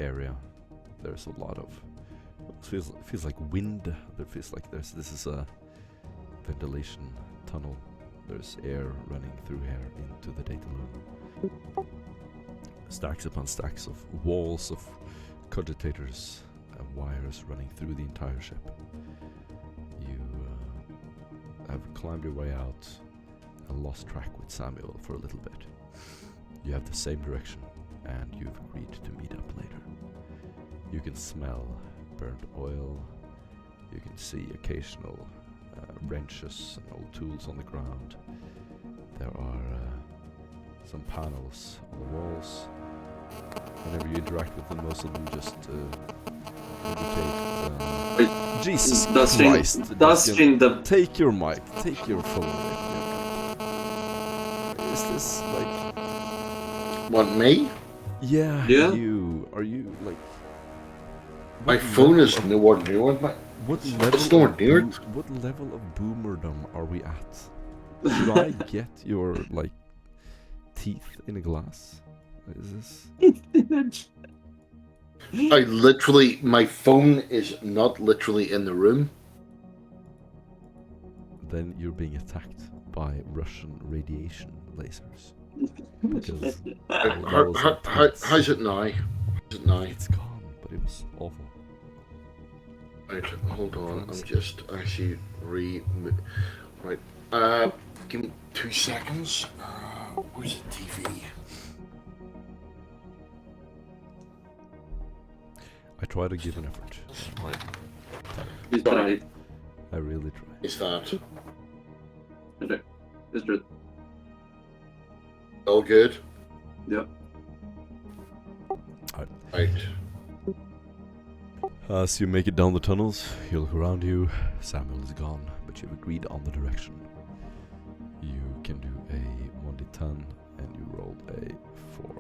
area. There's a lot of feels like wind. There feels like this is a ventilation tunnel. There's air running through here into the data loom. Stacks upon stacks of walls of cogitators and wires running through the entire ship. You have climbed your way out and lost track with Samuel for a little bit. You have the same direction, and you've agreed to meet up later. You can smell burnt oil. You can see occasional wrenches and old tools on the ground. There are some panels on the walls. Whenever you interact with them, most of them just indicate. Jesus Christ! Take your mic. Take your phone away. Is this like? What, me? Yeah. You. Are you like? My phone is nowhere near it. What level of boomerdom are we at? Should I get your like teeth in a glass? Is this? My phone is not literally in the room. Then you're being attacked by Russian radiation lasers. How's it now? It's gone, but it was awful. Right, hold on. I'm just actually right. Give me 2 seconds. Where's the TV? I try to give an effort. He's tried. I really try. Is that It's true. all good? Yep. Right. As you make it down the tunnels, you look around you. Samuel is gone, but you've agreed on the direction. You can do a 1d10, and you rolled a 4.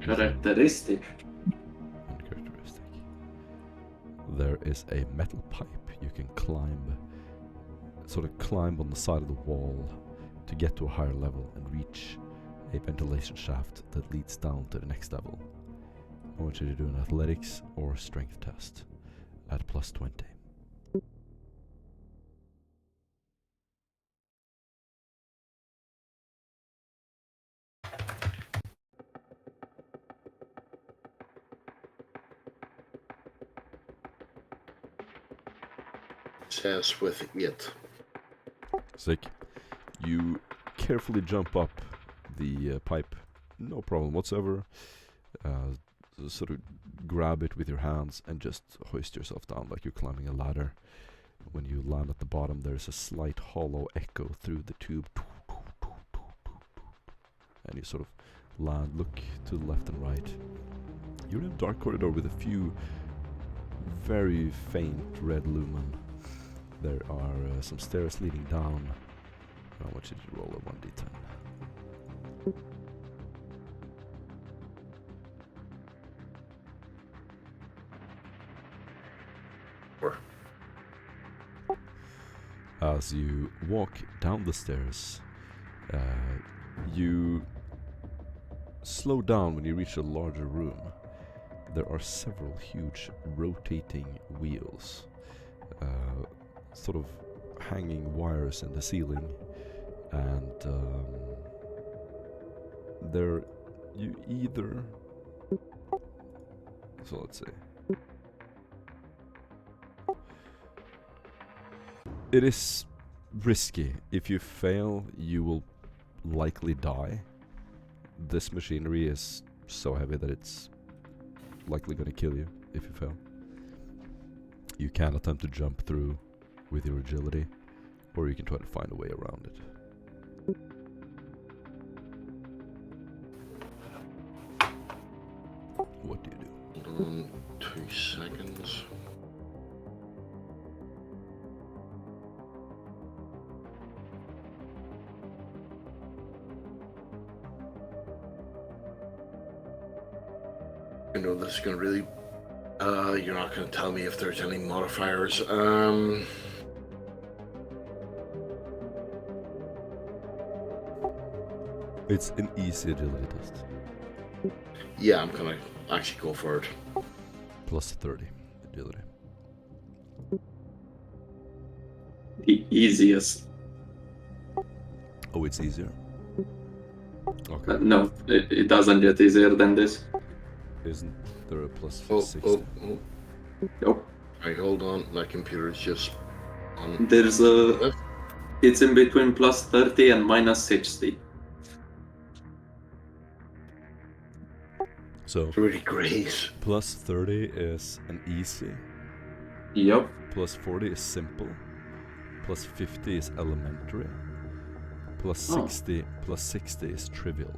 Characteristic. Uncharacteristic. There is a metal pipe you can climb on the side of the wall to get to a higher level and reach a ventilation shaft that leads down to the next level. I want you to do an athletics or strength test at +20. Says with it. Sick. You carefully jump up the pipe, no problem whatsoever. Sort of grab it with your hands and just hoist yourself down like you're climbing a ladder. When you land at the bottom, there's a slight hollow echo through the tube. And you sort of land, look to the left and right. You're in a dark corridor with a few very faint red lumen. There are some stairs leading down. I want you to roll a 1d10. As you walk down the stairs, you slow down when you reach a larger room. There are several huge rotating wheels, sort of hanging wires in the ceiling, and so let's see. It is risky. If you fail, you will likely die. This machinery is so heavy that it's likely going to kill you if you fail. You can attempt to jump through with your agility, or you can try to find a way around it. What do you do? 2 seconds. I know this is going to really... you're not going to tell me if there's any modifiers. It's an easy agility test. Yeah, I'm gonna actually go for it. Plus 30 agility. The easiest. Oh, it's easier? Okay. No, it doesn't get easier than this. Isn't there a plus Oh, 60? oh. Nope. Alright, hold on. My computer's just on. There's a. It's in between plus 30 and minus 60. So, Really great. plus 30 is an easy. Yup. Plus 40 is simple. Plus 50 is elementary. Plus Oh. 60 is trivial.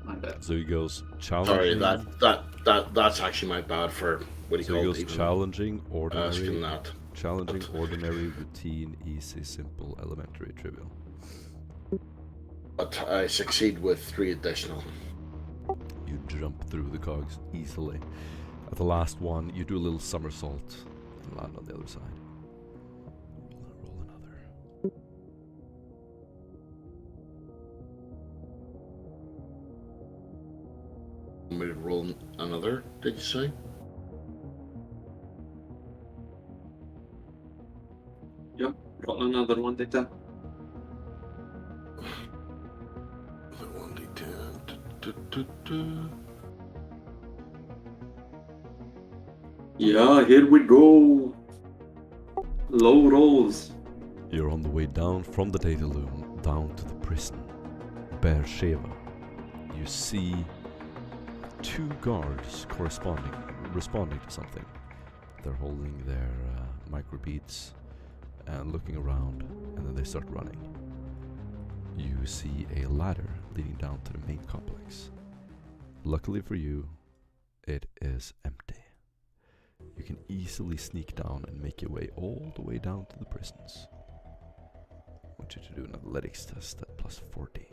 My bad. So he goes Sorry, challenging. that's actually my bad for what he So he called goes even challenging, asking ordinary, that. challenging, ordinary, routine, easy, simple, elementary, trivial. But I succeed with 3 additional. You jump through the cogs easily. At the last one, you do a little somersault and land on the other side. Roll another. Want me to roll another, did you say? Yup. Roll another one, Data. 1d10. Yeah, here we go. Low rolls. You're on the way down from the data loom down to the prison, Beersheba. You see 2 guards responding to something. They're holding their microbeads and looking around, and then they start running. You see a ladder leading down to the main complex. Luckily for you, it is empty. You can easily sneak down and make your way all the way down to the prisons. I want you to do an athletics test at plus 40.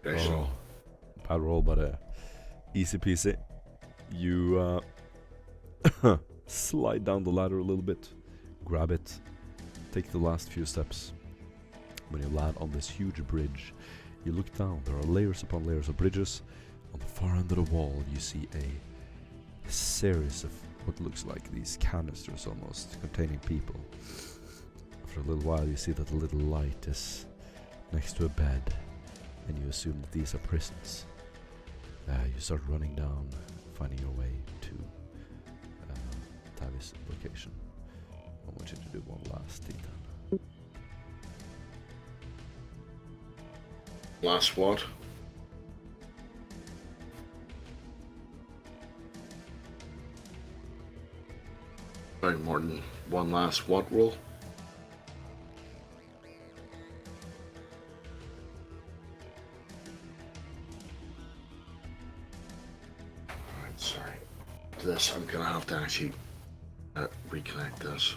Additional. Bad roll, but easy peasy. You slide down the ladder a little bit, grab it, take the last few steps. When you land on this huge bridge, you look down. There are layers upon layers of bridges. On the far end of the wall, you see a series of what looks like these canisters almost, containing people. After a little while, you see that the little light is next to a bed, and you assume that these are prisons. You start running down, finding your way to Tavis' location. I want you to do one last D10. Last what? Sorry, Morton. One last what roll? Alright, sorry. This, I'm gonna have to actually reconnect this.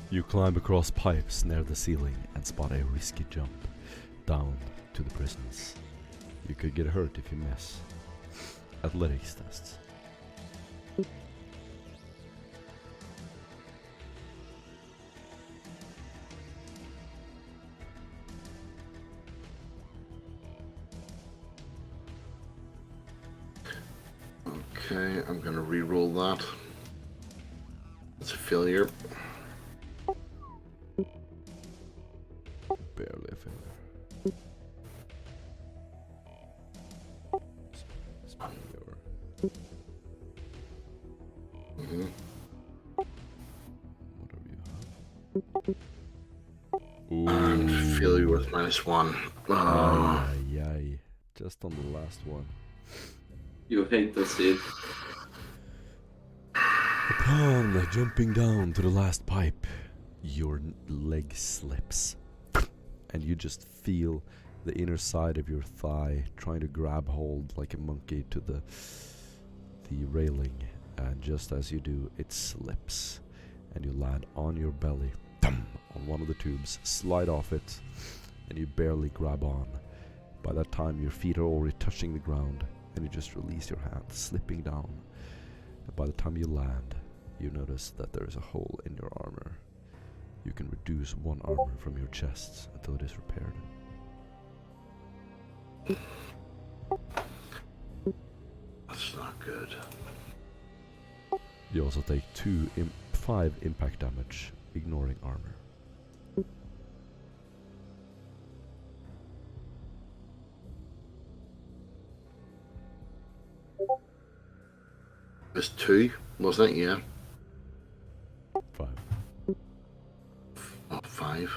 You climb across pipes near the ceiling and spot a risky jump down to the prisons. You could get hurt if you miss. Athletics tests. Okay, I'm gonna re-roll that. It's a failure. Barely a failure. Mm-hmm. Whatever you have. Ooh. failure with -1. Ay, ay, ay. Just on the last one. You hate to see it. Upon jumping down to the last pipe, your leg slips. And you just feel the inner side of your thigh trying to grab hold like a monkey to the railing. And just as you do, it slips. And you land on your belly, on one of the tubes, slide off it, and you barely grab on. By that time, your feet are already touching the ground, and you just release your hand, slipping down. And by the time you land, you notice that there is a hole in your armor. You can reduce one armor from your chest until it is repaired. That's not good. You also take 5 impact damage, ignoring armor. It was 2, wasn't it? Yeah. 5. Oh, 5.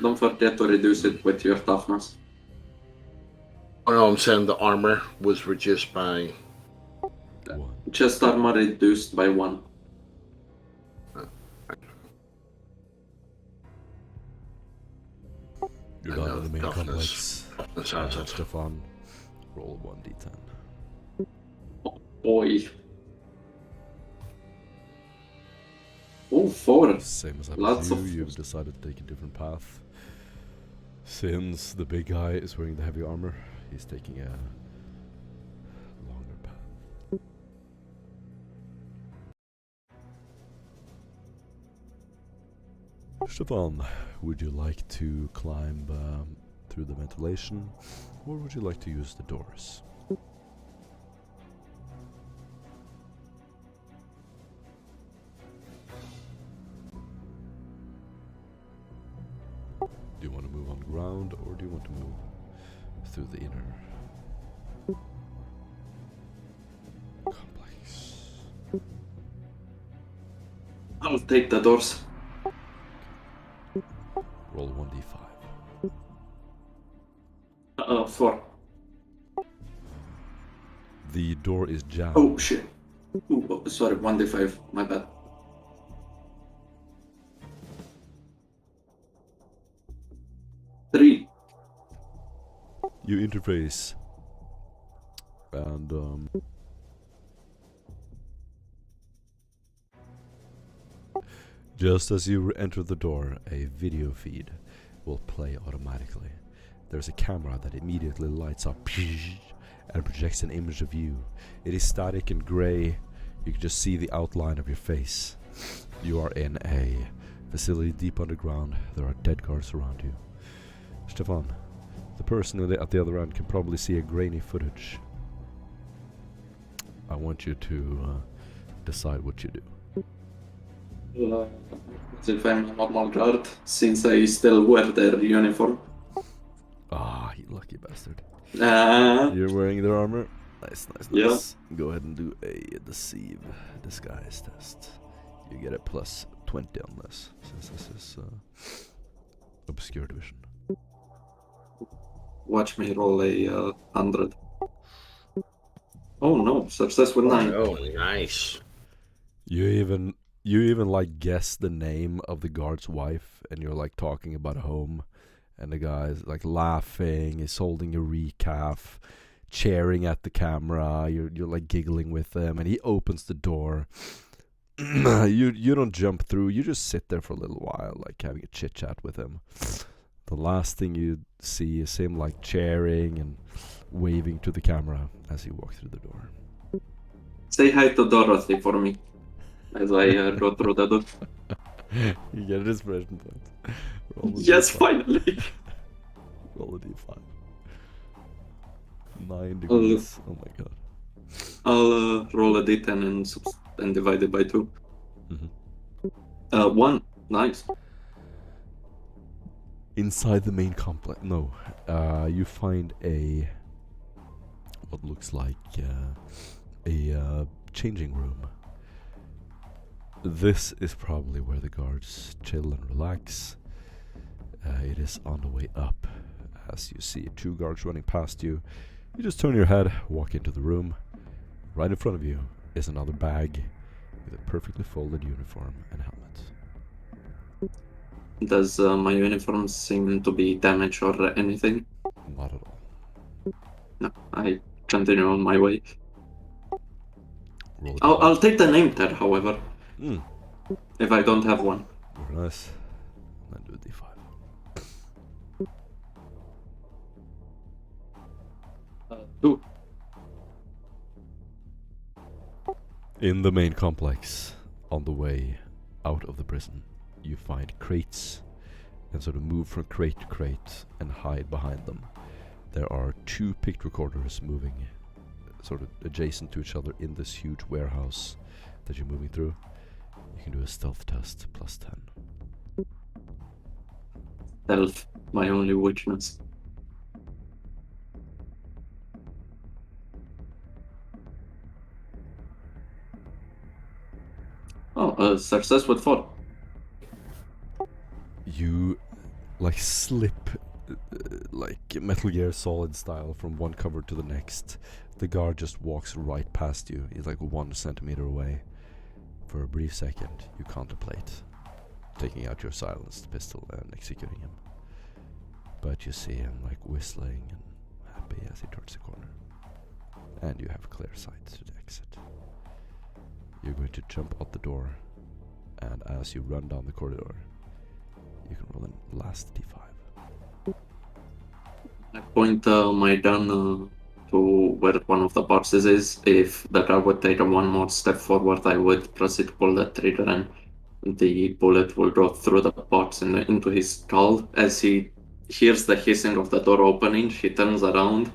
Don't forget to reduce it with your toughness. Oh no, I'm saying the armor was reduced by 1. Chest armor reduced by 1. You're I down know, in the main toughness. complex. That's how it's Stefan, roll 1d10. Boy. Oh, 4. Same as Lots you, of- you've decided to take a different path. Since the big guy is wearing the heavy armor, he's taking a longer path. Stefan, would you like to climb through the ventilation, or would you like to use the doors? Do you want to move on ground, or do you want to move through the inner complex? I'll take the doors. Roll 1d5. 4. The door is jammed. Oh shit. Ooh, oh, sorry, 1d5. My bad. Three. You interface, and just as you enter the door, a video feed will play automatically. There's a camera that immediately lights up and projects an image of you. It is static and gray. You can just see the outline of your face. You are in a facility deep underground. There are dead guards around you. Stefan, the person at the other end can probably see a grainy footage. I want you to decide what you do. If I'm a normal guard, since I still wear their uniform. Ah, you lucky bastard. Uh, You're wearing their armor? Nice, nice, Yeah. nice. Go ahead and do a disguise test. You get a plus 20 on this, since this is obscured vision. watch me roll a 100. Oh no, success with 9. Oh, nice. You even like guess the name of the guard's wife, and you're like talking about home, and the guy's like laughing, he's holding a recaf, cheering at the camera, you're like giggling with them, and he opens the door. You don't jump through, you just sit there for a little while, like having a chit chat with him. The last thing you see is him like cheering and waving to the camera as you walk through the door. Say hi to Dorothy for me as I go through the door. You get an inspiration point. Roll a Yes, D5. finally! Roll a d5. 9 degrees. Oh my god. I'll roll a d10 and divide it by 2. Mm-hmm. 1. Nice. Inside the main complex, no, you find what looks like a changing room. This is probably where the guards chill and relax. It is on the way up. As you see 2 guards running past you, you just turn your head, walk into the room. Right in front of you is another bag with a perfectly folded uniform and helmet. Does my uniform seem to be damaged or anything? Not at all. No, I continue on my way. Roll it I'll take the name tag, however, Mm. if I don't have one. Very nice. Then do a d5. Two. In the main complex, on the way out of the prison, you find crates and sort of move from crate to crate and hide behind them. There are 2 picked recorders moving sort of adjacent to each other in this huge warehouse that you're moving through. You can do a stealth test plus 10. Stealth, my only weakness. Oh, success with 4. You like slip like Metal Gear Solid style from one cover to the next. The guard just walks right past you. He's like 1 centimeter away. For a brief second, you contemplate taking out your silenced pistol and executing him. But you see him like whistling and happy as he turns the corner. And you have clear sight to the exit. You're going to jump out the door, and as you run down the corridor, you can roll a last d5. I point my gun to where one of the boxes is. If the guard would take 1 more step forward, I would proceed to pull the trigger, and the bullet will go through the box and into his skull. As he hears the hissing of the door opening, he turns around.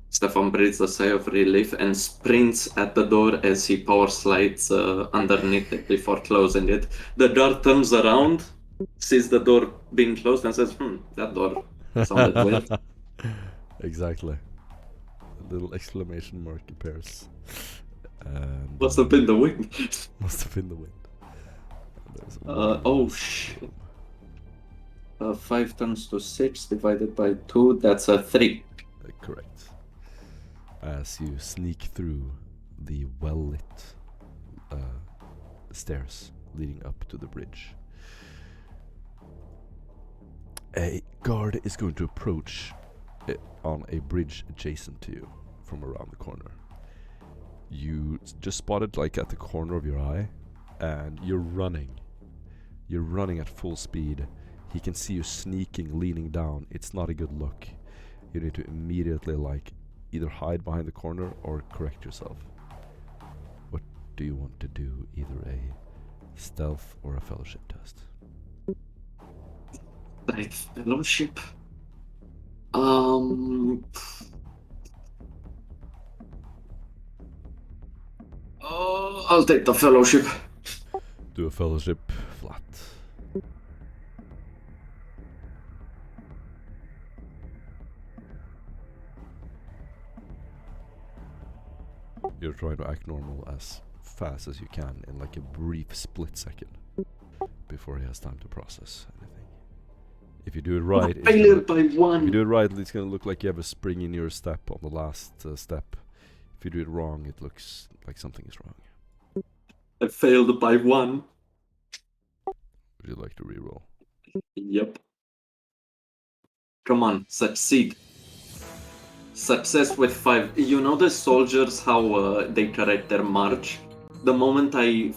Stefan breathes a sigh of relief and sprints at the door as he power slides underneath it before closing it. The guard turns around, sees the door being closed, and says, that door sounded weird. Exactly. A little exclamation mark appears. And Must have been the wind. must have been the wind. And there's Oh shit. 5 turns to 6 divided by 2, that's a 3. Correct. As you sneak through the well-lit stairs leading up to the bridge, a guard is going to approach on a bridge adjacent to you from around the corner. You just spotted like at the corner of your eye, and you're running. You're running at full speed. He can see you sneaking, leaning down. It's not a good look. You need to immediately like either hide behind the corner or correct yourself. What do you want to do? Either a stealth or a fellowship test? Like fellowship? I'll take the fellowship. Do a fellowship flat. You're trying to act normal as fast as you can in like a brief split second before he has time to process anything. If you do it right, Failure by if you 1. do it right, it's gonna look like you have a spring in your step on the last step. If you do it wrong, it looks like something is wrong. I failed by 1. Would you like to reroll? Yep. Come on, succeed. Success with 5. You know the soldiers, how they correct their march? The moment I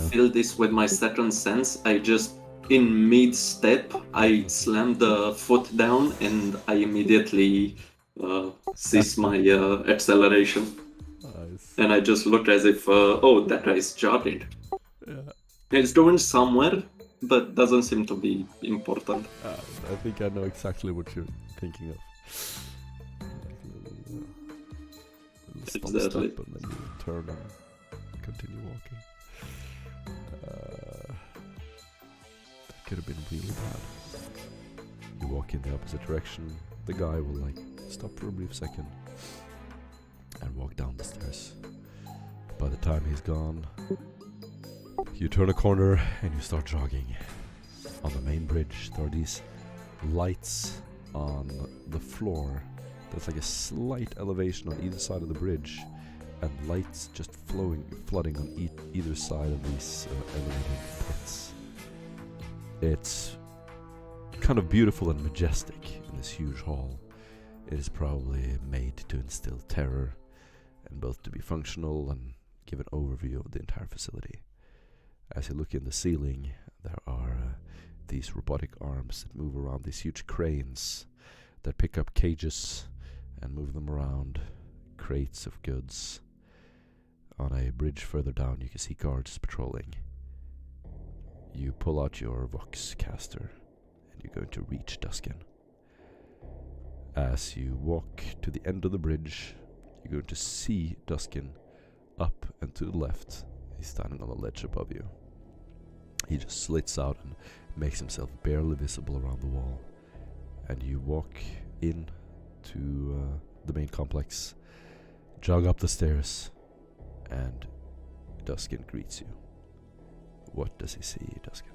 feel this with my second sense, I just, in mid-step, I slam the foot down and I immediately cease my acceleration. Nice. And I just look as if, oh, that guy's jogging. Yeah. He's going somewhere, but doesn't seem to be important. I think I know exactly what you're thinking of. Little Exactly. step and then you turn and continue walking. That could have been really bad. You walk in the opposite direction. The guy will like stop for a brief second and walk down the stairs. By the time he's gone, You turn a corner and you start jogging. On the main bridge, there are these lights on the floor. There's like a slight elevation on either side of the bridge, and lights just flooding on either side of these elevated pits. It's kind of beautiful and majestic in this huge hall. It is probably made to instill terror, and both to be functional and give an overview of the entire facility. As you look in the ceiling, there are these robotic arms that move around, these huge cranes that pick up cages and move them around, crates of goods. On a bridge further down, you can see guards patrolling. You pull out your Vox caster, and you're going to reach Duskin. As you walk to the end of the bridge, you're going to see Duskin up and to the left. He's standing on the ledge above you. He just slits out and makes himself barely visible around the wall. And you walk in to the main complex, jog up the stairs, and Duskin greets you. What does he see, Duskin?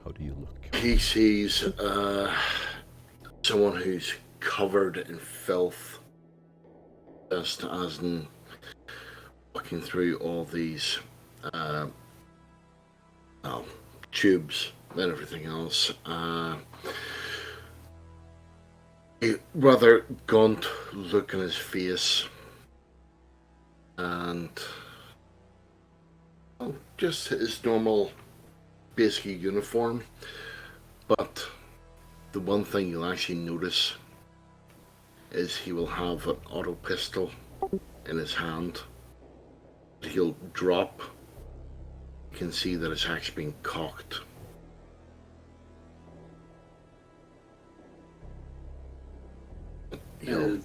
How do you look? He sees someone who's covered in filth, just as in walking through all these tubes and everything else. A rather gaunt look on his face, and just his normal basic uniform. But the one thing you'll actually notice is he will have an auto pistol in his hand. He'll drop. You can see that it's actually being cocked. He'll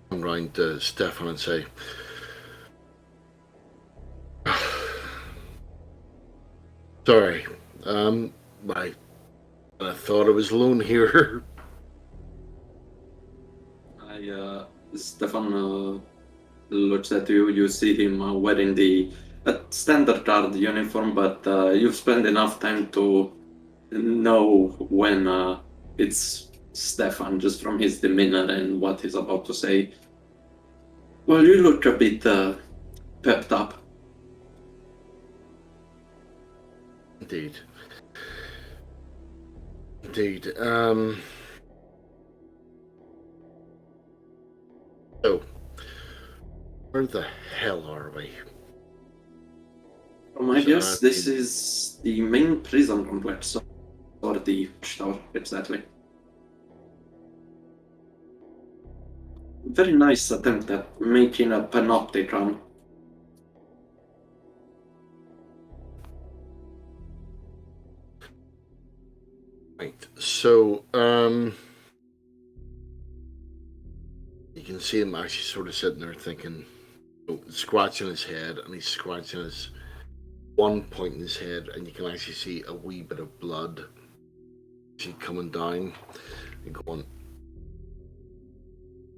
come round to Stefan and say, "Sorry, I thought I was alone here." Stefan looks at you. You see him wearing the standard guard uniform, but you've spent enough time to know when it's Stefan, just from his demeanor and what he's about to say. Well, you look a bit pepped up. Indeed. So, where the hell are we? I guess this is the main prison complex, or the tower, exactly. Very nice attempt at making a panopticon. Right, so, you can see him actually sort of sitting there thinking, scratching his head, and he's scratching his one point in his head, and you can actually see a wee bit of blood actually coming down and going,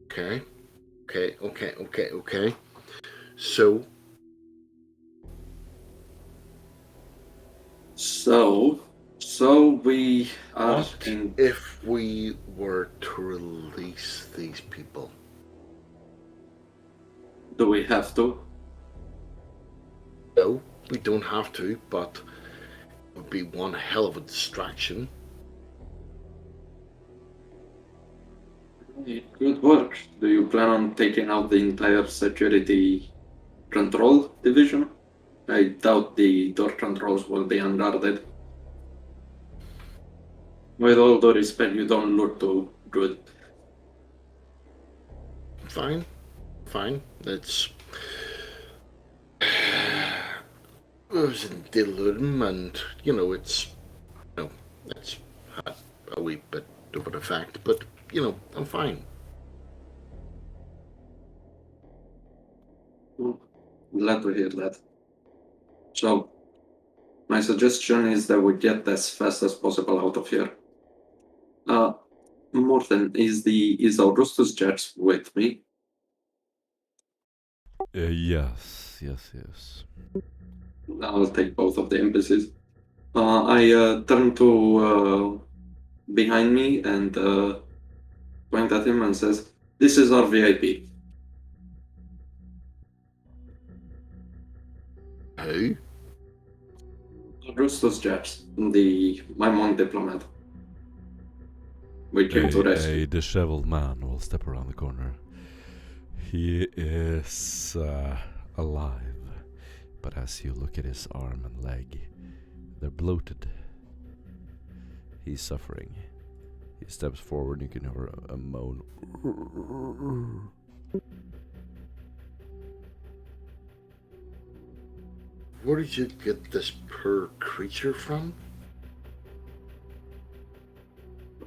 okay. So we are in... If we were to release these people? Do we have to? No, we don't have to, but it would be one hell of a distraction. Good work. Do you plan on taking out the entire security control division? I doubt the door controls will be unguarded. With all due respect, you don't look too good. Fine. It's... It was in delirium, and, it's had a wee bit of an effect, but, I'm fine. Glad to hear that. So, my suggestion is that we get as fast as possible out of here. Morten, is Augustus Jax with me? Yes. I'll take both of the impulses. I turn to behind me and point at him and says, "This is our VIP." Who? Augustus Japs, the Maimon diplomat. We came to A rescue. disheveled man will step around the corner. He is alive, but as you look at his arm and leg, they're bloated. He's suffering. He steps forward and you can hear a moan. Where did you get this poor creature from?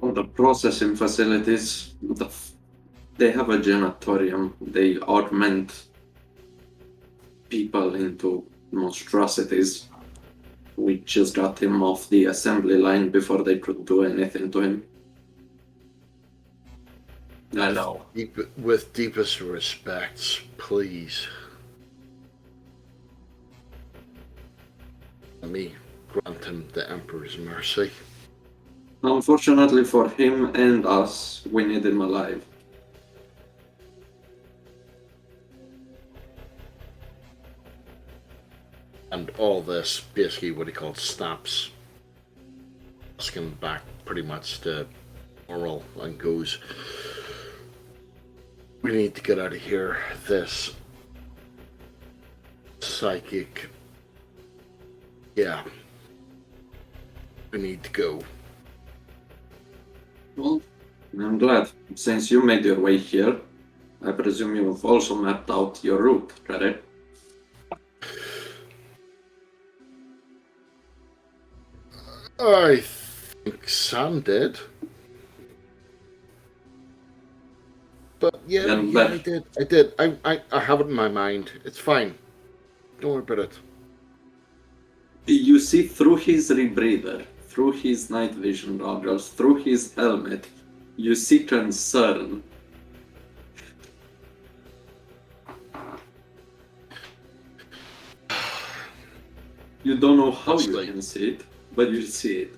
On the processing facilities, they have a janitorium. They augment people into monstrosities. We just got him off the assembly line before they could do anything to him. I know. With deepest respects, please. Let me grant him the Emperor's mercy. Unfortunately for him and us, we need him alive. And all this, basically what he called snaps. Asking back pretty much to Oral and goes, we need to get out of here. This psychic. Yeah. We need to go. Well, I'm glad. Since you made your way here, I presume you have also mapped out your route, correct? I think Sam did. But yeah, I did. I have it in my mind. It's fine. Don't worry about it. You see through his rebreather, through his night vision goggles, through his helmet, you see concern. You don't know how you can see it, but you see it.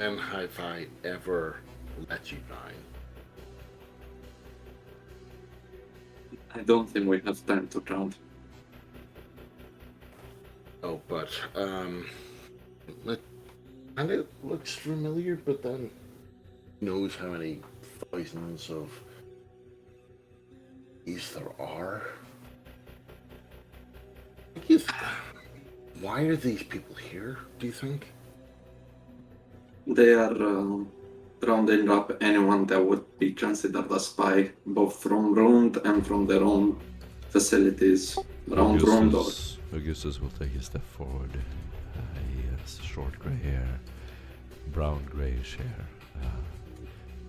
And have I ever let you down? I don't think we have time to count. Oh, but and it looks familiar, but then who knows how many thousands of these there are. Why are these people here, do you think? They are rounding up anyone that would be considered a spy, both from Rund and from their own facilities around Rund. Augustus will take a step forward. He has short grey hair, brown greyish hair,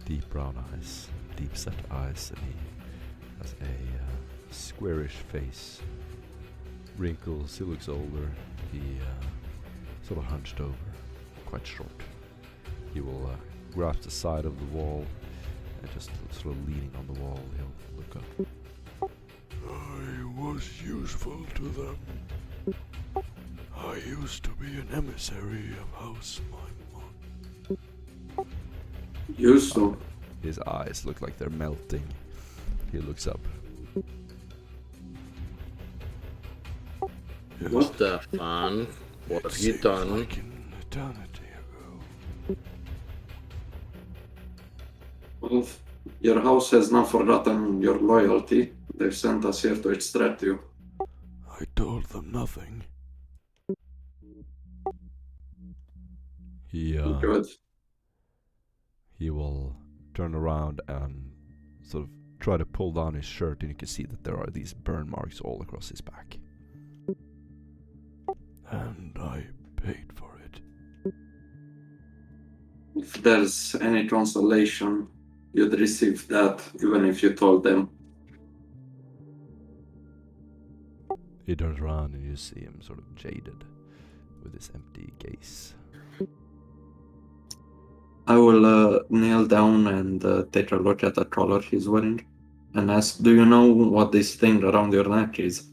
deep brown eyes, deep set eyes, and he has a squarish face. Wrinkles, he looks older, he sort of hunched over, quite short. He will grasp the side of the wall and just sort of leaning on the wall, he'll look up. I was useful to them. I used to be an emissary of House Maimon. Used to? His eyes look like they're melting. He looks up. What? Stefan, what have you done? Like an eternity ago. Well, your house has not forgotten your loyalty. They've sent us here to extract you. I told them nothing. Good. He will turn around and sort of try to pull down his shirt, and you can see that there are these burn marks all across his back. And I paid for it. If there's any consolation, you'd receive that even if you told them. He turns around and you see him sort of jaded with his empty gaze. I will kneel down and take a look at the collar he's wearing and ask, do you know what this thing around your neck is?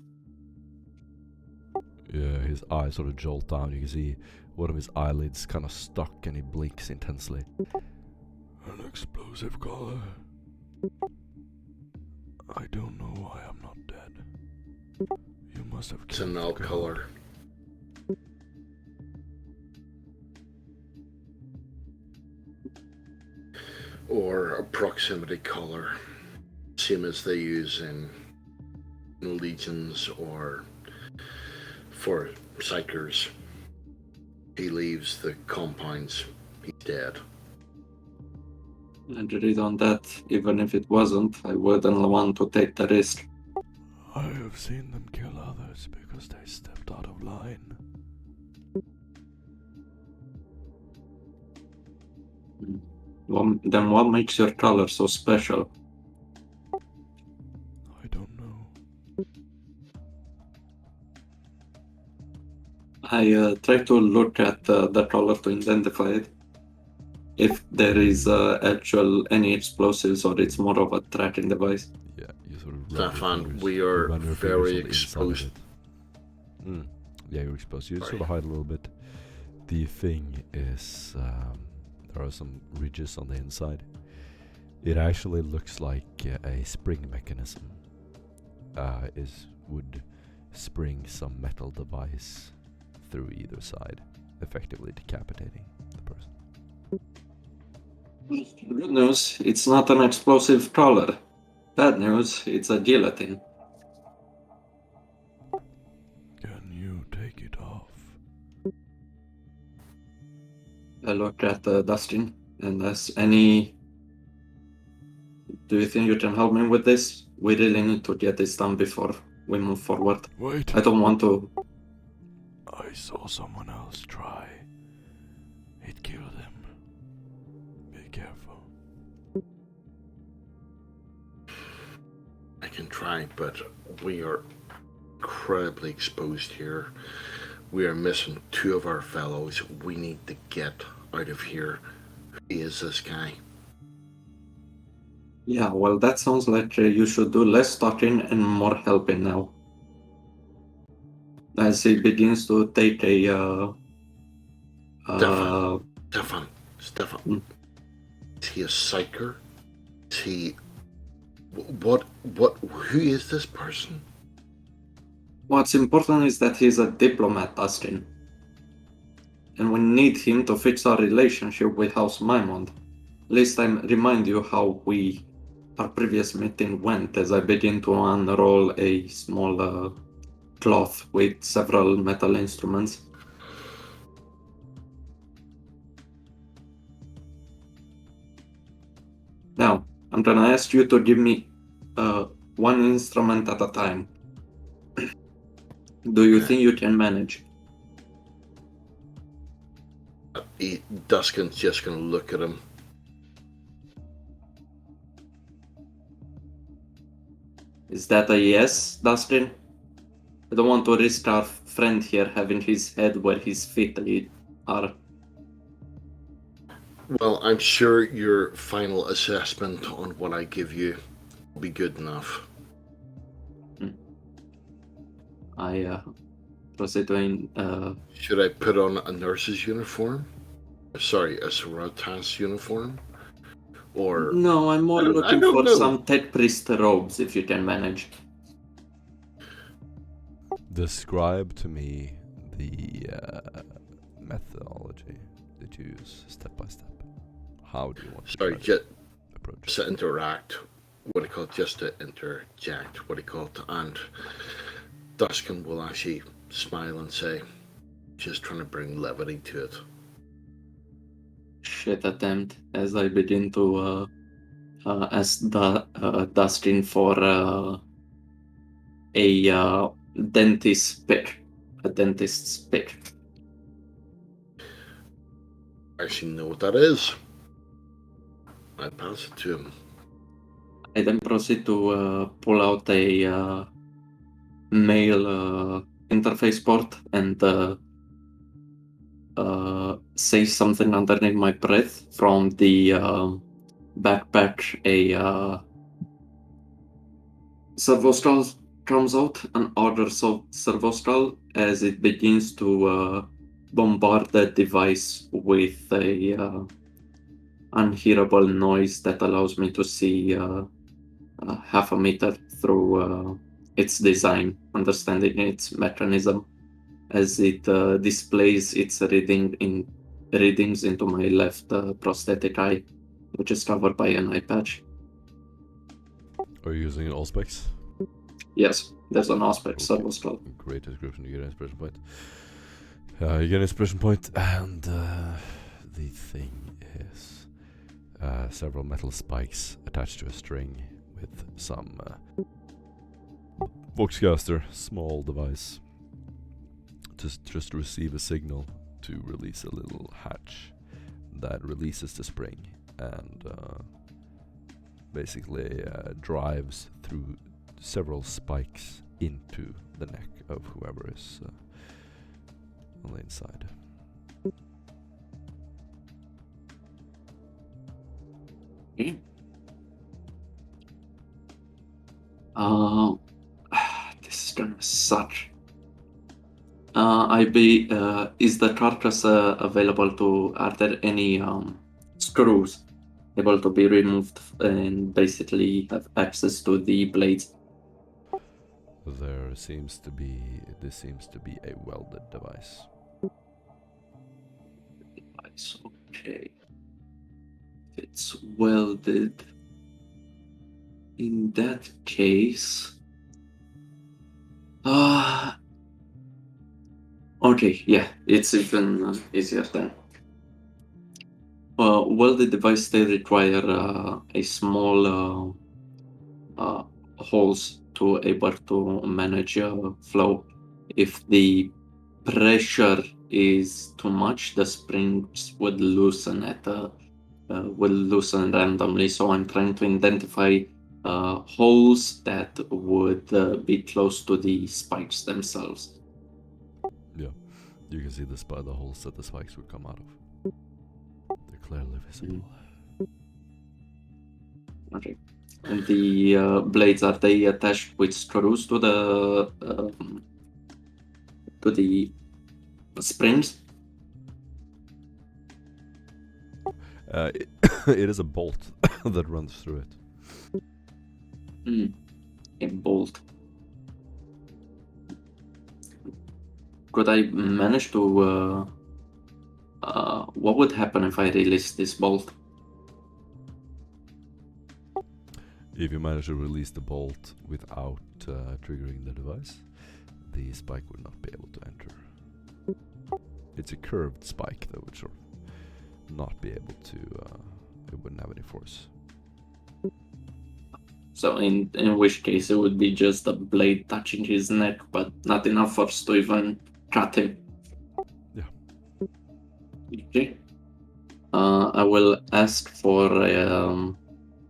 Yeah, his eyes sort of jolt down. You can see one of his eyelids kind of stuck and he blinks intensely. An explosive color. I don't know why I'm not dead. You must have It's killed an the null god. color. Or a proximity color. Same as they use in legions or for psychers. He leaves the compounds, he's dead. And read on that, even if it wasn't, I wouldn't want to take the risk. I have seen them kill others because they stepped out of line. Well, then what makes your color so special? I don't know. I try to look at the color to identify it. If there is any explosives or it's more of a tracking device. Yeah, you sort of Stefan, we you are run your very fingers on the inside of exposed. it. Yeah, you're exposed. You Sorry. sort of hide a little bit. The thing is, there are some ridges on the inside. It actually looks like a spring mechanism. Would spring some metal device through either side, effectively decapitating the person. Good news, it's not an explosive color. Bad news, it's a guillotine. Can you take it off? I look at Dustin and ask any... Do you think you can help me with this? We really need to get this done before we move forward. Wait, I don't want to... I saw someone else try. It killed him. Be careful. I can try, but we are incredibly exposed here. We are missing two of our fellows. We need to get out of here. Who is this guy? Yeah, well, that sounds like you should do less talking and more helping now. As he begins to take a... Stefan. Is he a psyker? Is he... who is this person? What's important is that he's a diplomat, Dustin. And we need him to fix our relationship with House Maimond. At least I remind you how our previous meeting went as I begin to unroll a small cloth with several metal instruments. Now, I'm gonna ask you to give me one instrument at a time. Do you think you can manage? Duskin's just gonna look at him. Is that a yes, Dustin? I don't want to risk our friend here having his head where his feet are. Well, I'm sure your final assessment on what I give you will be good enough. I proceed to Should I put on a nurse's uniform? Sorry, a Sorotas uniform? Or... No, I'm more I looking don't for know. some tech priest robes if you can manage. Describe to me the methodology that you use step by step. How do you want to Sorry, try to just approach to interact. What do you call it? Just to interject. What do you call it? And Duskin will actually smile and say, just trying to bring levity to it. Shit attempt as I begin to ask Dustin for a dentist's pick. A dentist's pick. I actually know what that is. I pass it to him. I then proceed to pull out a mail interface port and say something underneath my breath from the backpack, a servo comes out and orders of servostral as it begins to bombard the device with a unhearable noise that allows me to see half a meter through its design, understanding its mechanism, as it displays its readings into my left prosthetic eye, which is covered by an eye patch. Are you using all specs? Yes, there's an aspect Okay. servostral. Great description. You get an inspiration point. You get an inspiration point, and the thing is several metal spikes attached to a string with some Voxcaster, small device, just receive a signal to release a little hatch that releases the spring and basically drives through several spikes into the neck of whoever is on the inside. Okay. This is gonna suck. Is the carcass available to? Are there any screws able to be removed and basically have access to the blades? This seems to be a welded device. Okay. It's welded. In that case, okay, yeah, it's even easier then. Welded device, they require a small holes to able to manage flow. If the pressure is too much, the springs would loosen randomly. So I'm trying to identify holes that would be close to the spikes themselves. Yeah, you can see the holes that the spikes would come out of. They're clearly visible. Okay. And the blades, are they attached with screws to the springs? It is a bolt that runs through it. A bolt. Could I manage to? What would happen if I release this bolt? If you manage to release the bolt without triggering the device, the spike would not be able to enter. It's a curved spike that would sort of not be able to. It wouldn't have any force. So in which case it would be just a blade touching his neck, but not enough force to even cut him. Yeah. Okay. I will ask for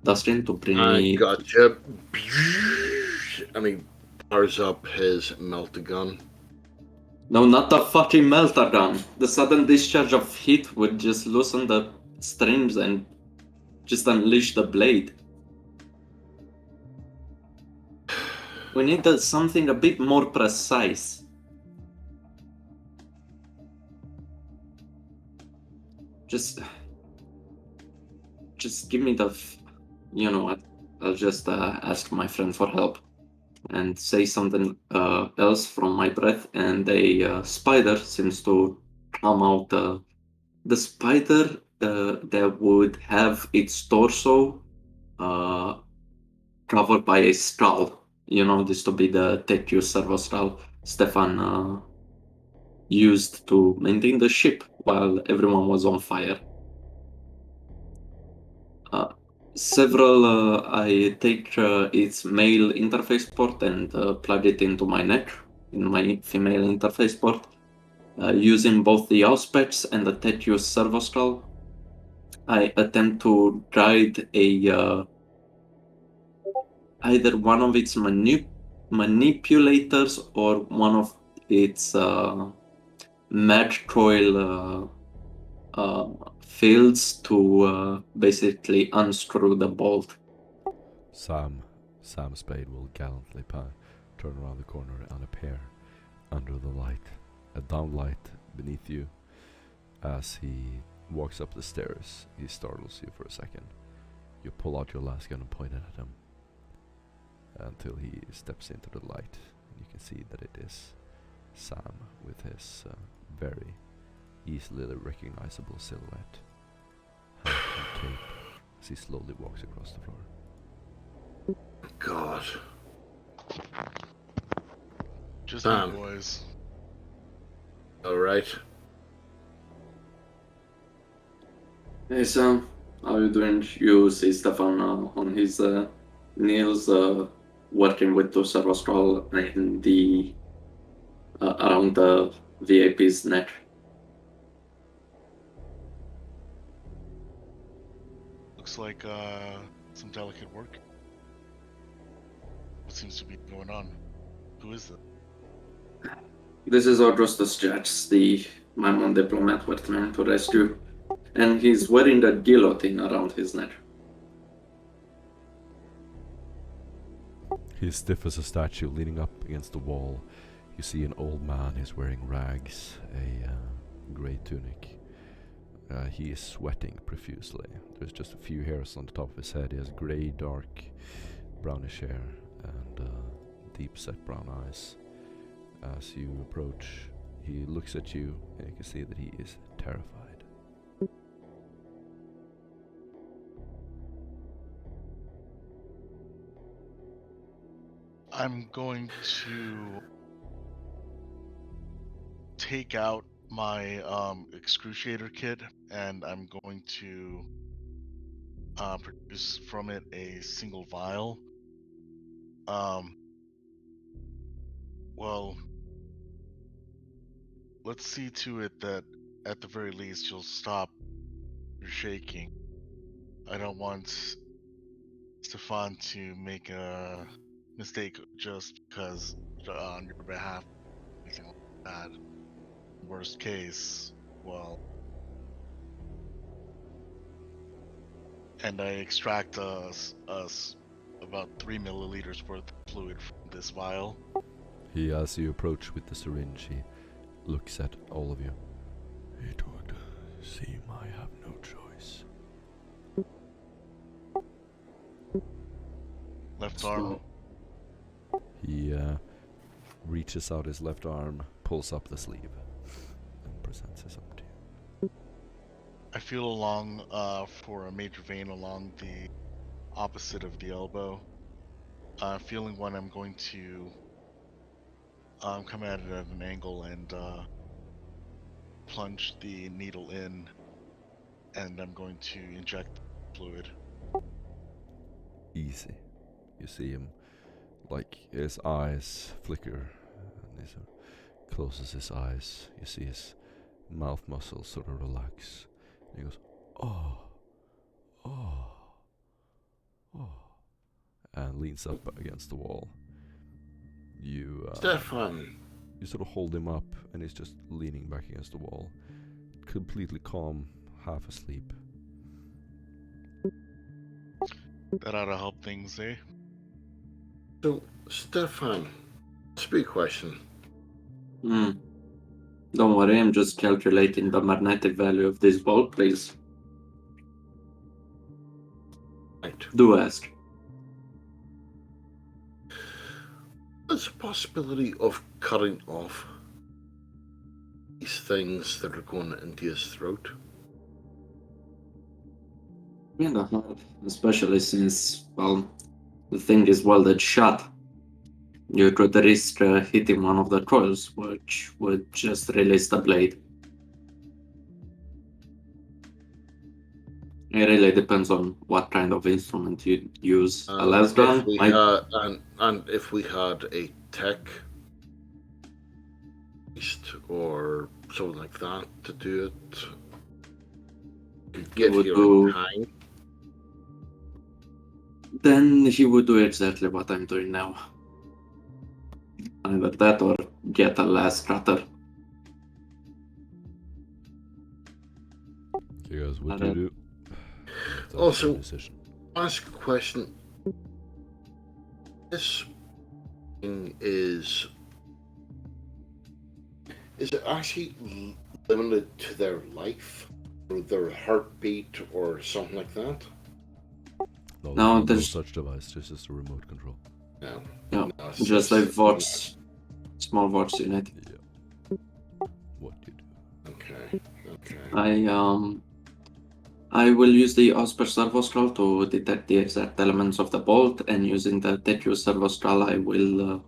Dustin to bring me. Gotcha. And he fires up his melter gun. No, not the fucking melter gun. The sudden discharge of heat would just loosen the strings and just unleash the blade. We need something a bit more precise. Just give me the. You know what? I'll just ask my friend for help and say something else from my breath, and a spider seems to come out. The spider that would have its torso covered by a skull. You know this to be the Tetius servostral Stefan used to maintain the ship while everyone was on fire. I take its male interface port and plug it into my neck in my female interface port. Using both the Auspex and the Tetius servostral, I attempt to guide either one of its manipulators or one of its mag coil fields to basically unscrew the bolt. Sam Spade will gallantly turn around the corner and appear under the light, a downlight beneath you. As he walks up the stairs, he startles you for a second. You pull out your last gun and point it at him until he steps into the light. And you can see that it is Sam with his very easily recognizable silhouette, hat and cape, as he slowly walks across the floor. God. Just me, boys. Alright. Hey Sam, how you doing? You see Stefan on his nails working with the server scroll in the around the VIP's neck. Looks like some delicate work. What seems to be going on? Who is it? This is Augustus Jets, the Mammon diplomat we're trying to rescue. And he's wearing that guillotine around his neck. He's stiff as a statue, leaning up against the wall. You see an old man. He's wearing rags, a grey tunic. He is sweating profusely. There's just a few hairs on the top of his head. He has grey, dark, brownish hair and deep-set brown eyes. As you approach, he looks at you, and you can see that he is terrified. I'm going to take out my excruciator kit, and I'm going to produce from it a single vial. Well, let's see to it that at the very least you'll stop your shaking. I don't want Stefan to make a mistake just because on your behalf, anything like that. Worst case, well, and I extract us about 3 milliliters worth of fluid from this vial. He, as you approach with the syringe, he looks at all of you. It would seem I have no choice. Left arm. He reaches out his left arm, pulls up the sleeve, and presents his arm to you. I feel along for a major vein along the opposite of the elbow. Feeling one, I'm going to come at it at an angle and plunge the needle in, and I'm going to inject fluid. Easy. You see him, like, his eyes flicker, and he sort of closes his eyes. You see his mouth muscles sort of relax. And he goes, oh, oh, oh, and leans up against the wall. You, Stefan! you sort of hold him up, and he's just leaning back against the wall, completely calm, half asleep. That ought to help things, eh? So, Stefan, speak question. Don't worry, I'm just calculating the magnetic value of this bolt, please. Right. Do ask. There's a possibility of cutting off these things that are going into his throat. Yeah, especially since, well, the thing is welded shut. You could risk hitting one of the coils, which would just release the blade. It really depends on what kind of instrument you use. A las gun, and if we had a tech or something like that to do it, could get would here do- in time. then he would do exactly what I'm doing now. Either that or get a last cutter. So you guys, what do you do? That's Also- your decision. Ask a question. This is it actually limited to their life or their heartbeat or something like that? No, no there's such device, just a remote control. No. no, No, it's just a voice, small voice unit. Yeah. What you do? Okay. Okay. I will use the Osper servo scroll to detect the exact elements of the bolt, and using the Tetris servo scroll, I will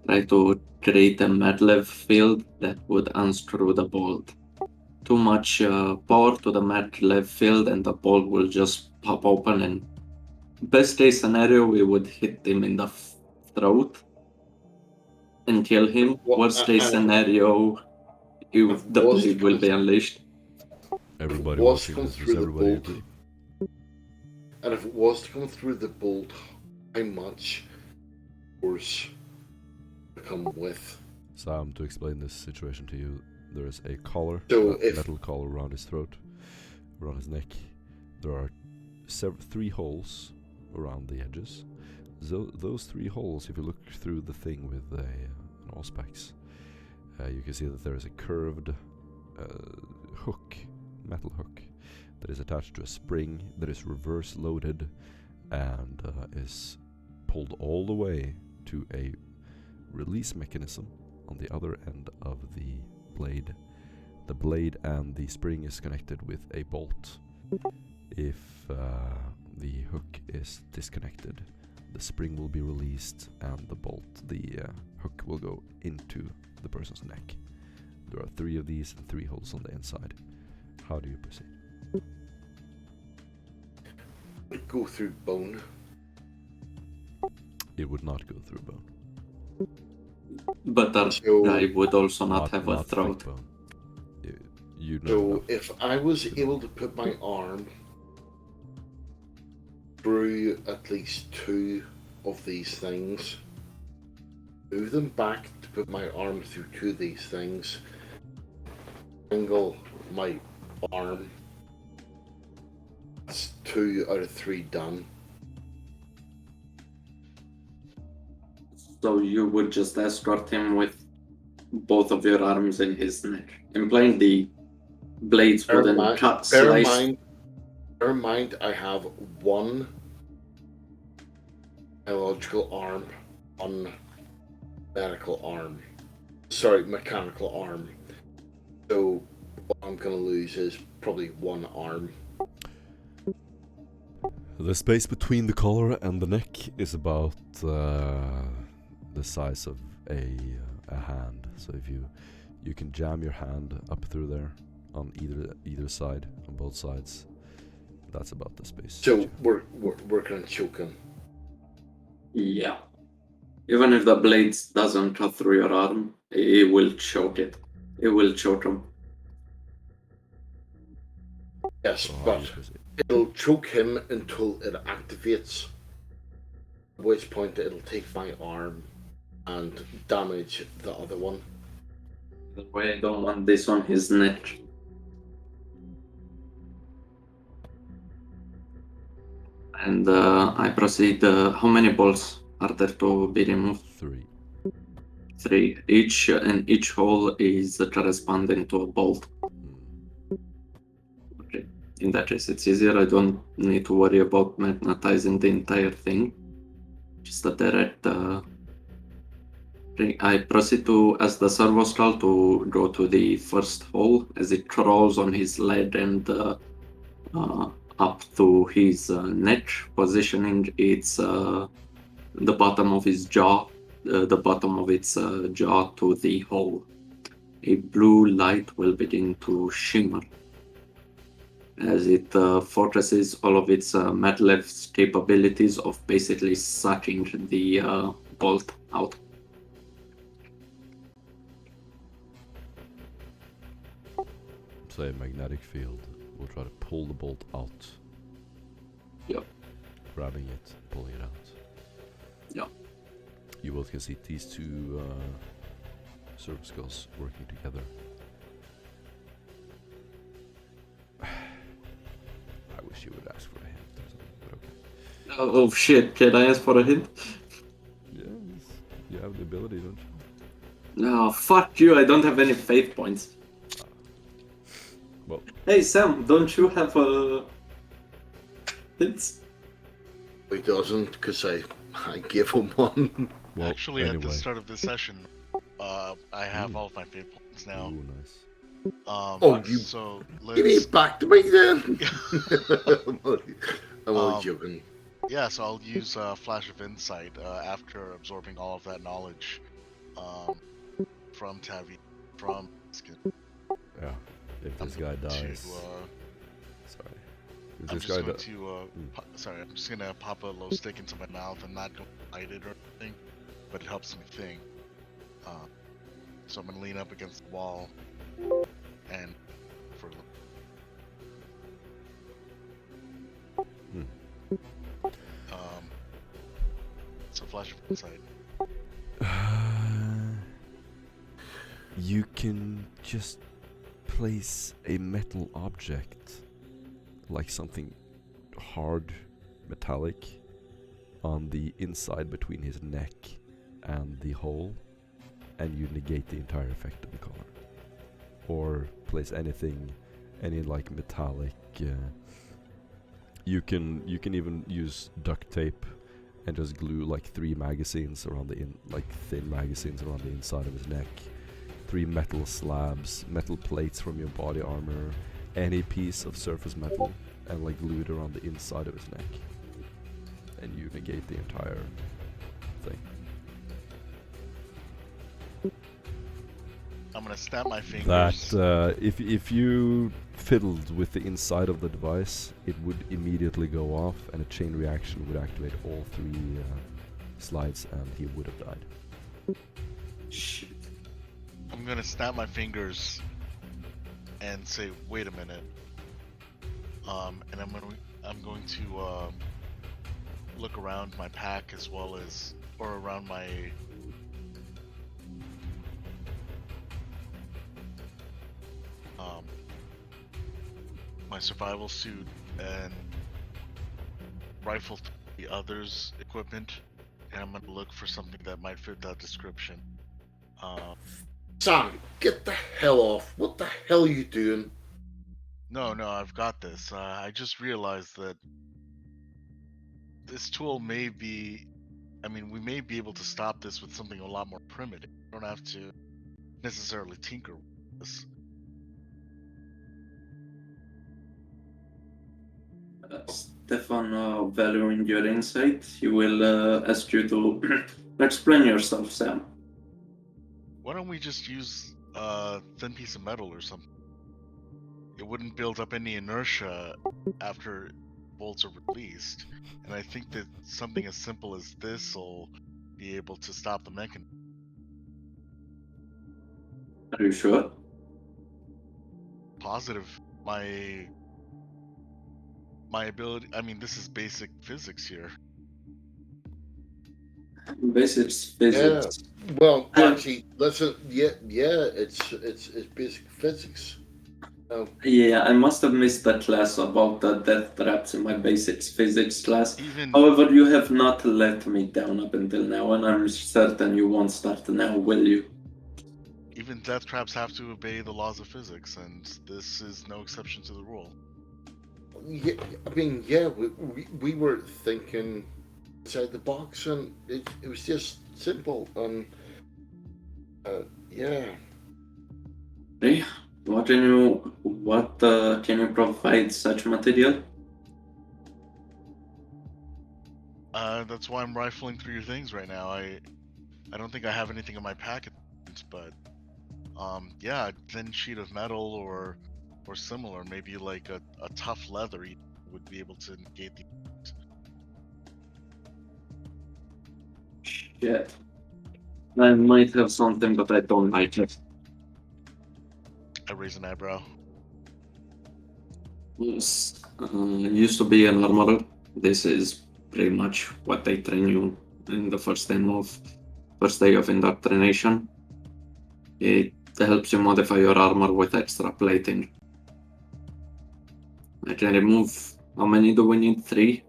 try to create a maglev field that would unscrew the bolt. Too much power to the maglev field, and the bolt will just pop open. And best case scenario, we would hit him in the throat and kill him. Worst case scenario, the blade will be unleashed. Everybody was watching come this, does through the everybody bolt. agree? And if it was to come through the bolt, how much force to come with? Sam, to explain this situation to you, there is a collar, So a if- metal collar around his throat, around his neck. There are 3 holes around the edges. Those 3 holes, if you look through the thing with an Auspex, you can see that there is a curved hook, metal hook, that is attached to a spring that is reverse loaded and is pulled all the way to a release mechanism on the other end of the blade. The blade and the spring is connected with a bolt. If the hook is disconnected, the spring will be released and the hook will go into the person's neck. There are 3 of these and 3 holes on the inside. How do you proceed? Go through bone. It would not go through bone. But that So- guy would also not have a thick throat. bone. You know. So if I was able to put my arm through at least 2 of these things, move them back to put my arm through 2 of these things, angle my arm, that's 2 out of 3 done. So you would just escort him with both of your arms in his neck, implying the blades wouldn't cut, slice. Bear in mind, I have 1 biological arm, 1 medical arm. Sorry, mechanical arm. So what I'm gonna lose is probably 1 arm. The space between the collar and the neck is about the size of a hand. So if you can jam your hand up through there on either side, on both sides, that's about the space. So we're gonna choke him. Yeah. Even if the blades doesn't cut through your arm, it will choke it. It will choke him. Yes, So how do but you proceed? it'll choke him until it activates. At which point it'll take my arm and damage the other one. The way I don't want this on his neck. And I proceed. How many balls are there to be removed? 3. 3. Each, and each hole is corresponding to a bolt. Okay. In that case, it's easier. I don't need to worry about magnetizing the entire thing. Just a direct. I proceed to ask the servo skull to go to the first hole as it crawls on his leg and up to his neck, positioning its the bottom of his jaw, the bottom of its jaw to the hole. A blue light will begin to shimmer as it focuses all of its maglev's capabilities of basically sucking the bolt out. Say a magnetic field will try to pull the bolt out. Yep. Grabbing it, pulling it out. Yep. You both can see these 2 servo skulls working together. I wish you would ask for a hint or something, but okay. Oh shit, can I ask for a hint? Yes, you have the ability, don't you? No, fuck you, I don't have any fate points. Well, Hey Sam, don't you have a... It's... He doesn't, because I give him one. well. Actually, at the anyway. start of this session, I have all of my fate points now. Ooh, nice. Oh, you So give let's. it back to me then. I'm only Um, joking. Yeah, so I'll use Flash of Insight after absorbing all of that knowledge from Tavi, from Skin. Yeah. If this guy dies, sorry. If I'm this just guy going dies, to, sorry, I'm just gonna pop a low stick into my mouth and not go bite it or anything, but it helps me think. So I'm gonna lean up against the wall and for so Flash of Insight. you can just place a metal object, like something hard, metallic, on the inside between his neck and the hole, and you negate the entire effect of the color. Or place anything, any like metallic. You can even use duct tape and just glue like 3 magazines around thin magazines around the inside of his neck. 3 metal slabs, metal plates from your body armor, any piece of surface metal, and like glue it around the inside of his neck. And you negate the entire thing. I'm gonna snap my fingers. That if you fiddled with the inside of the device, it would immediately go off, and a chain reaction would activate all 3 slides, and he would have died. Shit. I'm gonna snap my fingers and say, "Wait a minute," and I'm going to look around my pack as well as, or around my my survival suit and rifle the others' equipment, and I'm gonna look for something that might fit that description. Sam, get the hell off. What the hell are you doing? No, I've got this. I just realized that this tool may be, I mean, we may be able to stop this with something a lot more primitive. We don't have to necessarily tinker with this. Stefan, valuing your insight, he will ask you to explain yourself, Sam. Why don't we just use a thin piece of metal or something? It wouldn't build up any inertia after bolts are released. And I think that something as simple as this will be able to stop the mechanism. Are you sure? Positive. My ability, I mean, this is basic physics here. Basics physics. Well, actually, listen. Yeah, it's basic physics. Yeah, I must have missed that class about the death traps in my basics physics class. Even However, you have not let me down up until now, and I'm certain you won't start now, will you? even death traps have to obey the laws of physics, and this is no exception to the rule. Yeah, I mean, yeah, we were thinking outside the box, and it was just simple, and yeah. Hey, what can you provide such material? That's why I'm rifling through your things right now. I don't think I have anything in my packet, but yeah, a thin sheet of metal or similar, maybe like a tough leather would be able to negate the. Shit. I might have something, but I don't like it. I raise an eyebrow. Yes. Used to be an armorer. This is pretty much what they train you in the first day of indoctrination. It helps you modify your armor with extra plating. I can remove, how many do we need? 3?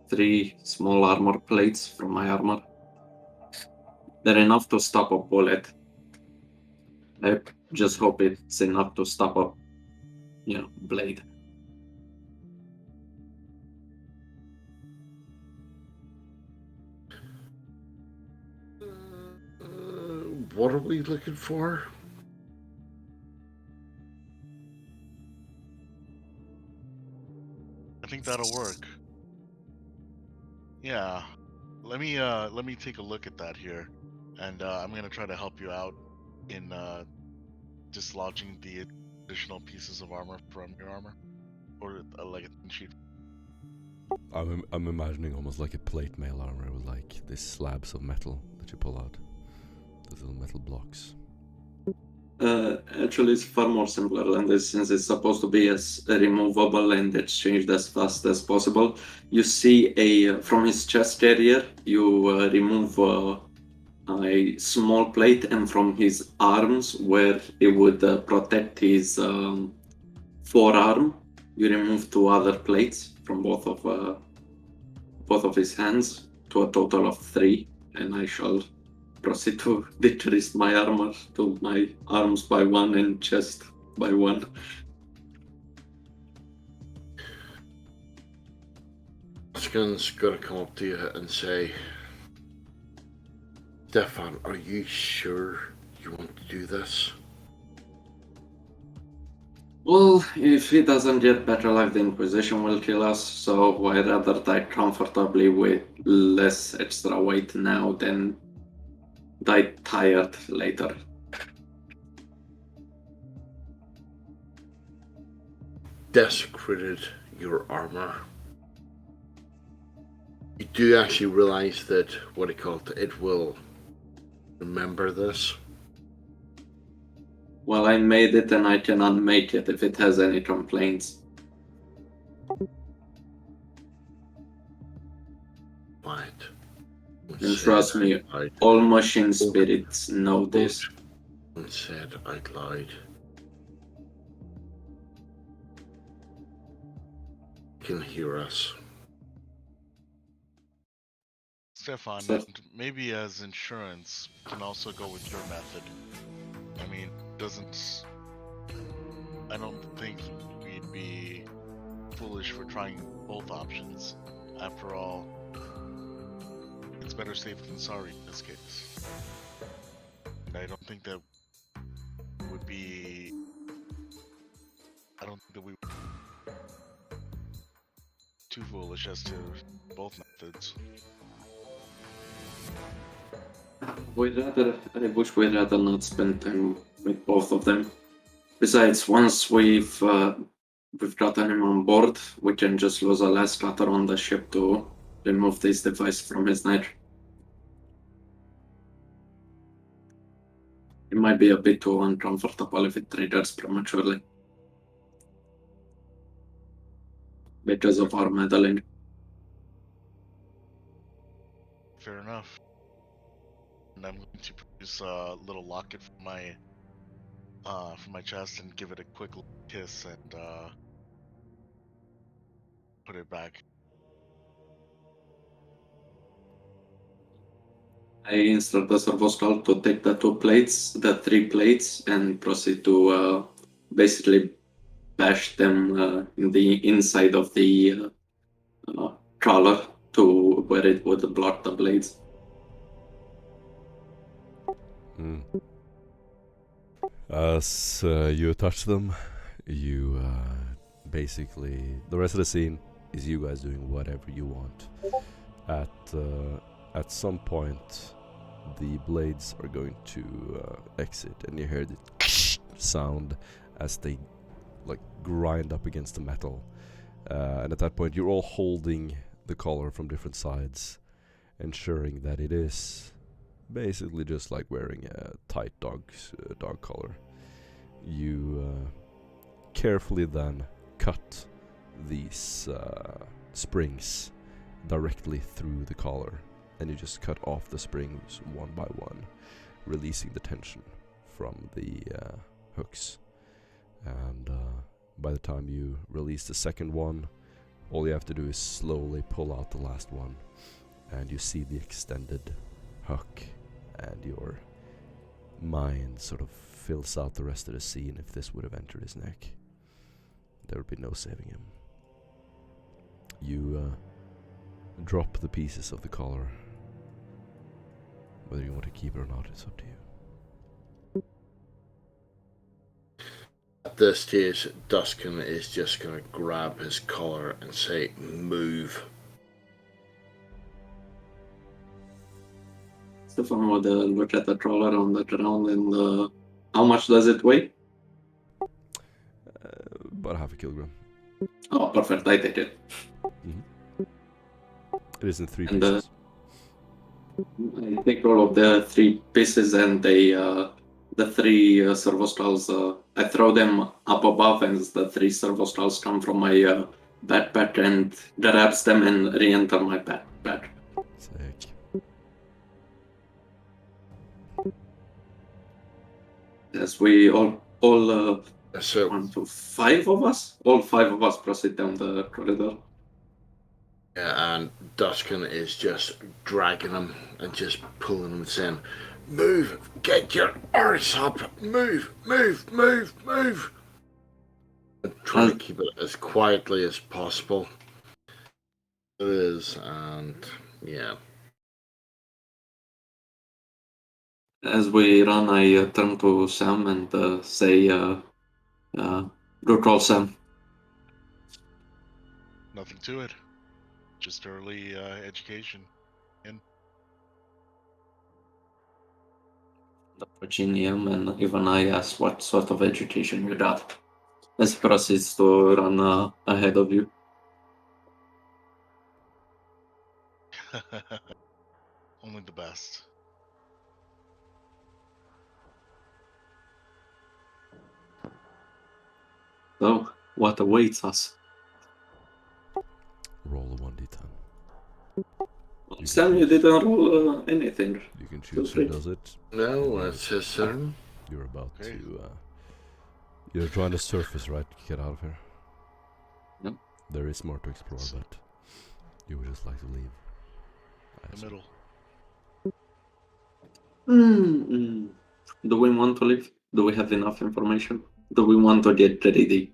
3 small armor plates from my armor. They're enough to stop a bullet. I just hope it's enough to stop a, blade. What are we looking for? I think that'll work. Yeah. Let me take a look at that here, and I'm gonna try to help you out in dislodging the additional pieces of armor from your armor, or like a thin sheet. I'm imagining almost like a plate mail armor with like these slabs of metal that you pull out. Those little metal blocks. Actually, it's far more simpler than this, since it's supposed to be as removable and exchanged as fast as possible. You see, from his chest area, you remove a small plate, and from his arms, where it would protect his forearm, you remove 2 other plates from both of his hands, to a total of 3, and I shall proceed to decrease my armor to my arms by 1 and chest by 1. Skin's gonna come up to you and say, Stefan, are you sure you want to do this? Well, if he doesn't get better life, the Inquisition will kill us, so I'd rather die comfortably with less extra weight now than die tired later. Desecrated your armor. You do actually realize that it will remember this. Well, I made it and I can unmake it if it has any complaints. Right. And trust me, all machine spirits know this. Said out loud. You can hear us. Stefan, So- and maybe as insurance, you can also go with your method. I mean, I don't think we'd be foolish for trying both options. After all, it's better safe than sorry in this case. And I don't think that would be. I don't think that we would be too foolish as to both methods. I wish we'd rather not spend time with both of them. Besides, once we've gotten him on board, we can just lose a last cutter on the ship to remove this device from his neck. It might be a bit too uncomfortable if it triggers prematurely. Because of our meddling. Fair enough. And I'm going to produce a little locket from my chest and give it a quick kiss and put it back. I instruct the servo scout to take the 3 plates, and proceed to basically bash them in the inside of the collar to where it would block the blades. As you touch them, you basically, the rest of the scene is you guys doing whatever you want. At some point, the blades are going to exit, and you hear the sound as they like grind up against the metal. And at that point, you're all holding the collar from different sides, ensuring that it is basically just like wearing a tight dog collar. You carefully then cut these springs directly through the collar, and you just cut off the springs one by one, releasing the tension from the hooks. And by the time you release the second one, all you have to do is slowly pull out the last one, and you see the extended hook and your mind sort of fills out the rest of the scene. If this would have entered his neck, there would be no saving him. You drop the pieces of the collar. Whether you want to keep it or not, it's up to you. At this stage, Duskin is just going to grab his collar and say, "Move." Stefan would look at the trawler on the ground and how much does it weigh? About half a kilogram. Oh, perfect. I take it. It is in 3 And, pieces. I take all of the 3 pieces and the 3 servo skulls. I throw them up above, and the 3 servo skulls come from my backpack and grabs them and re-enter my backpack. Sick. As we all So 1 to 5 of us, all 5 of us proceed down the corridor. yeah, and Duskin is just dragging him and just pulling him, saying, "Move! Get your arse up! Move! Move! Move! Move!" And trying to keep it as quietly as possible. It is, and yeah. As we run, I turn to Sam and say, "Good call, Sam." Nothing to it. Just early education. The Virginium, and even I ask what sort of education you got. As he proceeds to run ahead of you. Only the best. So, what awaits us? Roll a 1d10. Sam, you didn't roll anything. You can Feel choose who free. does it. No, that's his turn. You're about Okay. to. You're trying to surface, right? Get out of here. Yep. There is more to explore, but you would just like to leave. I The assume. middle. Do we want to leave? Do we have enough information? Do we want to get ready?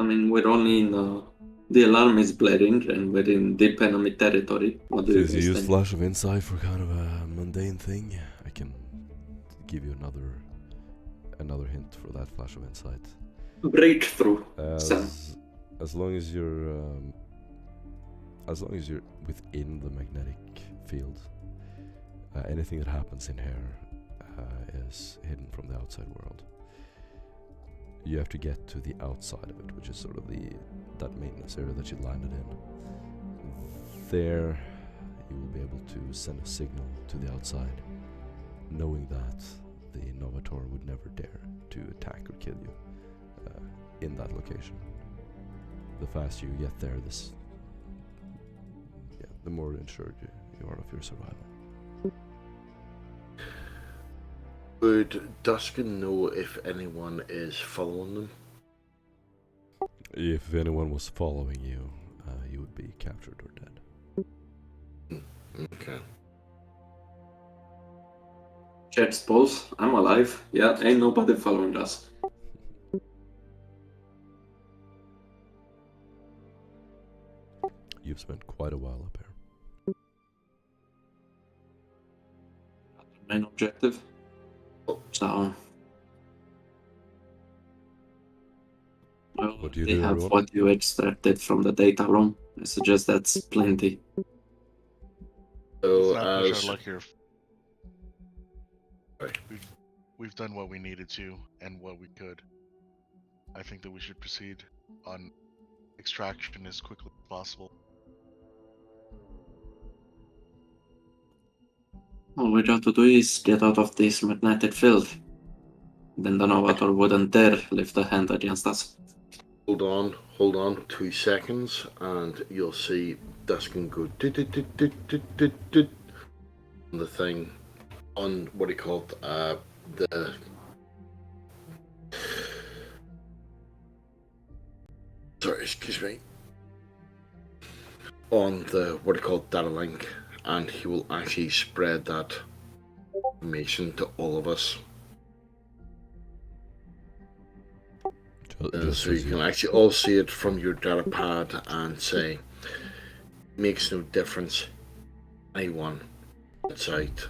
I mean, we're only in the alarm is blaring and we're in deep enemy territory. What do you Since you guys use think? Flash of Insight for kind of a mundane thing, I can give you another hint for that Flash of Insight. Breakthrough, Sam. As long as you're within the magnetic field, anything that happens in here is hidden from the outside world. You have to get to the outside of it, which is sort of that maintenance area that you landed in. There, you will be able to send a signal to the outside, knowing that the Novator would never dare to attack or kill you in that location. The faster you get there, the more insured you are of your survival. Would Duskin know if anyone is following them? If anyone was following you, you would be captured or dead. Okay. Checks pulse. I'm alive. Yeah, ain't nobody following us. You've spent quite a while up here. Main objective. So, well, What do you they do, have everyone? what you extracted from the data room. I suggest that's plenty. So Let's not push as our luck here. Right. We've done what we needed to and what we could. I think that we should proceed on extraction as quickly as possible. All we have to do is get out of this magnetic field. Then the Novator wouldn't dare lift a hand against us. hold on 2 seconds, and you'll see Duskin go dit on the thing, on what he called the sorry, excuse me, on the what he called data link, and he will actually spread that information to all of us. So you can actually all see it from your data pad and say, makes no difference. Anyone outside.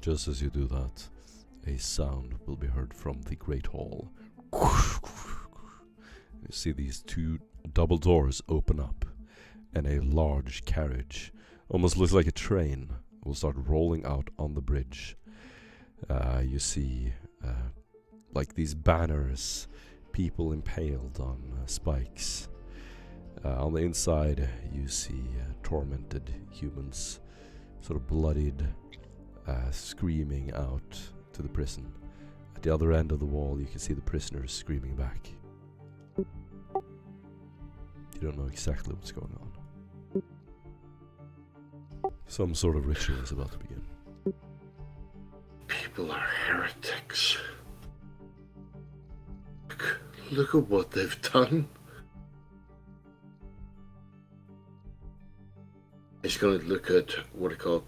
Just as you do that, a sound will be heard from the Great Hall. You see these two double doors open up, and a large carriage, almost looks like a train, will start rolling out on the bridge. You see, like these banners, people impaled on spikes. On the inside, you see tormented humans, sort of bloodied, screaming out to the prison. At the other end of the wall, you can see the prisoners screaming back. You don't know exactly what's going on. Some sort of ritual is about to begin. People are heretics. Look at what they've done. He's going to look at what he called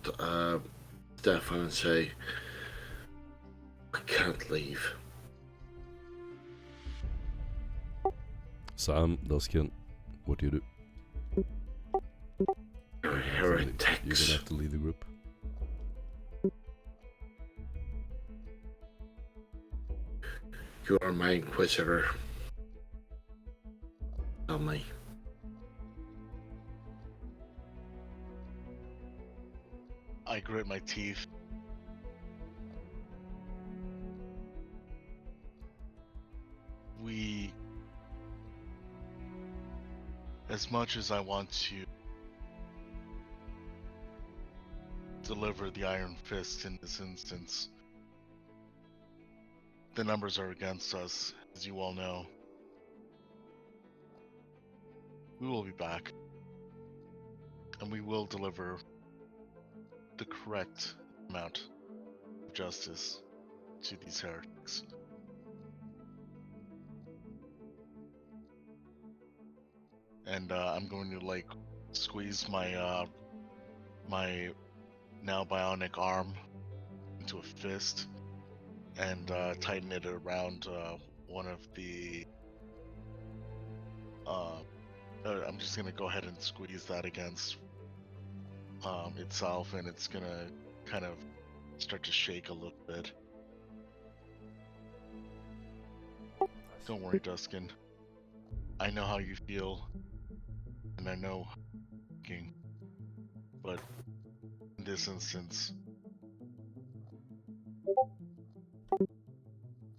Stefan and say, I can't leave. Sam, Duskin, what do you do? They're You're gonna heretics. have to lead the group. You are my inquisitor. Tell me. I grit my teeth. As much as I want to deliver the Iron Fist in this instance, the numbers are against us, as you all know. We will be back, and we will deliver the correct amount of justice to these heretics. And I'm going to like squeeze my my now bionic arm into a fist and tighten it around one of the. I'm just gonna go ahead and squeeze that against itself, and it's gonna kind of start to shake a little bit. Don't worry, Duskin. I know how you feel, and I know thinking, but in this instance,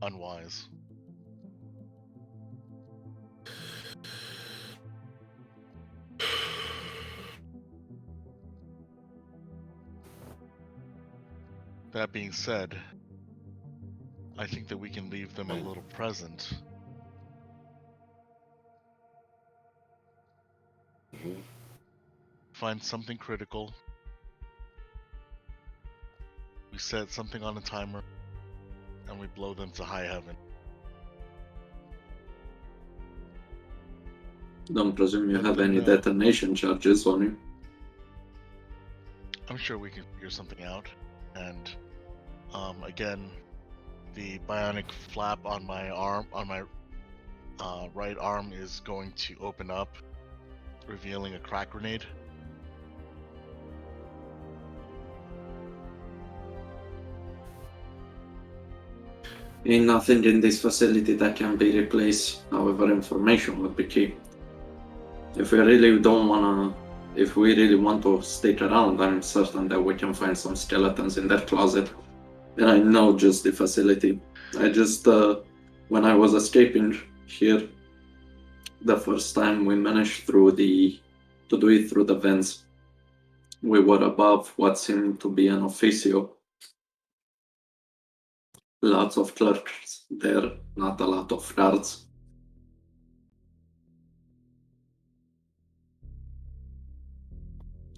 unwise. That being said, I think that we can leave them a little present. Find something critical. We set something on a timer, and we blow them to high heaven. Don't presume you Let have them any know. detonation charges on you. I'm sure we can figure something out. And again, the bionic flap on my arm, on my right arm, is going to open up, revealing a crack grenade. Ain't nothing in this facility that can be replaced. However, information would be key. If we really want to stick around, I'm certain that we can find some skeletons in that closet. And I know just the facility. I just, when I was escaping here, the first time we managed to do it through the vents, we were above what seemed to be an officio. Lots of clerks there, not a lot of guards.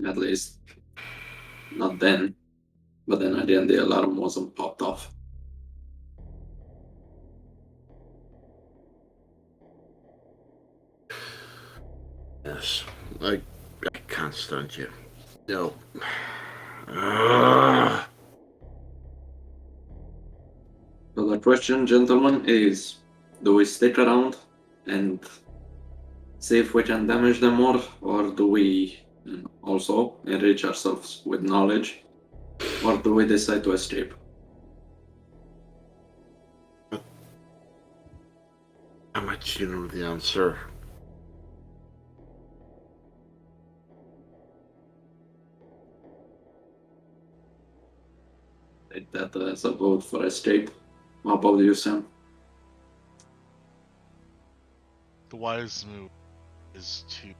At least, not then. But then again, the alarm wasn't popped off. Yes, I can't stand you. No, So the question, gentlemen, is do we stick around and see if we can damage them more, or do we also enrich ourselves with knowledge, or do we decide to escape? How much do you know the answer? Take that as a vote for escape. How about you, Sam? The wise move is to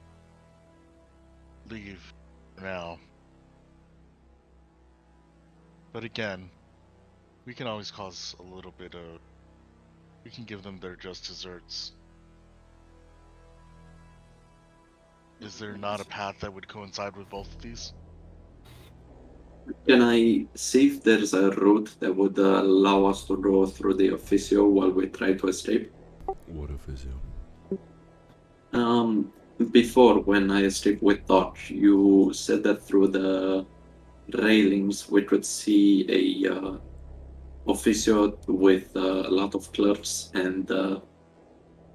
leave for now. But again, we can always cause a little bit of... We can give them their just desserts. Is there not a path that would coincide with both of these? Can I see if there's a route that would allow us to go through the officio while we try to escape? What officio? Before, when I escaped with Doc, you said that through the railings we could see a officio with a lot of clerks and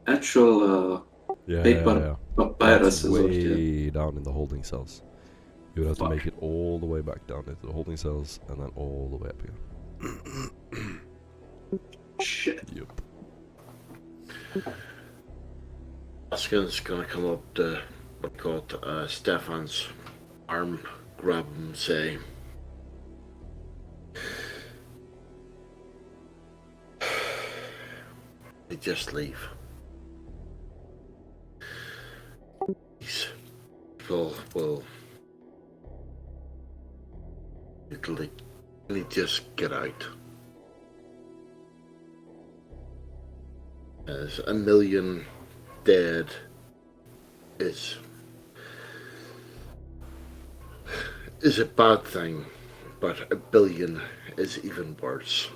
actual paper That's papyruses. way down in the holding cells. You would have to make it all the way back down into the holding cells and then all the way up here. Shit. Yep. Askellon's gonna come up to what we call it, Stefan's arm, grab him, say, "They just leave. These people will literally just get out. There's a million dead is a bad thing, but a billion is even worse."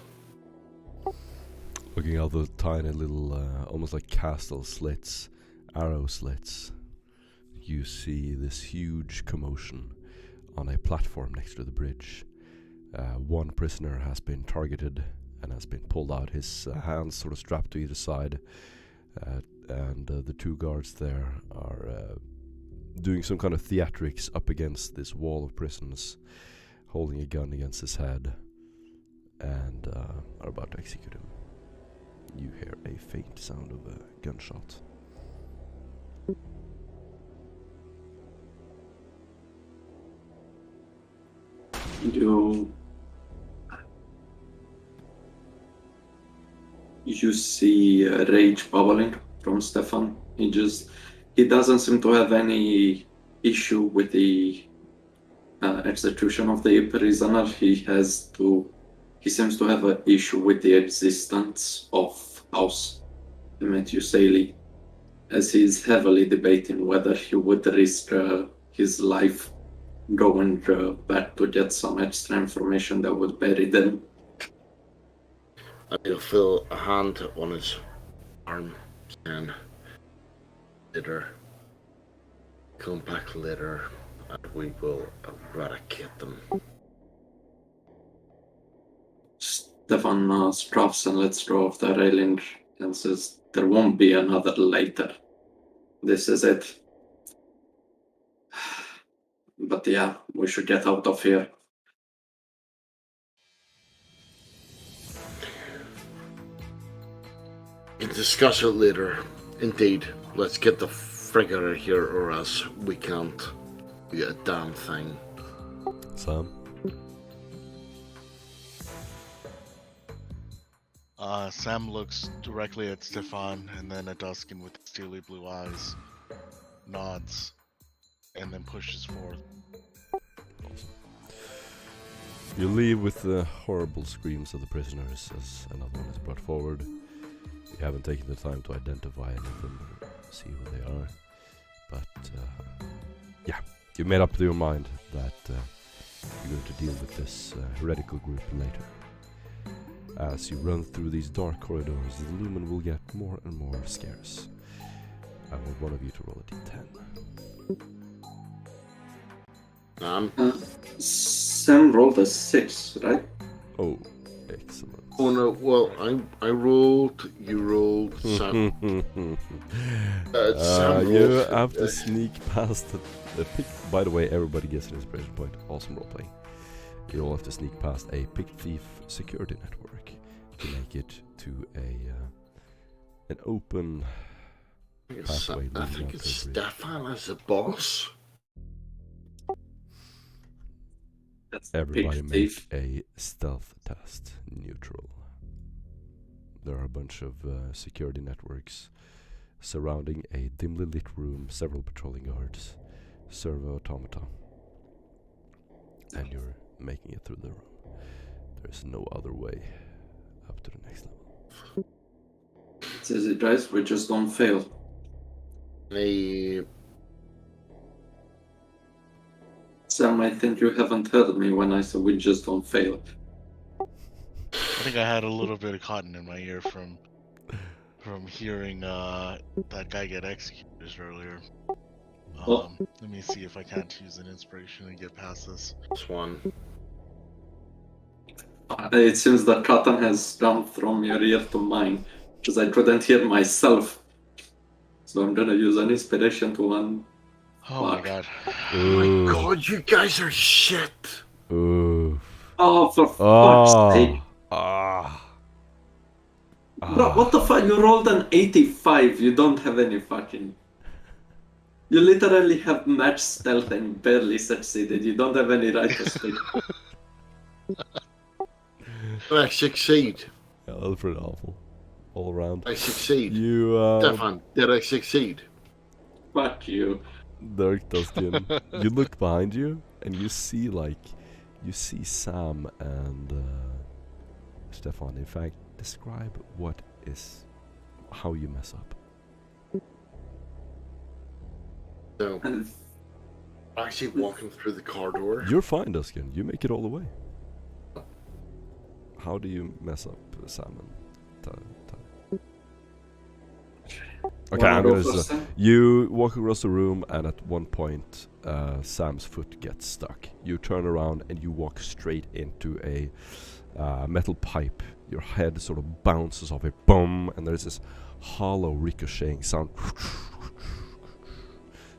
Looking out the tiny little, almost like castle slits, arrow slits, you see this huge commotion on a platform next to the bridge. One prisoner has been targeted and has been pulled out, his hands sort of strapped to either side, and the two guards there are doing some kind of theatrics up against this wall of prisons, holding a gun against his head, and are about to execute him. You hear a faint sound of a gunshot. You see rage bubbling from Stefan. He doesn't seem to have any issue with the execution of the prisoner. He seems to have an issue with the existence of House Emed, as he's heavily debating whether he would risk his life going back to get some extra information that would bury them. And he'll feel a hand on his arm and later, come back later, and we will eradicate them. Stefan scoffs and lets go of the railing and says, "There won't be another later. This is it. But yeah, we should get out of here." We can discuss it later. Indeed, let's get the frig out of here, or else we can't do a damn thing. Sam? Sam looks directly at Stefan and then at Duskin with steely blue eyes, nods, and then pushes forward. You leave with the horrible screams of the prisoners as another one is brought forward. You haven't taken the time to identify any of them or see who they are. But, yeah, you've made up to your mind that you're going to deal with this heretical group later. As you run through these dark corridors, the lumen will get more and more scarce. I want one of you to roll a d10. Sam rolled a 6, right? Oh, excellent. Oh no, well, I rolled, you rolled, Sam. Sam You rolled. have to sneak past the pick. By the way, everybody gets an inspiration point. Awesome roleplay. You all have to sneak past a picked thief security network to make it to an open pathway I leading think out it's to a bridge. Stefan as the boss. That's Everybody big make thief. a stealth test. Neutral. There are a bunch of security networks surrounding a dimly lit room, several patrolling guards, servo automata, and you're making it through the room. There's no other way up to the next level. Says it, guys, we just don't fail. Sam, I think you haven't heard me when I said we just don't fail. I think I had a little bit of cotton in my ear from hearing that guy get executed earlier. Oh. Let me see if I can't use an inspiration and get past this. This one. It seems that cotton has jumped from your ear to mine, because I couldn't hear myself. So I'm gonna use an inspiration to one. Oh my Fuck. god. Oh my god, you guys are shit. Ooh. Oh, for fuck's Oh. sake. Bro, what the fuck? You rolled an 85. You don't have any fucking. You literally have match stealth and barely succeeded. You don't have any right to speak. Did I succeed? Yeah, that was pretty awful. All around. I succeed. You, Stefan, did I succeed? Fuck you. Dirk Duskin, you look behind you and you see Sam and Stefan. In fact, describe how you mess up. So, actually walking through the corridor. You're fine, Duskin. You make it all the way. How do you mess up, Sam and Okay, I'm gonna. You walk across the room, and at one point, Sam's foot gets stuck. You turn around and you walk straight into a metal pipe. Your head sort of bounces off it, boom, and there's this hollow ricocheting sound.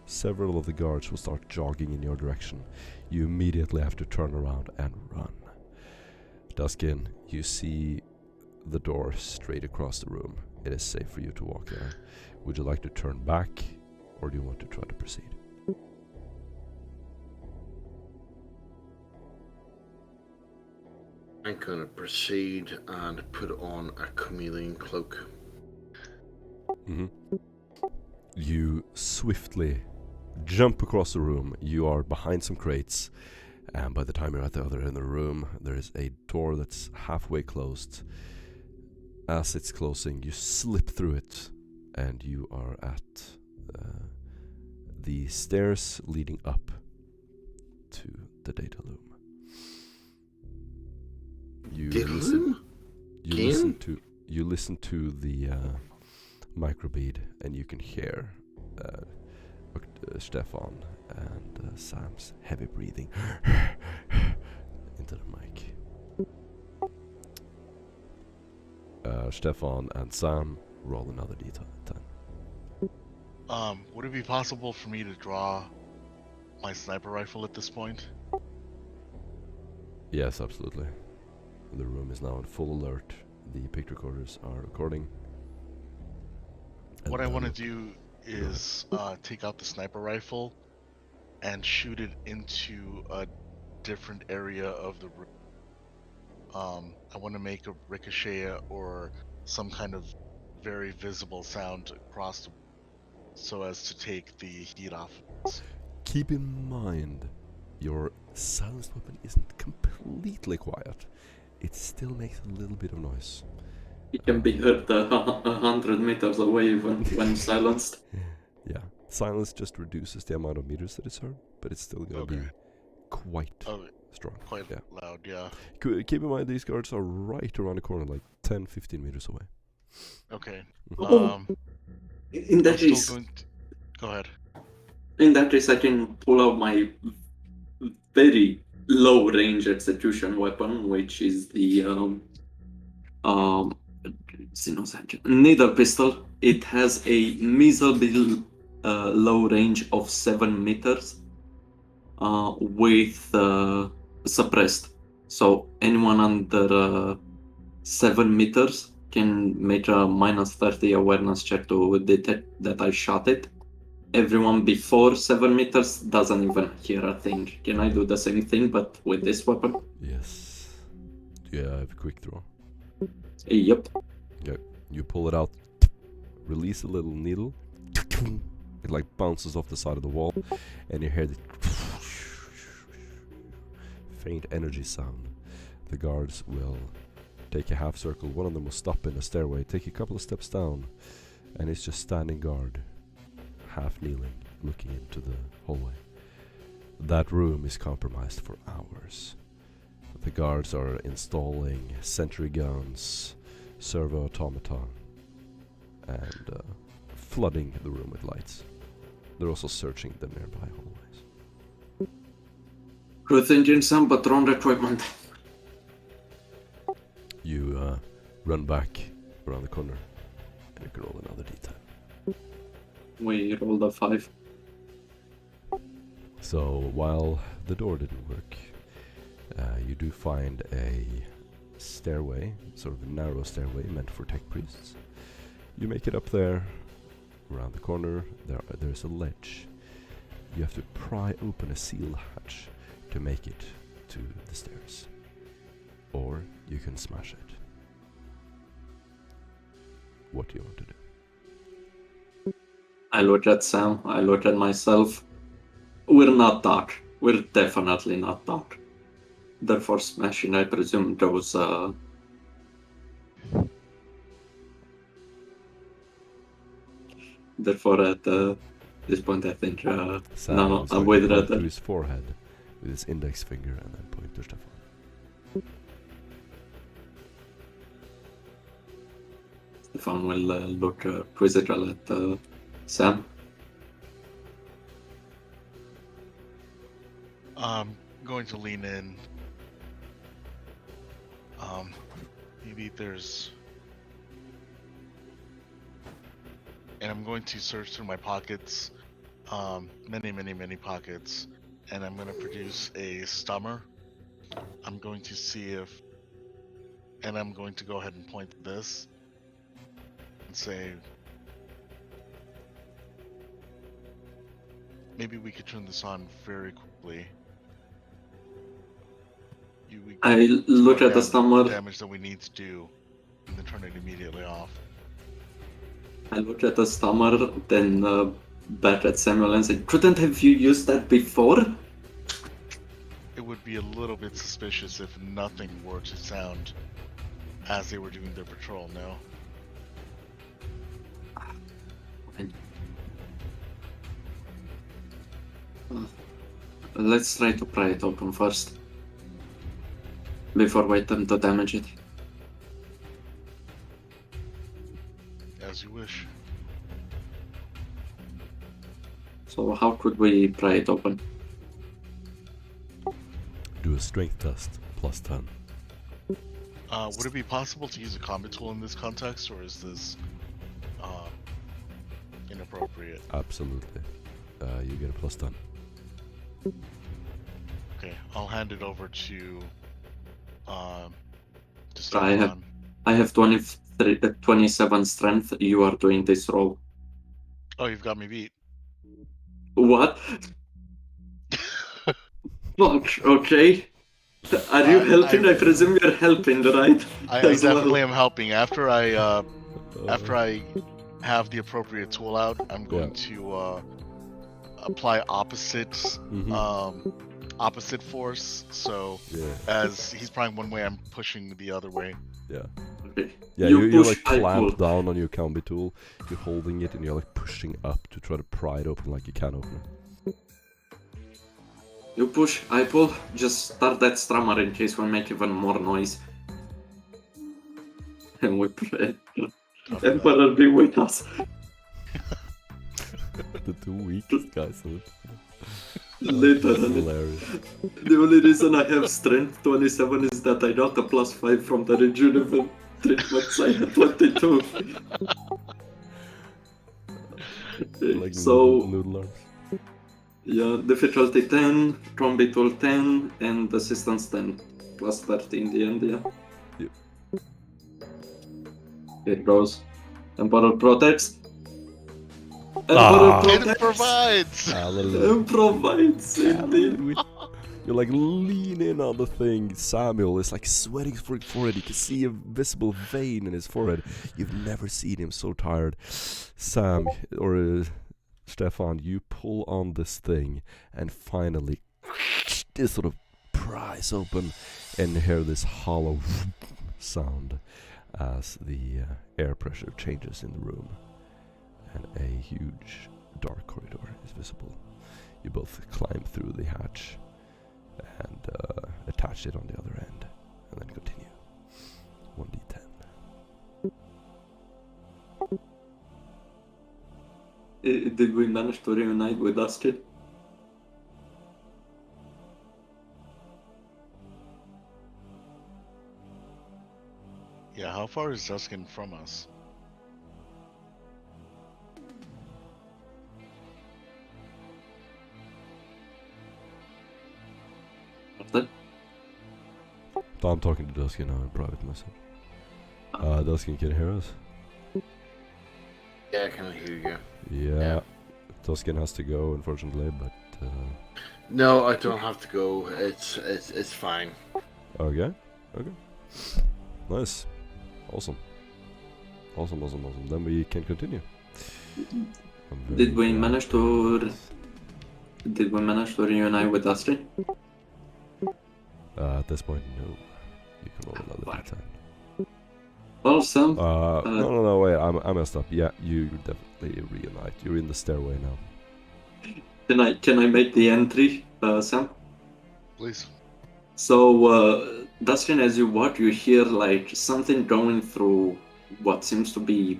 Several of the guards will start jogging in your direction. You immediately have to turn around and run. Duskin, you see the door straight across the room. It is safe for you to walk there. Would you like to turn back, or do you want to try to proceed? I'm gonna proceed and put on a chameleon cloak. Mm-hmm. You swiftly jump across the room. You are behind some crates, and by the time you're at the other end of the room, there is a door that's halfway closed. As it's closing, you slip through it, and you are at the stairs leading up to the data loom. You listen to the microbead, and you can hear Stefan and Sam's heavy breathing into the mic. Stefan and Sam, roll another d10. Would it be possible for me to draw my sniper rifle at this point? Yes, absolutely. The room is now in full alert. The pic recorders are recording. What I want to do is take out the sniper rifle and shoot it into a different area of the room. I want to make a ricochet or some kind of very visible sound across the so as to take the heat off. Keep in mind, your silenced weapon isn't completely quiet. It still makes a little bit of noise. It can be heard 100 meters away when silenced. Yeah, silence just reduces the amount of meters that it's heard, but it's still gonna be quite strong. Quite loud, yeah. Keep in mind, these guards are right around the corner, like 10-15 meters away. Okay. In that case, go ahead. In that case, I can pull out my very low range execution weapon, which is the needle pistol. It has a miserable low range of 7 meters with suppressed. So anyone under 7 meters can make a minus 30 awareness check to detect that I shot it. Everyone before 7 meters doesn't even hear a thing. Can I do the same thing but with this weapon? Yes. Yeah, I have a quick draw. Yep. You pull it out, release a little needle. It like bounces off the side of the wall, and you hear the faint energy sound. The guards will take a half circle. One of them will stop in a stairway, take a couple of steps down, and it's just standing guard, half kneeling, looking into the hallway. That room is compromised for hours. The guards are installing sentry guns, servo automaton, and flooding the room with lights. They're also searching the nearby hallways. Good engine, some but wrong equipment. You run back around the corner, and you can roll another d10. We rolled a 5. So while the door didn't work, you do find a stairway, sort of a narrow stairway meant for tech priests. You make it up there. Around the corner, there's a ledge. You have to pry open a seal hatch to make it to the stairs. Or you can smash it. What do you want to do? I look at Sam, I look at myself. We're not dark. We're definitely not dark. Therefore, smashing, I presume, goes. Therefore, at this point, I think. Sam No, is I'm going to with point that. to his forehead with his index finger and then point to Stefan. Stefan will look quizzical at Sam. I'm going to lean in. Maybe there's... And I'm going to search through my pockets, many pockets, and I'm going to produce a stummer. I'm going to see if... And I'm going to go ahead and point to this and say... Maybe we could turn this on very quickly. I look at the the stummer. damage that we need to do, and then turn it immediately off. I look at the stummer, then back at Samuel and say, "Couldn't have you used that before?" It would be a little bit suspicious if nothing were to sound as they were doing their patrol, no? Let's try to pry it open first. Before we attempt to damage it. As you wish. So how could we pry it open? Do a strength test, plus 10. Would it be possible to use a combat tool in this context, or is this inappropriate? Absolutely. You get a plus 10. Okay, I'll hand it over to I Stefan. have 27 strength. You are doing this roll. Oh, you've got me beat. What? Fuck, okay. Are you helping? I presume you're helping, right? I As well. definitely am helping. After I have the appropriate tool out, I'm going to apply opposite opposite force. So as he's prying one way, I'm pushing the other way. Yeah. Okay. Yeah, You you're push, like I clamped pull. down on your combi tool. You're holding it and you're like pushing up to try to pry it open like you can open it. You push, I pull. Just start that strummer in case we make even more noise. And we pray. Emperor be with us. The two weakest guys. Literally. Hilarious. The only reason I have strength 27 is that I got a +5 from the rejuvenation treatments. I had 22. Like So, noodle arms. yeah, difficulty 10, combat tool 10, and assistance 10. Plus 30 in the end, yeah. Yep. Here it goes. Emperor protects. Emperor Ah. It protects. provides. Hallelujah. And provides indeed. Hallelujah. You like lean in on the thing. Samuel is like sweating for his forehead. You can see a visible vein in his forehead. You've never seen him so tired. Sam, or Stefan, you pull on this thing and finally this sort of pries open and hear this hollow sound as the air pressure changes in the room and a huge dark corridor is visible. You both climb through the hatch and attach it on the other end, and then continue. 1d10. Did we manage to reunite with Astrid? Yeah, how far is Duskin from us? What's that? I'm talking to Dusky now in private message. Dusky, can you hear us? Yeah, I can hear you. Yeah. Yeah. Duskin has to go, unfortunately, but No, I don't have to go. It's fine. okay. Nice. Awesome. Then we can continue. Did we manage to reunite with Astrid? At this point, no. You can roll another d10. Well, Sam, No, wait, I messed up. Yeah, you definitely reunite. You're in the stairway now. can I make the entry, Sam? Please. So, Dustin, as you walk, you hear like something going through what seems to be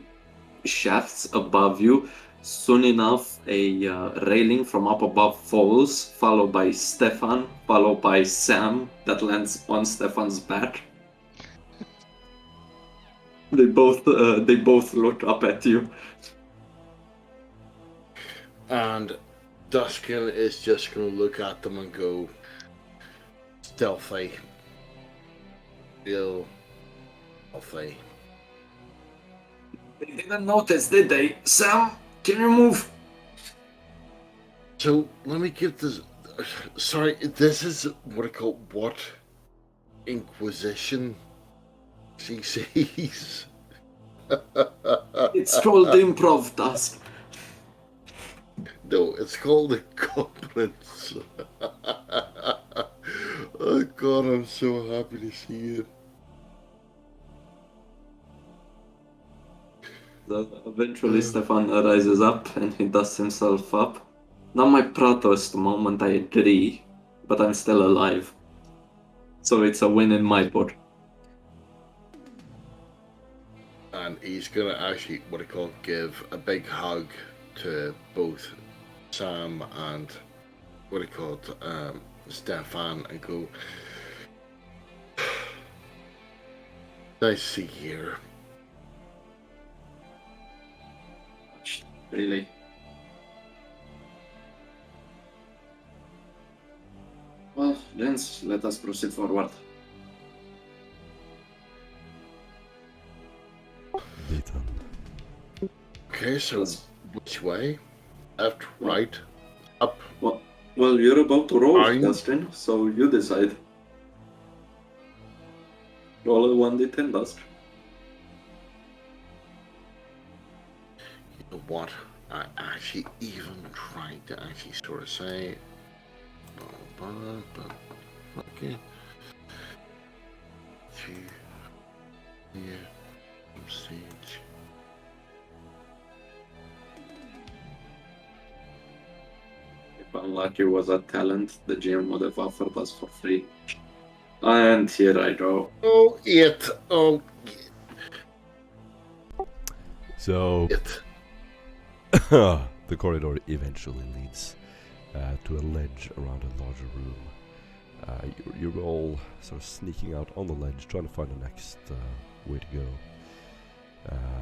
shafts above you. Soon enough, a railing from up above falls, followed by Stefan, followed by Sam, that lands on Stefan's back. They both look up at you. And Duskin is just going to look at them and go, stealthy. Real stealthy. They didn't notice, did they? Sam, can you move? So let me give this. Sorry, this is what I call what Inquisition she sees. It's called improv, Dusk. No, it's called incompetence. Oh God, I'm so happy to see it. Eventually, Stefan rises up and he dusts himself up. Not my proudest moment, I agree, but I'm still alive. So it's a win in my book. And he's gonna actually, what I call, give a big hug to both Sam and what I called Stefan and go, nice to see you here. Really? Well, gents, let us proceed forward. D10. Okay, so which way? Left, right, up? Well, you're about to roll, Fine. Dustin, so you decide. Roll a 1d10, Dust. You know what? I actually even tried to actually sort of say, okay. Stage. If unlucky was a talent, the GM would have offered us for free. And here I go. Oh, it. Oh, So it. the corridor eventually leads to a ledge around a larger room. You're all sort of sneaking out on the ledge, trying to find the next way to go.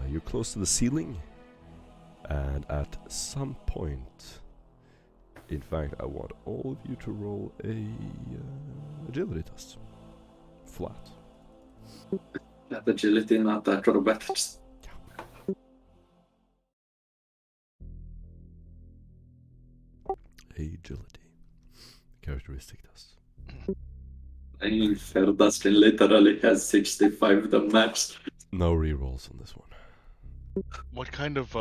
You're close to the ceiling, and at some point, in fact, I want all of you to roll a agility test. Flat. Agility, not acrobatics. Agility. Characteristic test. I mean, fair Dustin literally has 65 the max. No rerolls on this one. What kind of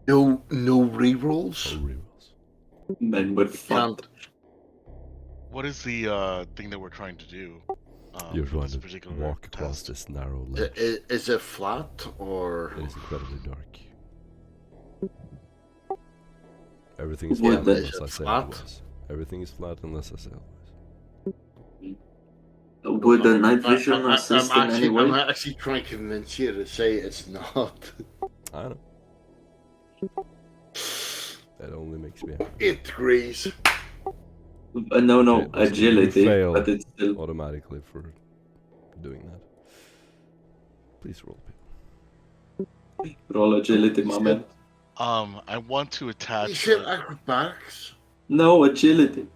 No No rerolls. rerolls. Then we're fucked. Can't. what is the thing that we're trying to do? You're for trying this to particular walk across test? this narrow ledge. Is it flat or? It is incredibly dark. Everything is Yeah, flat but- unless Is I it say flat? otherwise. Everything is flat unless I say otherwise. Would the night vision assist in any I'm way? actually trying to convince you to say it's not. I know. That only makes me happy. 8 degrees. No, Okay, Dustin, you agility, fail. but it's still. Automatically for doing that. Please roll, people. Roll agility, my man. I want to You attach. said acrobatics. No, agility.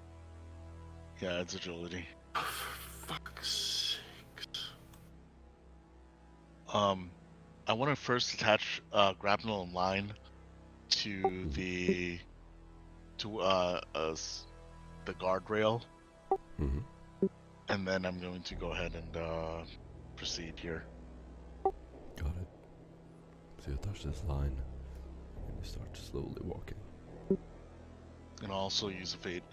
Yeah, it's agility. Oh, for fuck's sake. I want to first attach grapnel and line to the the guardrail, Mm-hmm. and then I'm going to go ahead and proceed here. Got it. So you touch this line, and you start slowly walking. And I'll also use a fate.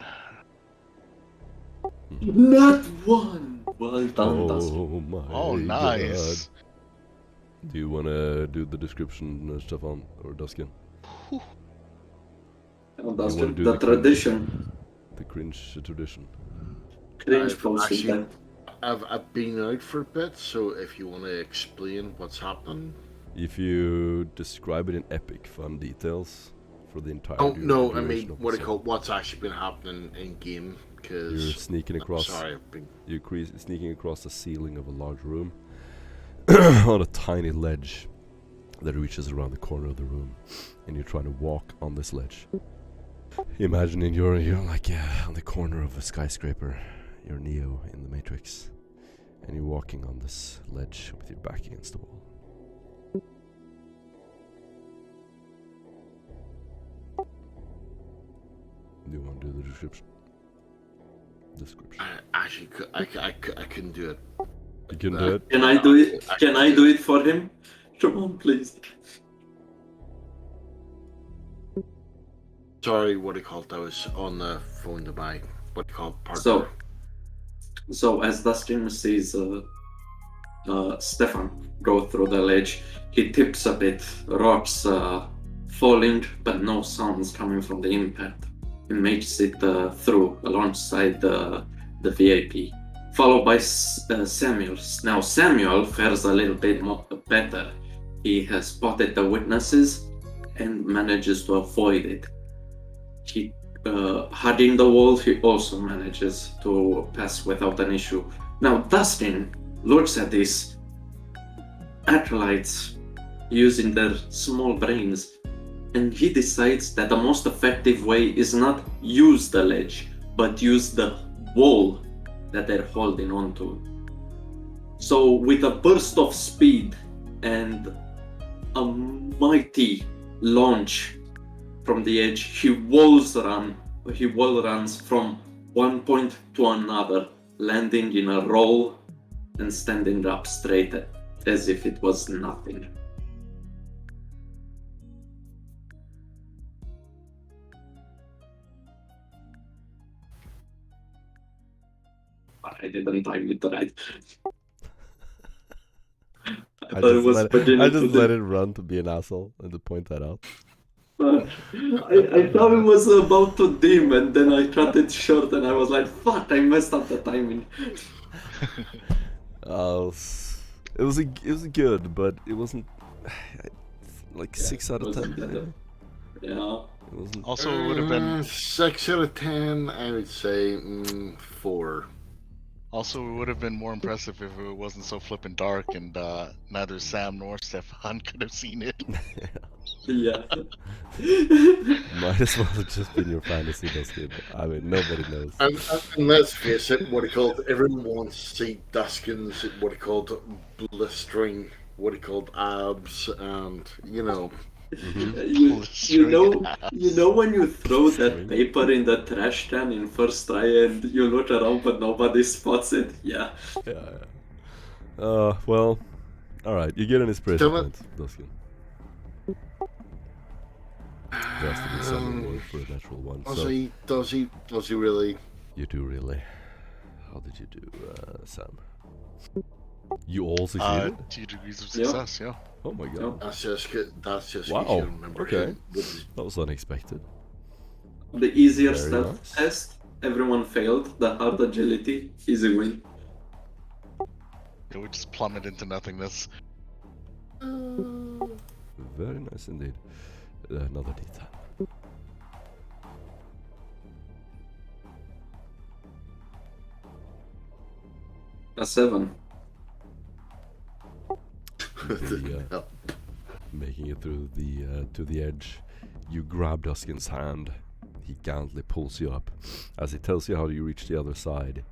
Not one. Well done, Dustin. Oh my Oh, nice. God. Do you wanna do the description, Stefan or Duskin? Oh, You Dustin, wanna do the the tradition. The cringe tradition. Cringe I've posting actually- that. I've been out for a bit, so if you want to explain what's happening. If you describe it in epic fun details for the entire Oh no, I duration mean of what the I call song. what's actually been happening in game. You're Because sneaking across. sorry, I've been. You're sneaking across the ceiling of a large room on a tiny ledge that reaches around the corner of the room, and you're trying to walk on this ledge. Imagining you're like on the corner of a skyscraper. You're Neo in the Matrix, and you're walking on this ledge with your back against the wall. Do you want to do the description? I couldn't do it. You can do it. Can I do it? Can I do it for him? Come on, please. Sorry, what do you call it? I was on the phone to my what do you call it, partner. So as Dustin sees Stefan go through the ledge, he tips a bit, rocks falling, but no sounds coming from the impact. He makes it through alongside the VIP, followed by Samuel. Now Samuel fares a little bit more better. He has spotted the witnesses and manages to avoid it. He hugging the wall, he also manages to pass without an issue. Now Dustin looks at these acolytes using their small brains, and he decides that the most effective way is not use the ledge, but use the wall that they're holding onto. So with a burst of speed and a mighty launch from the edge, he wall runs from one point to another, landing in a roll and standing up straight as if it was nothing. I didn't time it right. I thought it was I just let it. it run to be an asshole and to point that out. I thought it was about to dim, and then I cut it short, and I was like, "Fuck! I messed up the timing." It was good, but it wasn't like 6 out of 10. Wasn't maybe. Yeah. It wasn't. Also, it would have been 6 out of 10. I would say 4. also it would have been more impressive if it wasn't so flippin' dark and neither Sam nor Stefan could have seen it. Yeah. Might as well have just been your fantasy, Dusky. I mean, nobody knows. And let's face it, what he called everyone wants to see Duskin's what he called blistering, what he called abs, and you know when you throw that paper in the trash can in first try and you look around but nobody spots it. Yeah. Yeah. Well, all right. You get an inspiration point, Duskin. There has to be some reward for a natural one. Does he really? You do really. How did you do, Sam? You all succeeded? 2 degrees of success, yeah. Oh my god. That's just wow. Remember okay. That was unexpected. The easier Very stuff nice. test, everyone failed. The hard agility, easy win. It would just plummet into nothingness. Very nice indeed. Another detail. A 7. Making it through the to the edge, you grab Duskin's hand. He gallantly pulls you up. As he tells you how you reach the other side,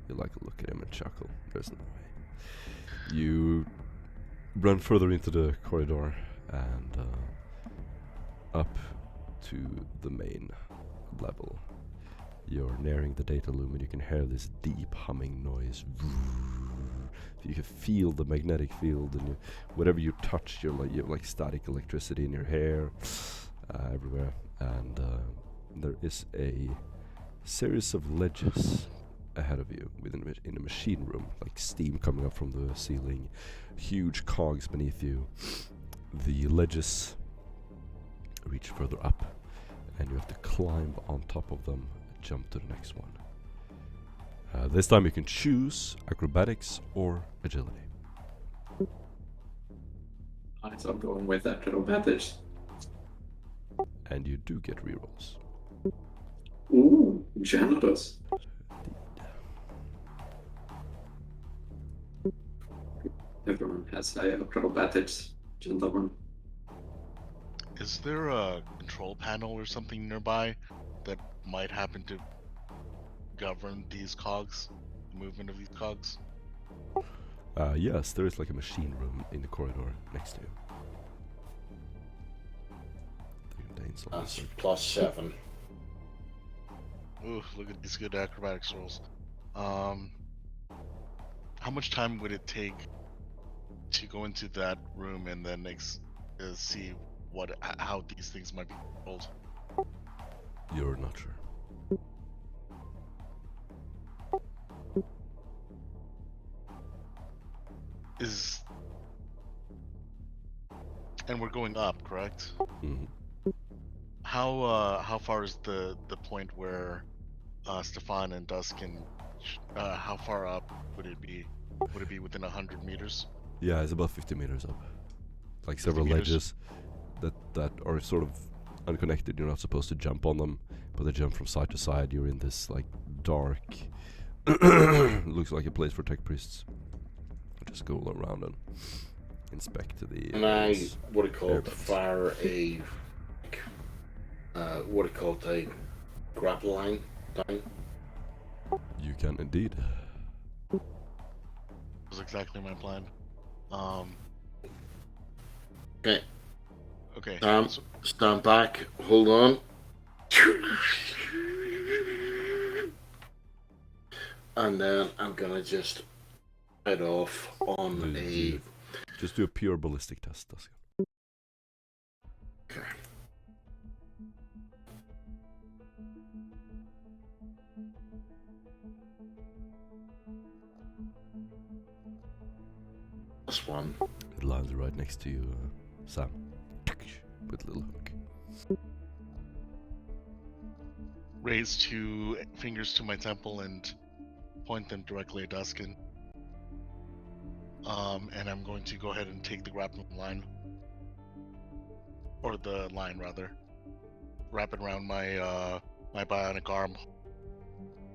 you like to look at him and chuckle. There's no way. You run further into the corridor and up to the main level. You're nearing the data loom and you can hear this deep humming noise. You can feel the magnetic field, and whatever you touch, you have like static electricity in your hair, everywhere. And there is a series of ledges ahead of you in a machine room, like steam coming up from the ceiling, huge cogs beneath you. The ledges reach further up, and you have to climb on top of them and jump to the next one. This time you can choose acrobatics or agility. So I'm going with acrobatics. And you do get rerolls. Ooh, generous. Everyone has acrobatics, gentlemen. Is there a control panel or something nearby that might happen to govern these cogs, the movement of these cogs? Yes, there is like a machine room in the corridor next to you. That's +7. Ooh, look at these good acrobatics rolls. How much time would it take to go into that room and then see how these things might be controlled? You're not sure. And we're going up, correct? Mm-hmm. How far is the point where Stefan and Duskin? How far up would it be? Would it be within 100 meters? Yeah, it's about 50 meters up. Like several ledges that are sort of unconnected. You're not supposed to jump on them, but they jump from side to side. You're in this like dark, looks like a place for tech priests. Just go around and inspect the. And I what it called fire a what it called a grapple line down. You can indeed. That was exactly my plan. Okay. Okay. Stand back. Hold on. And then I'm gonna just head off on Just do a pure ballistic test, Duskin. Okay. This one. It lands right next to you, Sam. With a little hook. Raise 2 fingers to my temple and point them directly at Duskin. And I'm going to go ahead and take the grappling line. Or the line, rather. wrap it around my my bionic arm.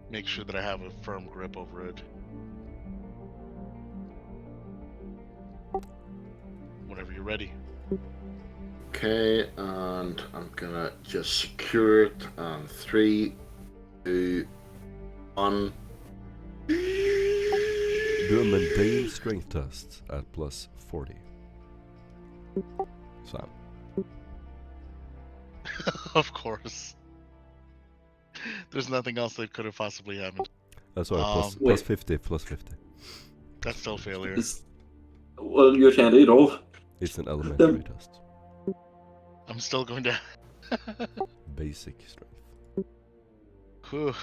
Make sure that I have a firm grip over it. Whenever you're ready. Okay, and I'm gonna just secure it. 3, 2, 1. Do a mundane strength test at plus 40. Sam. Of course. There's nothing else that could have possibly happened. Sorry, plus Wait. 50, plus 50. That's still failure. Well, you can reroll. It's an elementary test. I'm still going to. Basic strength. Whew.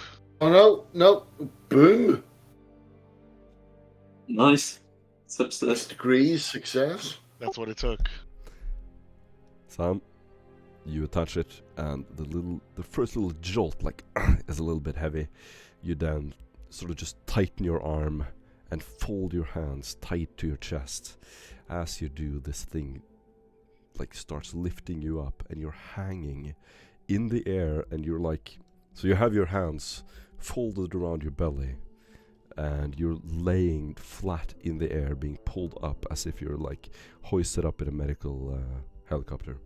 Oh no! Boom! Nice. Success. Degrees, success. That's what it took. Sam, you attach it, and the first little jolt, like, is a little bit heavy. You then sort of just tighten your arm and fold your hands tight to your chest. As you do, this thing, like, starts lifting you up, and you're hanging in the air, and you're like, so you have your hands folded around your belly, and you're laying flat in the air, being pulled up as if you're like hoisted up in a medical helicopter.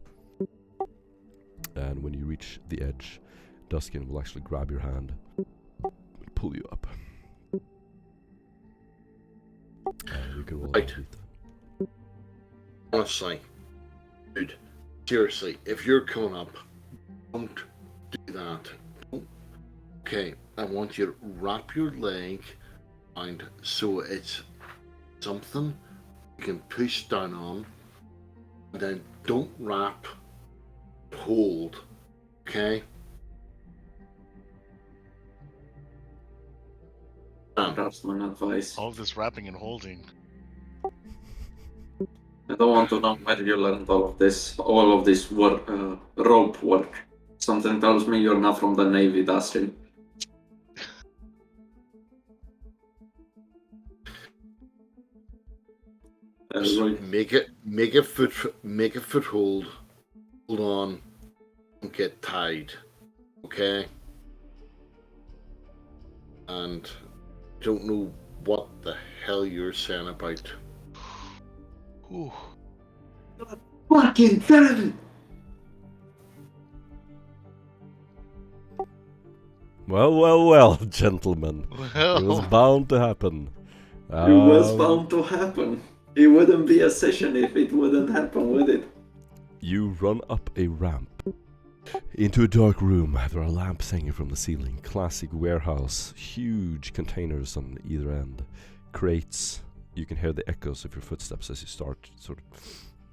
And when you reach the edge, Duskin will actually grab your hand and pull you up. You can roll Right. a Honestly, dude, seriously, if you're coming up, don't do that. Don't. Okay, I want you to wrap your leg around so it's something you can push down on, and then don't wrap, hold, okay? That's my advice. All of this wrapping and holding. I don't want to know where you learned all of this work, rope work. Something tells me you're not from the Navy, Dustin. Right. Make a foothold. Hold on. Don't get tied. Okay? And don't know what the hell you're saying about. Whew. Fucking done! Well, gentlemen. It was Well, bound to happen. It was bound to happen. It wouldn't be a session if it wouldn't happen, would it? You run up a ramp into a dark room. There are lamps hanging from the ceiling. Classic warehouse. Huge containers on either end. Crates. You can hear the echoes of your footsteps as you start sort of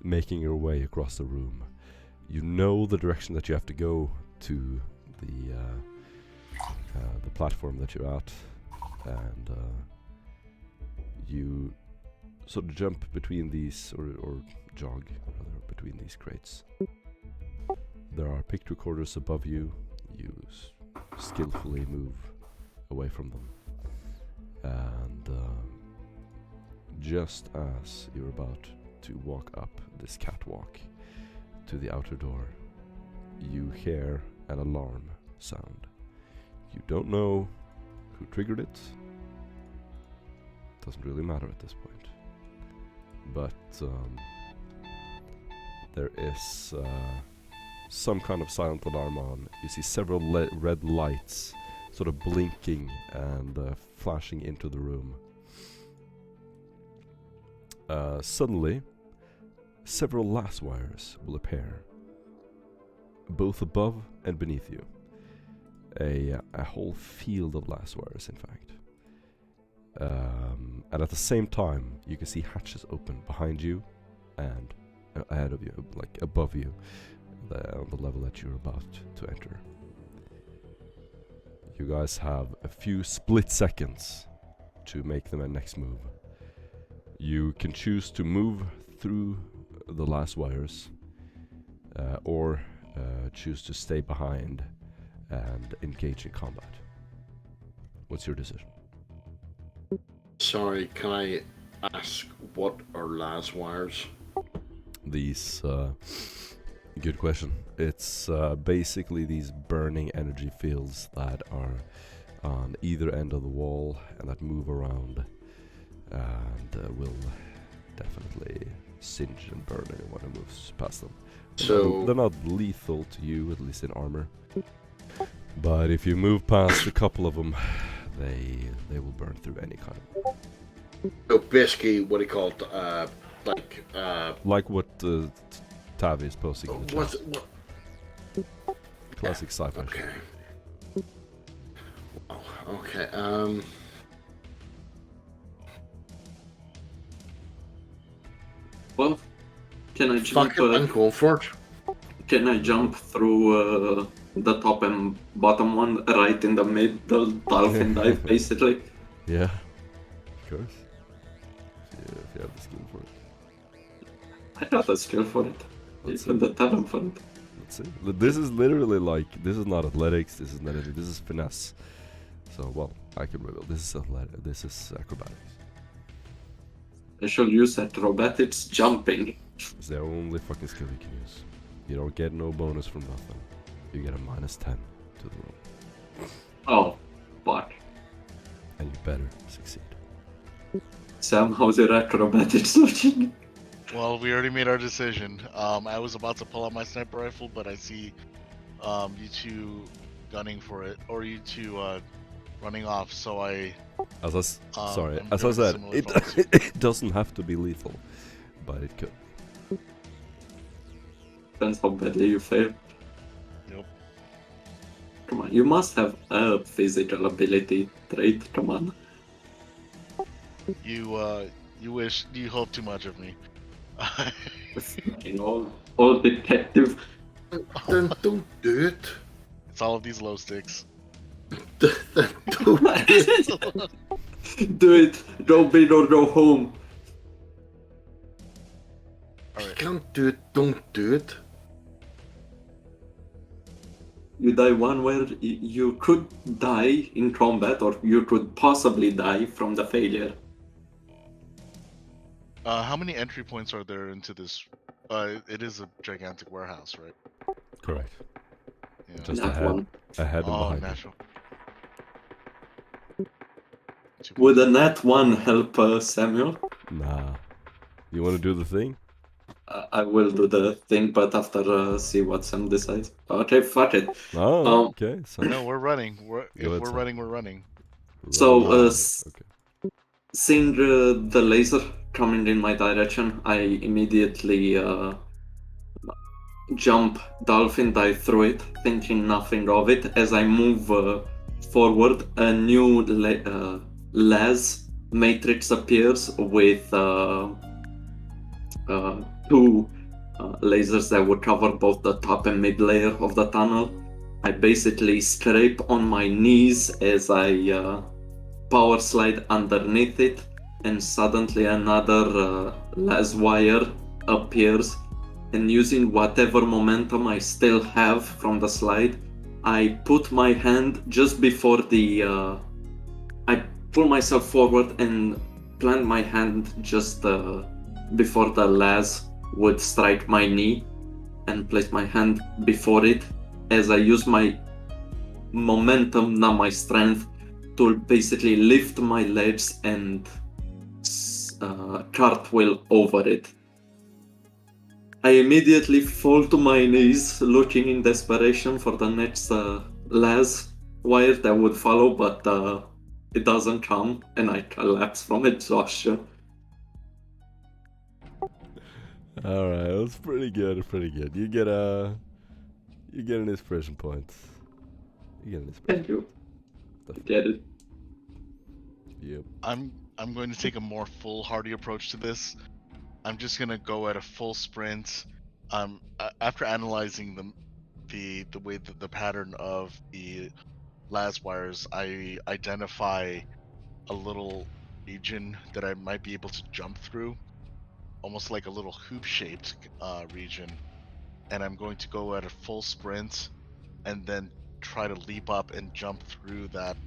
making your way across the room. You know the direction that you have to go to the platform that you're at, and you sort of jump between these, or jog rather, between these crates. There are picked recorders above you. You skillfully move away from them, and just as you're about to walk up this catwalk to the outer door, you hear an alarm sound. You don't know who triggered it. Doesn't really matter at this point. But there is some kind of silent alarm on. You see several red lights sort of blinking and flashing into the room. Suddenly, several last wires will appear, both above and beneath you. A whole field of last wires, in fact. And at the same time, you can see hatches open behind you and ahead of you, like above you, on the level that you're about to enter. You guys have a few split seconds to make the next move. You can choose to move through the last wires, or choose to stay behind and engage in combat. What's your decision? Sorry, can I ask what are last wires? These Good question. It's basically these burning energy fields that are on either end of the wall and that move around and will definitely singe and burn anyone who moves past them. They're not lethal to you, at least in armor. But if you move past a couple of them, they will burn through any kind of. So basically, what do you call it? Like what Tavi is posting in the chat. What? Classic sci-fi. Okay. Wow. Okay. Well, can I jump? Fuck it, I'm going for it. Can I jump through the top and bottom one, right in the middle, dolphin dive, basically? Yeah, of course. If you have the skill for it. I got the skill for it. Let's Even see. the talent for it. Let's see. This is literally like, this is not athletics, this is not anything, this is finesse. So, well, I can reveal, this is acrobatics. I shall use acrobatics jumping. It's the only fucking skill you can use. You don't get no bonus from nothing. You get a -10 to the roll. Oh, fuck. And you better succeed. Sam, how's your acrobatics looking? Well, we already made our decision. I was about to pull out my sniper rifle, but I see you two gunning for it, or you two running off. So I. As I I'm as I doing said, similar it bonus. it doesn't have to be lethal, but it could. Depends how badly you fail. Yep. Come on, you must have a physical ability trait. Come on. You hope too much of me. Fucking all detective. Then don't do it. It's all of these low sticks. Then don't do it. Do it. Go big or go home. If you Alright. can't do it, don't do it. You die one where you could die in combat, or you could possibly die from the failure. How many entry points are there into this? It is a gigantic warehouse, right? Correct. Yeah. Just Nat ahead, one. ahead and Oh, behind. you. natural. Would a nat one help Samuel? Nah. You want to do the thing? I will do the thing, but after see what Sam decides. Okay, fuck it. Oh, okay. So No, we're running. If ahead, we're Sam. running, we're running. So, Right. okay. Okay. Seeing the laser coming in my direction, I immediately jump, dolphin dive through it, thinking nothing of it. As I move forward, a new las matrix appears with two lasers that would cover both the top and mid layer of the tunnel. I basically scrape on my knees as I power slide underneath it, and suddenly another las wire appears, and using whatever momentum I still have from the slide, I put my hand just before the I pull myself forward and plant my hand just before the las would strike my knee, and place my hand before it as I use my momentum, not my strength, to basically lift my legs and cartwheel over it. I immediately fall to my knees, looking in desperation for the next las wire that would follow, but it doesn't come, and I collapse from exhaustion. Alright, that's pretty good, pretty good. You get an inspiration point. You get an inspiration. Thank you. Get it. Yep. I'm going to take a more foolhardy approach to this. I'm just gonna go at a full sprint. After analyzing the way that the pattern of the las wires, I identify a little region that I might be able to jump through, almost like a little hoop-shaped region. And I'm going to go at a full sprint, and then try to leap up and jump through that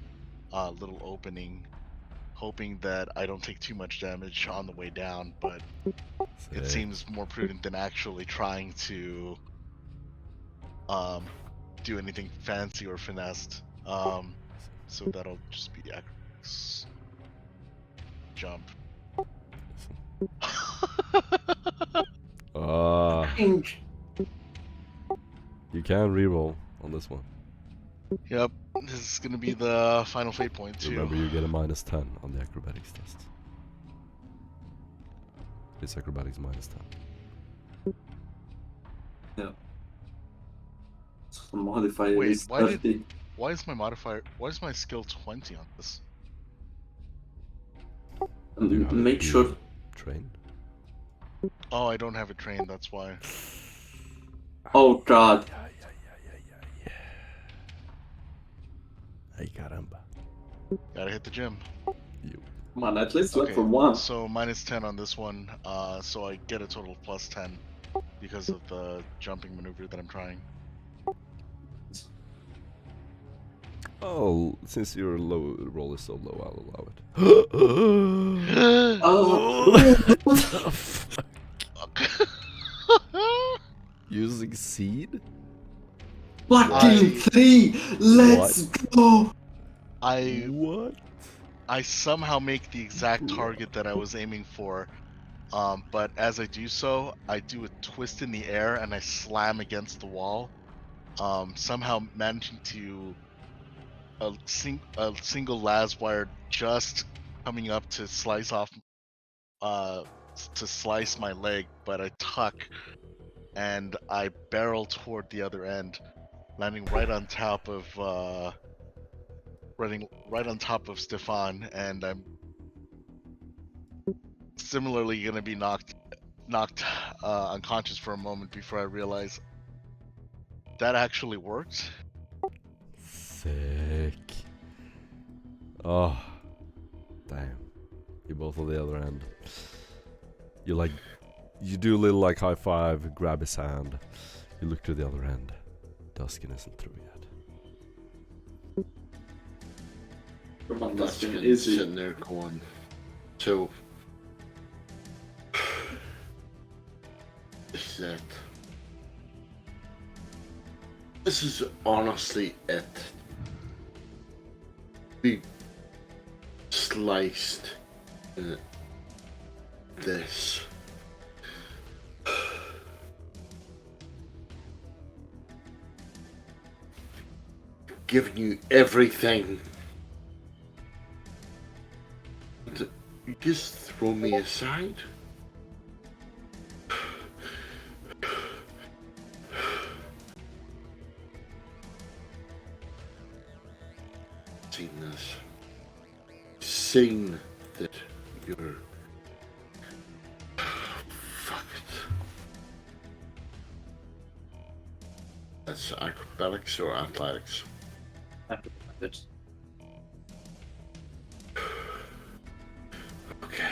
little opening, hoping that I don't take too much damage on the way down, but it seems more prudent than actually trying to do anything fancy or finessed. So that'll just be acrobatics. Jump. You can reroll on this one. Yep, this is gonna be the final fate point too. Remember, you get a -10 on the acrobatics test. It's acrobatics -10. Yeah. So the modifier Wait, is why 30. Why is my modifier? Why is my skill 20 on this? You have it- Make you sure. Train. Oh, I don't have it trained. That's why. Oh god. Yeah. Ay caramba. Gotta hit the gym. You. Man, at least Okay, level 1. so -10 on this one. So I get a total of +10 because of the jumping maneuver that I'm trying. Oh, since your low roll is so low, I'll allow it. Oh, What the fuck? You succeed? fucking 3! Let's go! What? I somehow make the exact target that I was aiming for, but as I do so, I do a twist in the air and I slam against the wall, somehow managing to a single las wire just coming up to slice off, to slice my leg, but I tuck and I barrel toward the other end, landing right on top of Stefan, and I'm similarly gonna be knocked unconscious for a moment before I realize that actually worked. Sick. Oh, damn. You're both on the other end. You do a little like high five, grab his hand. You look to the other end. Duskin isn't through yet. Come on, That's Dustin, good. easy. Sitting there going. So. This is it. This is honestly it. We sliced this. Giving you everything. You just throw me aside. Seen this. Seen that you're. Fuck it. That's acrobatics or athletics. That's Okay.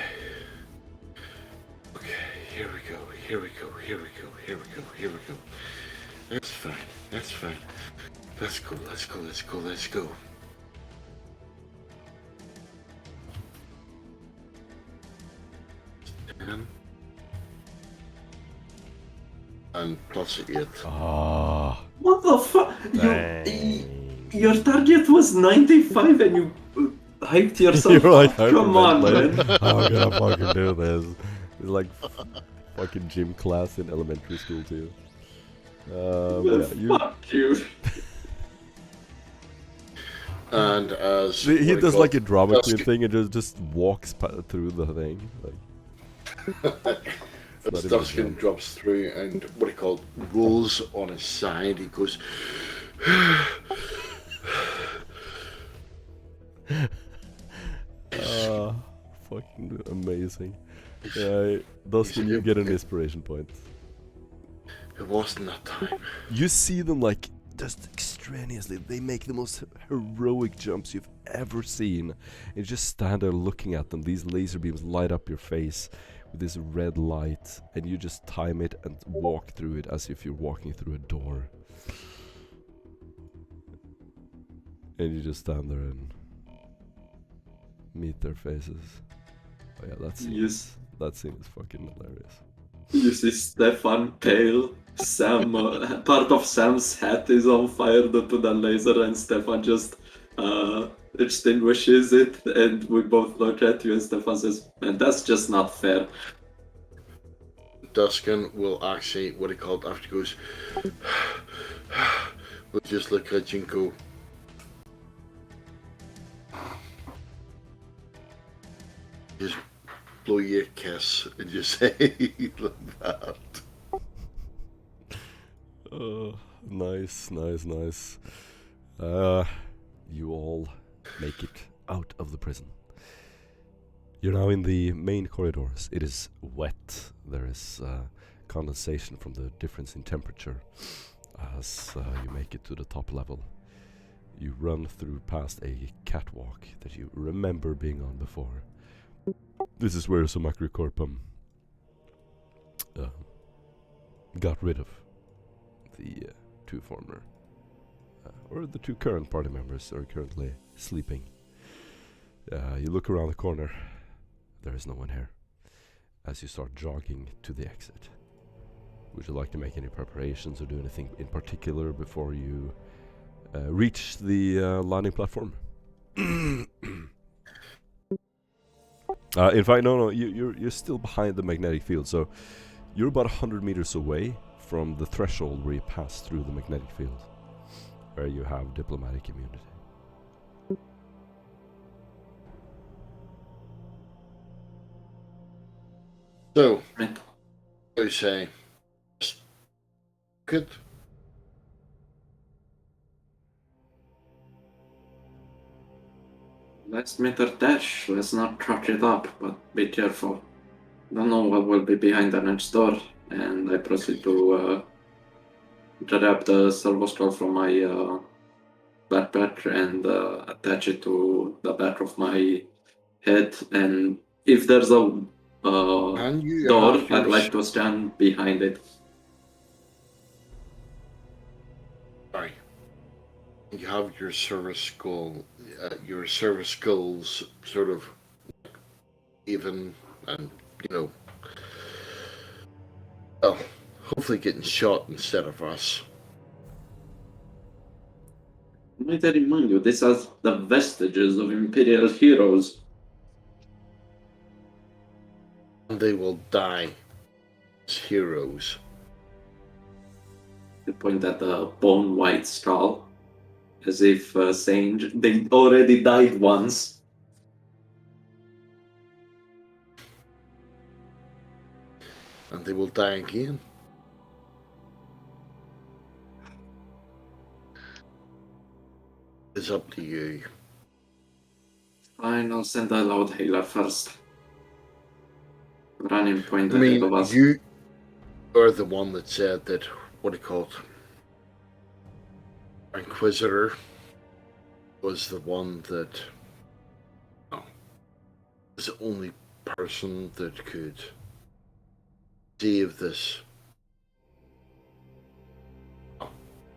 Okay, here we go. That's fine. Let's go. And plus 8. Ah, what the fuck? dang. Your target was 95 and you hyped yourself You're like up. Come on, hyperventilating. man. How can I fucking do this? It's like fucking gym class in elementary school too. Yeah, Fuck you. And as he does like a drama Dusky- queen thing and just walks through the thing. Like, as not even Duskin jump. drops through and what he called rolls on his side, he goes. Fucking amazing. Yeah, Dustin, you get an inspiration point. It wasn't that time. You see them like just extraneously. They make the most heroic jumps you've ever seen. And you just stand there looking at them. These laser beams light up your face with this red light, and you just time it and walk through it as if you're walking through a door. And you just stand there and meet their faces. Oh yeah, that scene. Yes. That scene is fucking hilarious. You see Stefan pale. Sam, part of Sam's hat is on fire due to the laser, and Stefan just extinguishes it. And we both look at you, and Stefan says, "Man, that's just not fair." Duskin will actually, what he called after he goes, we'll just look at you and go, just blow you a kiss and just say like that. Nice. You all make it out of the prison. You're now in the main corridors. It is wet. There is condensation from the difference in temperature as you make it to the top level. You run through past a catwalk that you remember being on before. This is where Somacrocorpum got rid of the two former, or the two current party members are currently sleeping. You look around the corner. There is no one here. As you start jogging to the exit. Would you like to make any preparations or do anything in particular before you reach the landing platform? In fact, no. You're still behind the magnetic field, so you're about 100 meters away from the threshold where you pass through the magnetic field, where you have diplomatic immunity. So, I say, good. Let's meter dash. Let's not truck it up, but be careful. Don't know what will be behind the next door. And I proceed to grab the servo scroll from my backpack and attach it to the back of my head. And if there's a And you door, have your I'd like to stand behind it. sorry. You have your service skills sort of even, and well, hopefully getting shot instead of us. Might I remind you, this has the vestiges of Imperial heroes. And they will die as heroes. I point at the bone white skull, as if saying they already died once. And they will die again. It's up to you. Fine, I'll send a loud hailer first. Running point I ahead of mean, us. you are the one that said that, what do you call it? Inquisitor was the one that was the only person that could save this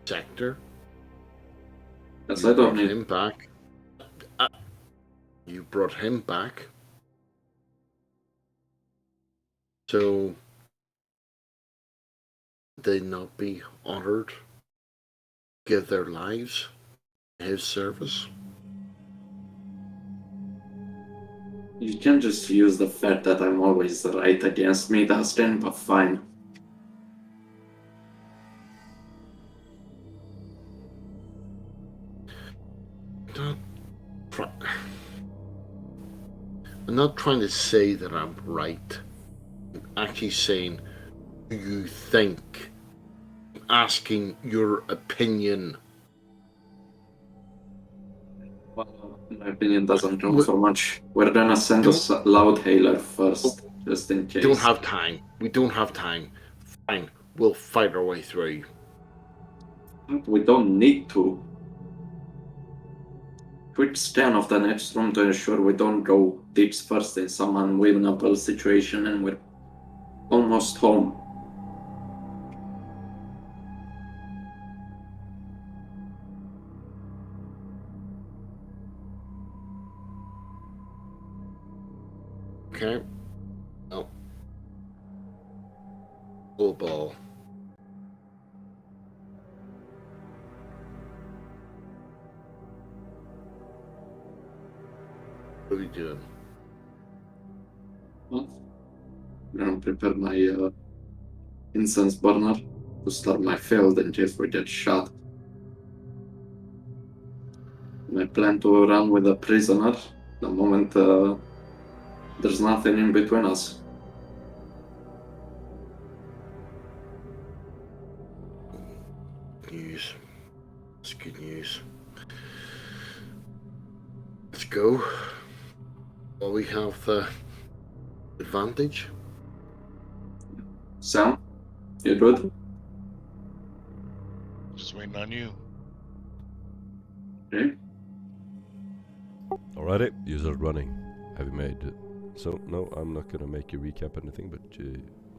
sector. Yes, You I don't brought need. him back. You brought him back. So, would they not be honored? Give their lives in his service? You can just use the fact that I'm always right against me, Dustin, but fine. I'm not trying to say that I'm right. I'm actually saying, do you think? Asking your opinion. Well, my opinion doesn't count so much. We're gonna send a loud hailer first, just in case. We don't have time. We don't have time. Fine, we'll fight our way through. We don't need to. Quick scan of the next room to ensure we don't go deep first in some unwinnable situation and we're almost home. Okay? Oh. Oh, ball. What are we doing? Well, I'm gonna prepare my incense burner to start my field in case we get shot. And I plan to run with a prisoner the moment there's nothing in between us. News. That's good news. Let's go. Well, we have the advantage. Sam, you good? Just waiting on you. Okay. Alrighty, you start running. Have you made... So, no, I'm not gonna make you recap anything, but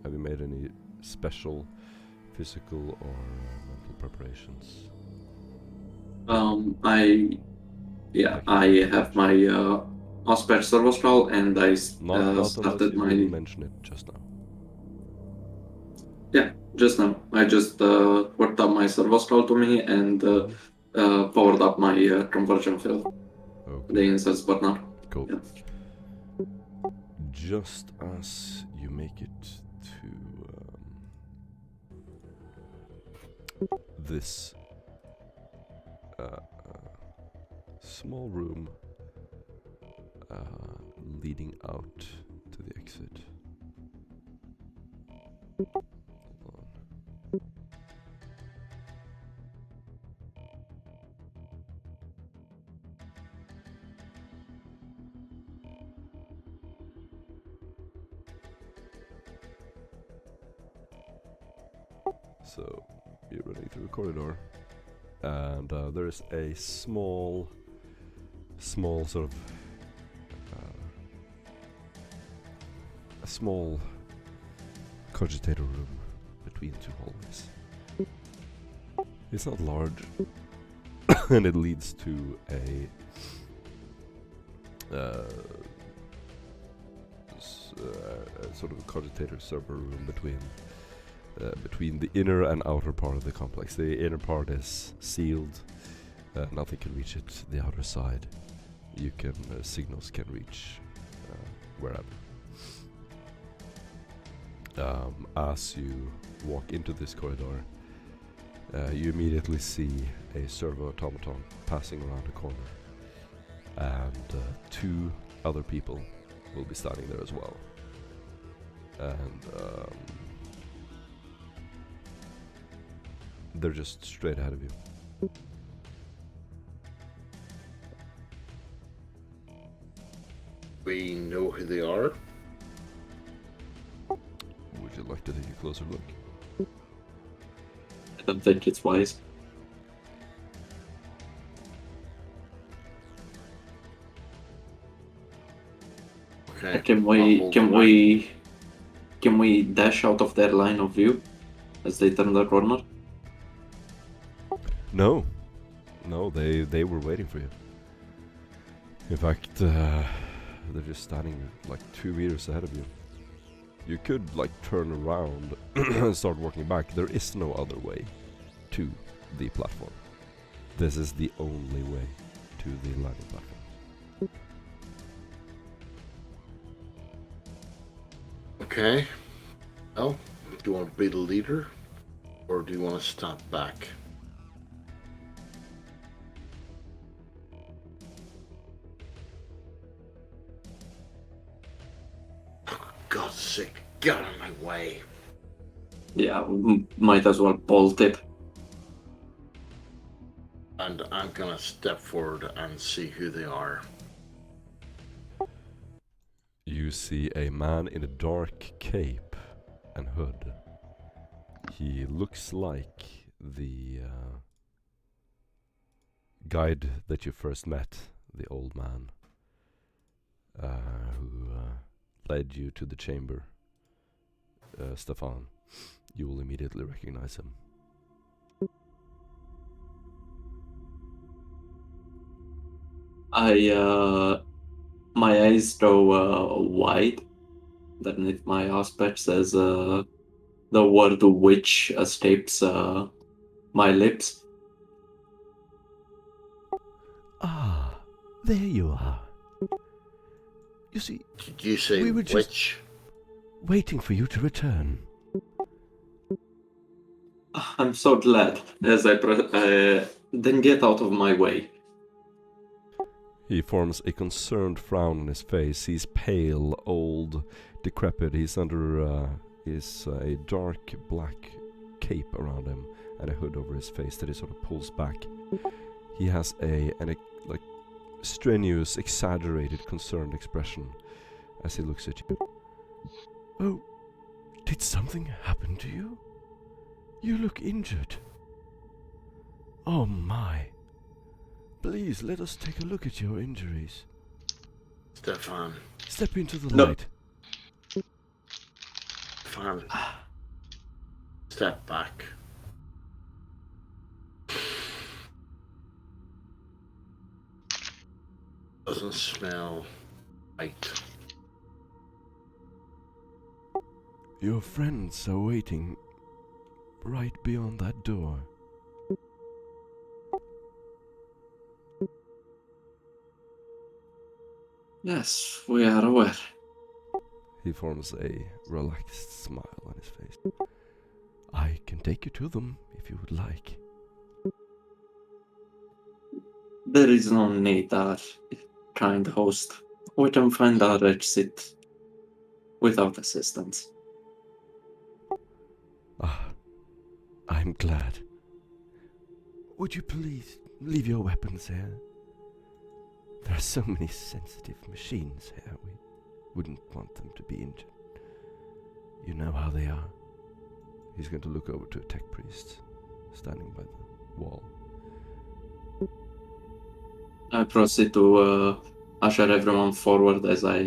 have you made any special physical or mental preparations? I have my Osper servo scroll and I Not unless started you my... didn't mention it just now. Yeah, just now. I just worked up my servo scroll to me and powered up my conversion field. Okay. The incense burner. Cool. Yeah. Just as you make it to this small room leading out to the exit. Hold on. So you're running through a corridor, and there is a small sort of a small cogitator room between two hallways. It's not large, and it leads to a sort of a cogitator server room between the inner and outer part of the complex. The inner part is sealed; nothing can reach it. The outer side, you can signals can reach wherever. As you walk into this corridor, you immediately see a servo automaton passing around a corner, and two other people will be standing there as well. And they're just straight ahead of you. We know who they are. Would you like to take a closer look? I don't think it's wise. Okay. Can we dash out of their line of view as they turn the corner? No, they were waiting for you. In fact, they're just standing like 2 meters ahead of you. You could like turn around and start walking back. There is no other way to the platform. This is the only way to the landing platform. Okay. Well, do you want to be the leader, or do you want to stop back? God's sake, get out of my way. Yeah, we might as well bolt it. And I'm gonna step forward and see who they are. You see a man in a dark cape and hood. He looks like the guide that you first met, the old man who led you to the chamber. Stefan, you will immediately recognize him. My eyes go wide underneath my aspects as the word witch escapes my lips. Ah, there you are. You see, Did you say We were just- witch? waiting for you to return. I'm so glad. As I then get out of my way. He forms a concerned frown on his face. He's pale, old, decrepit. He's under a dark black cape around him and a hood over his face that he sort of pulls back. He has a like strenuous, exaggerated, concerned expression as he looks at you. Oh, did something happen to you? You look injured. Oh my. Please let us take a look at your injuries. Stefan. Step into the No. light. Stefan. Step back. Doesn't smell right. Your friends are waiting right beyond that door. Yes, we are aware. He forms a relaxed smile on his face. I can take you to them if you would like. There is no need, our kind host. We can find our exit without assistance. Ah, I'm glad. Would you please leave your weapons here? There are so many sensitive machines here. We wouldn't want them to be injured. You know how they are. He's going to look over to a tech priest standing by the wall. I proceed to usher everyone forward as I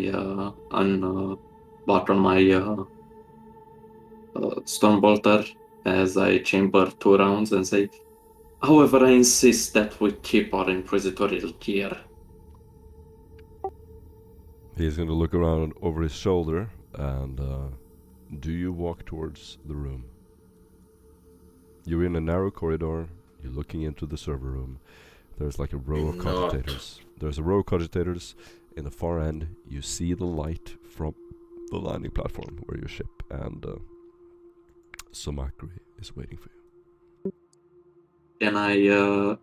unbuckle my stone bolter as I chamber 2 rounds and say, however, I insist that we keep our inquisitorial gear. He's going to look around over his shoulder and do you walk towards the room? You're in a narrow corridor. You're looking into the server room. There's like a row of cogitators. There's a row of cogitators. In the far end, you see the light from the landing platform where your ship and Somakri is waiting for you. Can I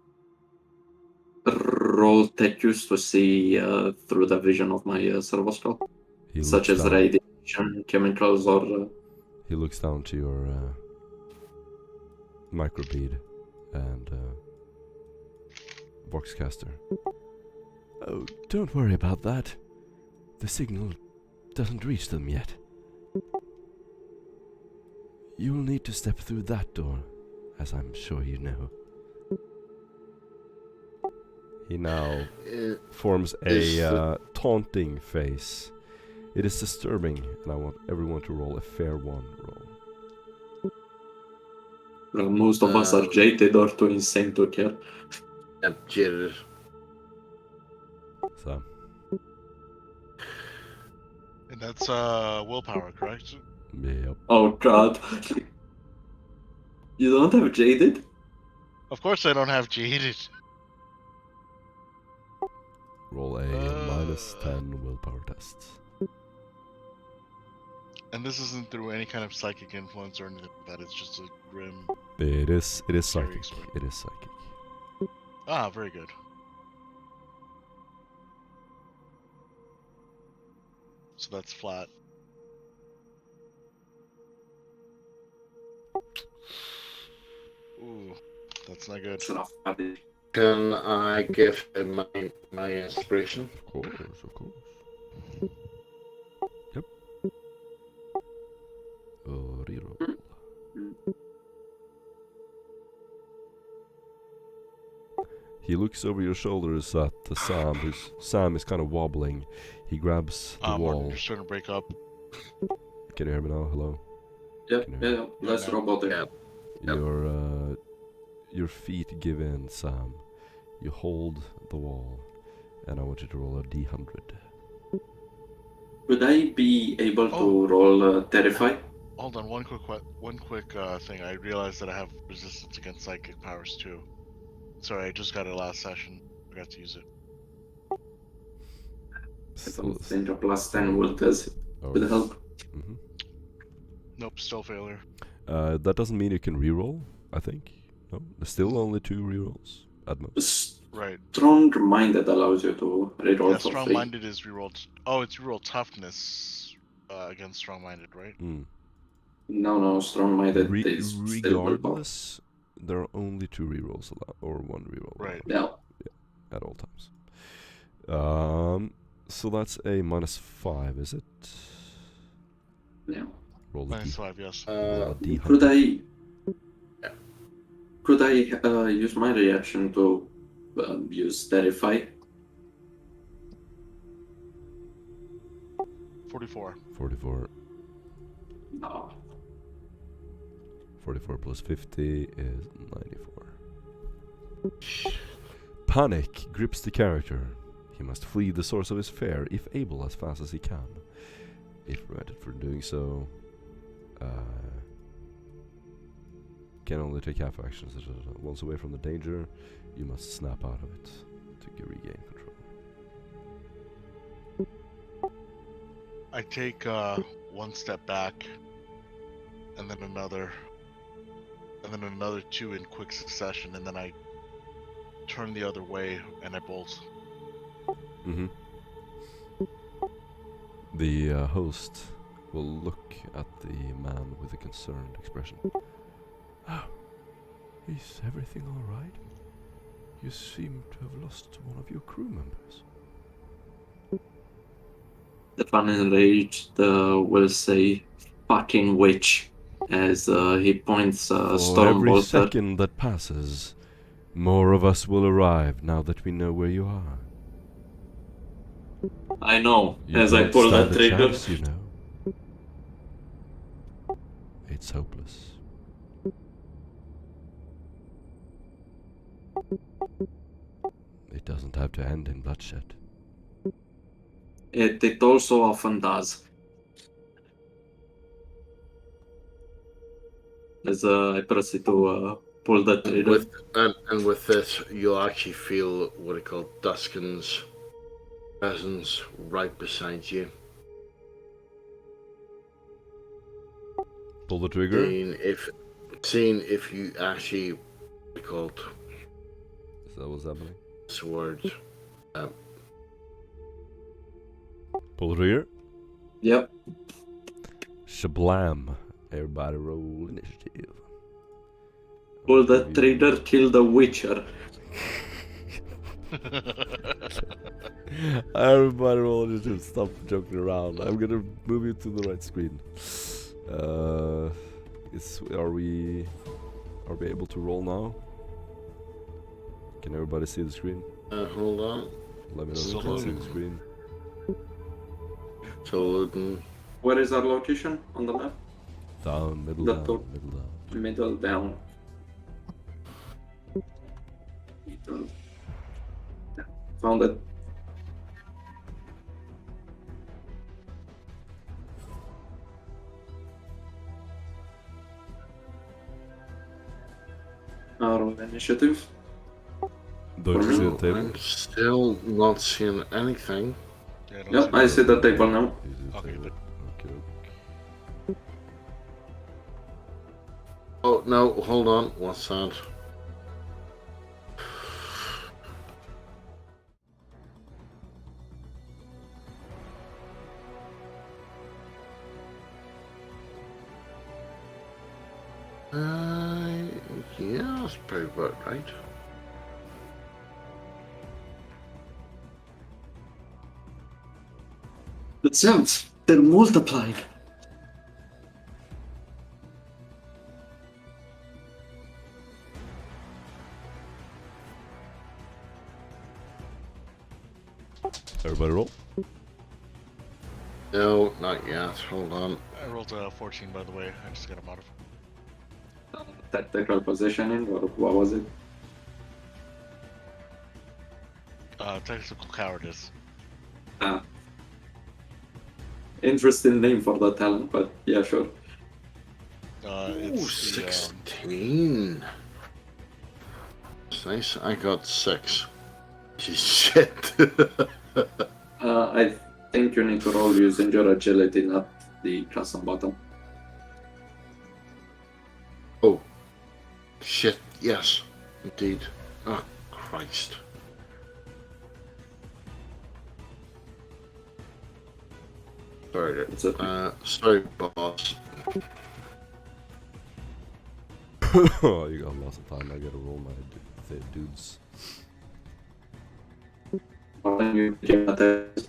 roll Techus to see through the vision of my servoscope? He Such looks as down. radiation, chemicals, or... He looks down to your microbead and Voxcaster. Oh, don't worry about that. The signal doesn't reach them yet. You'll need to step through that door, as I'm sure you know. He now forms a taunting face. It is disturbing, and I want everyone to roll a fair one roll. Well, most of us are jaded or too insane to care. Jaded. So, And that's willpower, correct? yep. Oh god. You don't have jaded? Of course I don't have jaded. Roll a minus 10 willpower tests. And this isn't through any kind of psychic influence or anything like that. It's just a grim. It is Scary psychic. experience. It is psychic. Ah, very good. So that's flat. Ooh, that's not good. It's enough. Buddy. Can I give him my inspiration? Of course, of course. Yep. Reroll. He looks over your shoulders at Sam, Sam is kind of wobbling. He grabs the Morgan, wall. you're starting to break up. Can you hear me now? Hello? Yep, Can you- yeah, let's Yeah. robotic. Yeah. Yep. Your feet give in, Sam. You hold the wall, and I want you to roll a d100. Would I be able Oh. to roll Terrify? hold on. One quick thing. I realized that I have resistance against psychic powers too. Sorry, I just got it last session. Forgot to use it. I don't think a +10 would help. Mm-hmm. Nope, still failure. That doesn't mean you can reroll, I think. No, there's still only 2 rerolls at most. Right. Strong-minded allows you to reroll Yeah, for 3. strong-minded is rerolled. Oh, it's reroll toughness against strong-minded, right? Mm. No, strong-minded is still willpower. Regardless, there are only 2 rerolls allowed, or 1 reroll Right. allowed. Yeah, at all times. So that's a -5, is it? Yeah. Roll the -5, yes. roll a D100. Could I use my reaction to use Terrify? 44. 44. No. 44 plus 50 is 94. Panic grips the character. He must flee the source of his fear, if able, as fast as he can. If prevented from doing so, can only take half actions. Once away from the danger, you must snap out of it to regain control. I take 1 step back, and then another 2 in quick succession, and then I turn the other way and I bolt. Mm-hmm. The host will look at the man with a concerned expression. Oh, is everything all right? You seem to have lost one of your crew members. The fan enraged will say, "Fucking witch," as he points For every Stormbolter. second that passes, more of us will arrive now that we know where you are. I know, You as I don't pull stand that a trigger. chance, you know. It's hopeless. It doesn't have to end in bloodshed. It also often does. As I proceed to pull the trigger. And with this, you'll actually feel what I call Duskin's presence right beside you. Pull the trigger. Seeing if you actually what I called Is that what's happening? this word. Pull the trigger. Yep. Shablam. Everybody roll initiative. Pull the trigger, kill the Witcher. Everybody roll initiative. Stop joking around. I'm gonna move you to the right screen. Are we able to roll now? Can everybody see the screen? Hold on. Let me know if Still you can see loading. the screen. So Where is our location on the map? Down, middle The down, top. middle down. Middle down. Middle. Yeah, found it. Our initiative. Don't you see the no, table? I'm still not seeing anything. Yeah, I don't Yep, see I see the table now. You see the Okay, table? good. Okay. Oh no, hold on. What's that? Yeah, that's pretty about right. It sounds they're multiplied. Everybody roll. No, not yet. Hold on. I rolled a 14, by the way. I just got a modifier. Tactical positioning, or what was it? Technical cowardice. Ah. Interesting name for the talent, but yeah, sure. Ooh, It's the 16. That's nice. I got 6. Shit. I think you need to roll using your agility, not the custom button. Oh. Shit. Yes. Indeed. Oh, Christ. Sorry. It's okay. Sorry, boss. Oh, you got lots of time. I gotta roll my dudes. When you get that,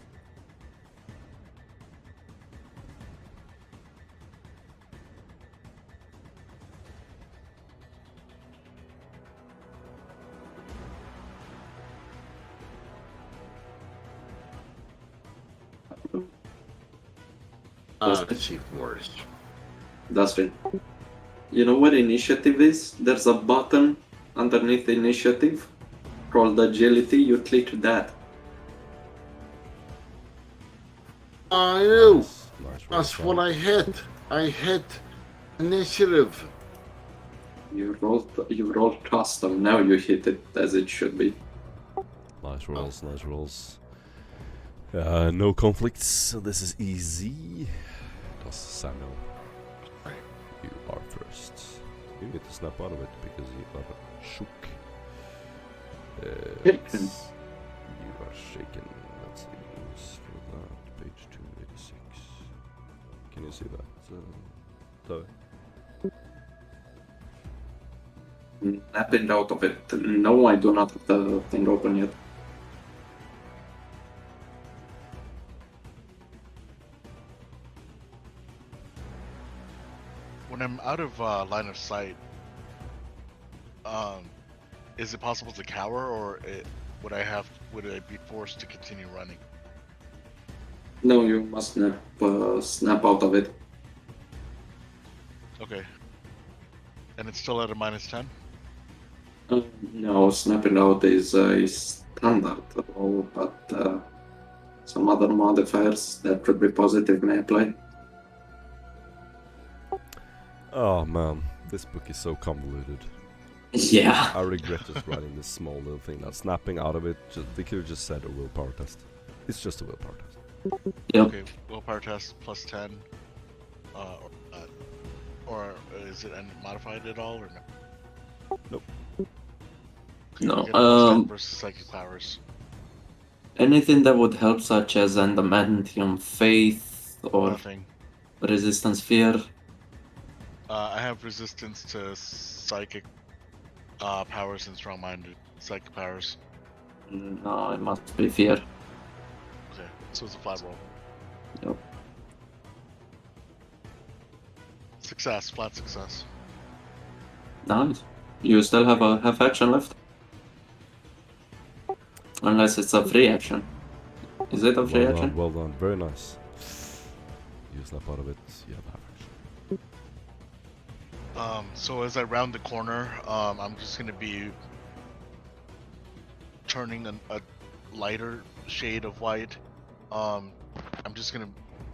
It's even worse. Dustin, you know what initiative is? There's a button underneath the initiative called agility. You click that. I know. Nice roll, That's Sam. what I hit. I hit initiative. You rolled custom. Now you hit it as it should be. Nice rolls, nice rolls. No conflicts, so this is easy. Does Samuel? You are first. You need to snap out of it because you are shook. Shaken. You are shaken. Let's see. Who's for that? Page 286. Can you see that? Tove? Snapping out of it. No, I do not have the thing open yet. when I'm out of line of sight. Is it possible to cower, or would I be forced to continue running? No, you must snap out of it. Okay. And it's still at a -10? No, snapping out is a standard roll, but some other modifiers that could be positive may apply. Oh man, this book is so convoluted. Yeah. I regret just writing this small little thing. That snapping out of it, they could have just said a willpower test. It's just a willpower test. Yep. Okay, willpower test +10. Or is it modified at all, or no? Nope. No, You get a +10 versus psychic powers. anything that would help, such as adamantium faith or Nothing. resistance fear. I have resistance to psychic powers and strong-minded psychic powers. No, it must be fear. Okay, so it's a flat roll. Yep. Success, flat success. Nice. You still have a half action left? Unless it's a free action. Is it a free action? Well done, very nice. You snap out of it, you have half action. So as I round the corner, I'm just gonna be turning a lighter shade of white. I'm just gonna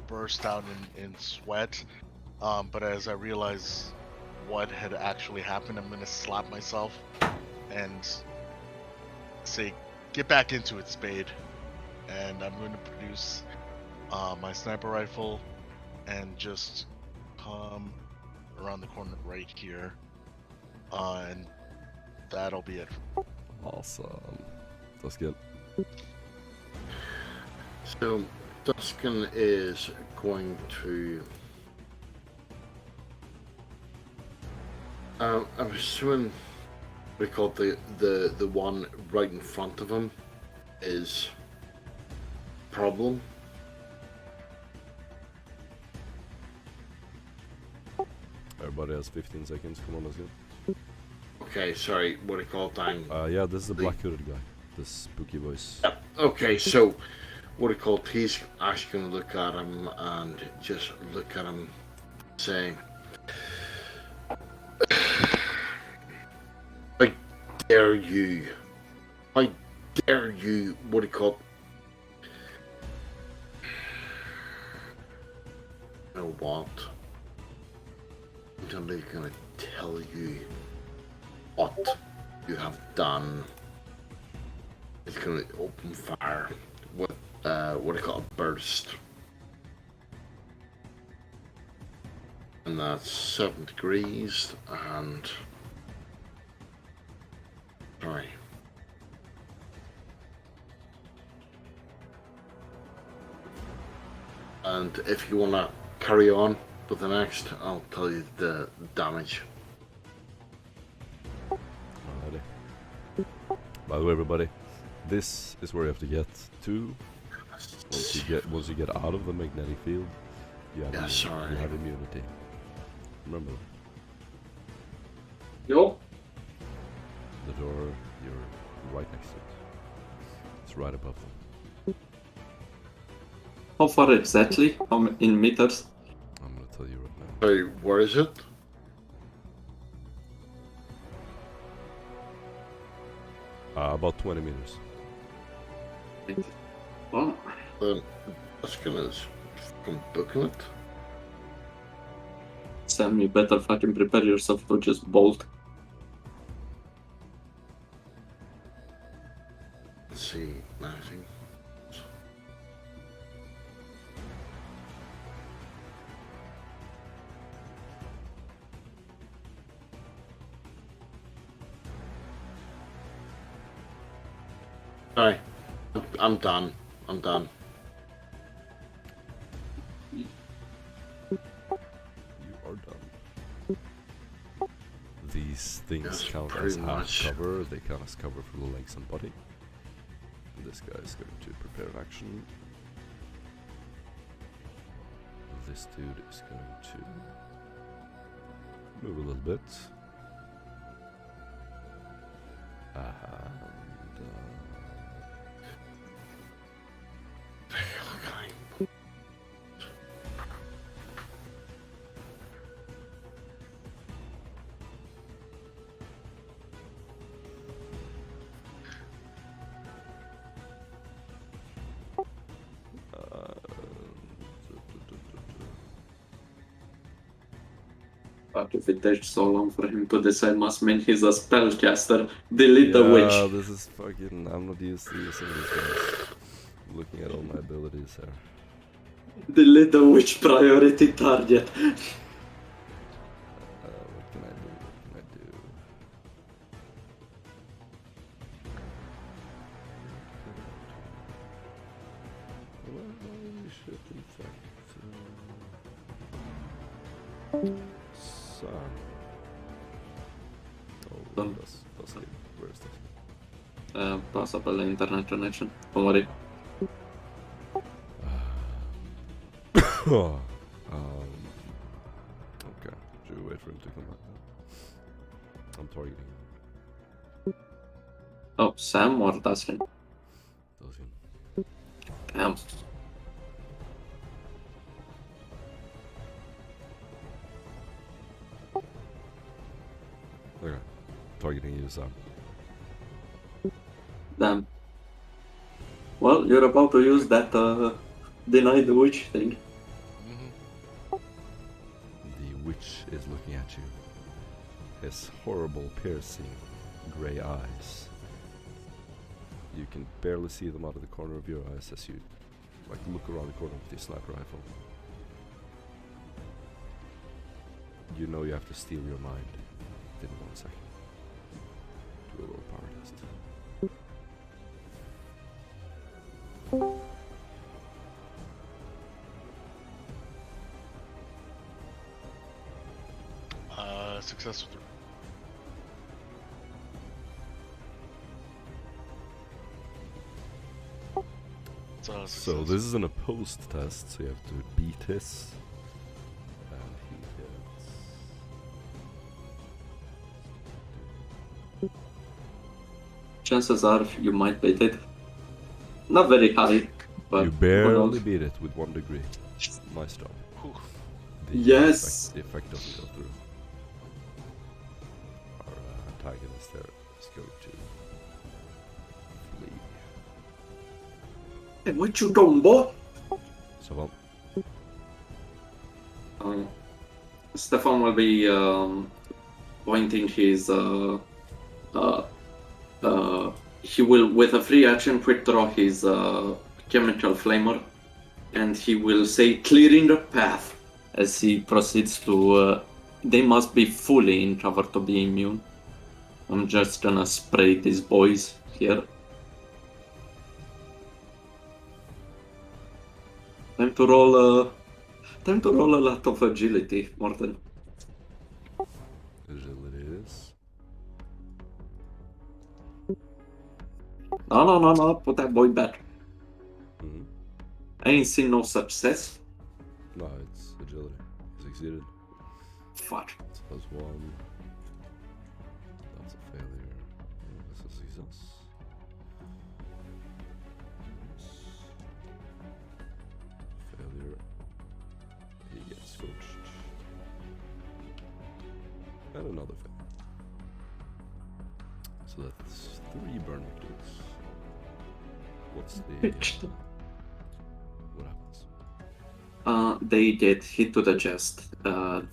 burst out in sweat. But as I realize what had actually happened, I'm gonna slap myself and say, "Get back into it, Spade." And I'm going to produce my sniper rifle and just come around the corner right here, and that'll be it. Awesome. That's good. So, Duskin is going to... I'm assuming we call the one right in front of him is problem. Everybody has 15 seconds. Come on, let's go. Okay, sorry, what do you call time? Yeah, this is the black hooded guy. The spooky voice. Yep. Okay, so what do you call he's actually going to look at him and just look at him saying, "I dare you. I dare you." What do you call? You know what? Somebody's gonna tell you what you have done. It's gonna open fire with what I call a burst. And that's 7 degrees and sorry. And if you wanna carry on with the next, I'll tell you the damage. Alrighty. By the way, everybody, this is where you have to get to. Once you get out of the magnetic field, you have, you have immunity. Remember. Yo. The door, you're right next to it. It's right above them. How far exactly? In meters? I'm gonna tell you right now. Sorry, where is it? About 20 meters. Oh. Then Askellon is fucking booking it. Sam, you better fucking prepare yourself to just bolt. Let's see, nothing. Sorry, I'm done. I'm done. You are done. These things Yes, count as pretty half much. cover. They count as cover for the legs and body. And this guy is going to prepare an action. This dude is going to move a little bit. And But if it takes so long for him to decide, must mean he's a spellcaster. Delete the witch. this is fucking. I'm not used to using these guys. Looking at all my abilities here. Delete the witch priority target. What can I do? What can I do? Well, we should in fact. Sun. Oh, Sun. that's good. Where is this? Possible internet connection. Don't worry. Okay. Should we wait for him to come back then? I'm targeting him. Oh, Sam or Dustin? Does he? Damn. Okay. Targeting you, Sam. Damn. Well, you're about to use that deny the witch thing. The witch is looking at you. His horrible, piercing, grey eyes. You can barely see them out of the corner of your eyes as you look around the corner with your sniper rifle. You know you have to steal your mind within 1 second. Do a little power test. Success with So this is an opposed test, so you have to beat his. And he gets... Chances are you might beat it. Not very high, but you barely beat it with 1 degree. Nice job. The Yes! The effect doesn't go through. Our antagonist there is going to flee. Hey, what you doing, boy? So, well, Stefan will be pointing his. He will, with a free action, withdraw his chemical flamer, and he will say, "Clearing the path," as he proceeds to. They must be fully in cover to be immune. I'm just gonna spray these boys here. Time to roll a lot of agility, Morten. Agility is. No, put that boy back. Mm-hmm. I ain't seen no success. No, it's agility. Succeeded. Fuck. So that's 1. That's a failure. That's a success. Failure. He gets scorched. And another failure. So that's 3 burn victims. What's the... what happens? They get hit to the chest.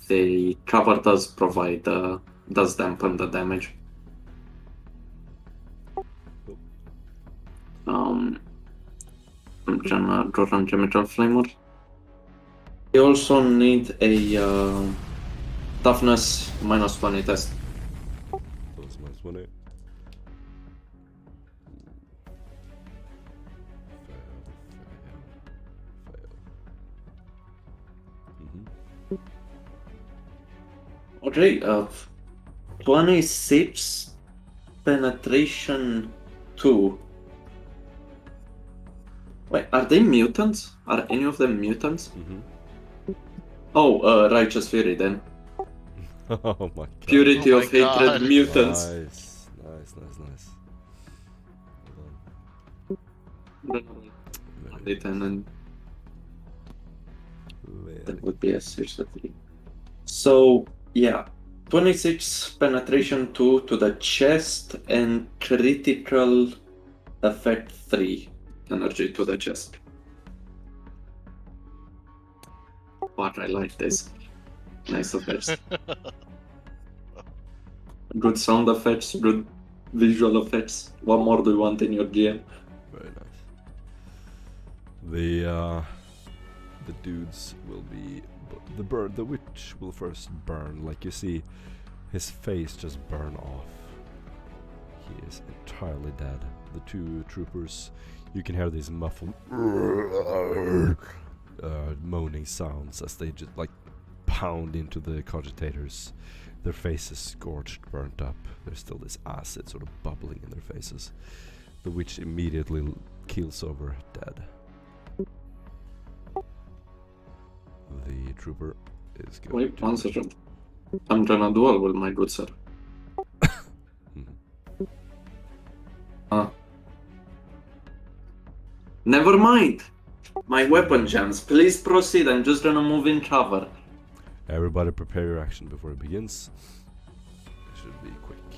The cover does provide, does dampen the damage. I'm gonna draw on chemical flamer. You also need a toughness -20 test. So it's -20. Fail. Mm-hmm. Okay, 26 penetration 2. Wait, are they mutants? Are any of them mutants? Mm-hmm. Oh, Righteous Fury then. Oh my god. Purity Oh of my Hatred God. mutants. Nice. And Very that would be a 63. So, yeah. 26 penetration 2 to the chest and critical effect 3 energy to the chest. But I like this. Nice effects. Good sound effects, good visual effects. What more do you want in your game? Very nice. The dudes will be the witch will first burn. Like you see, his face just burn off. He is entirely dead. The 2 troopers, you can hear these muffled moaning sounds as they just like pound into the cogitators. Their faces scorched, burnt up. There's still this acid sort of bubbling in their faces. The witch immediately keels over, dead. The trooper is going Wait, to... 1 second. I'm gonna duel with my good sir. Never mind! My weapon jams. Please proceed. I'm just gonna move in cover. Everybody prepare your action before it begins. It should be quick.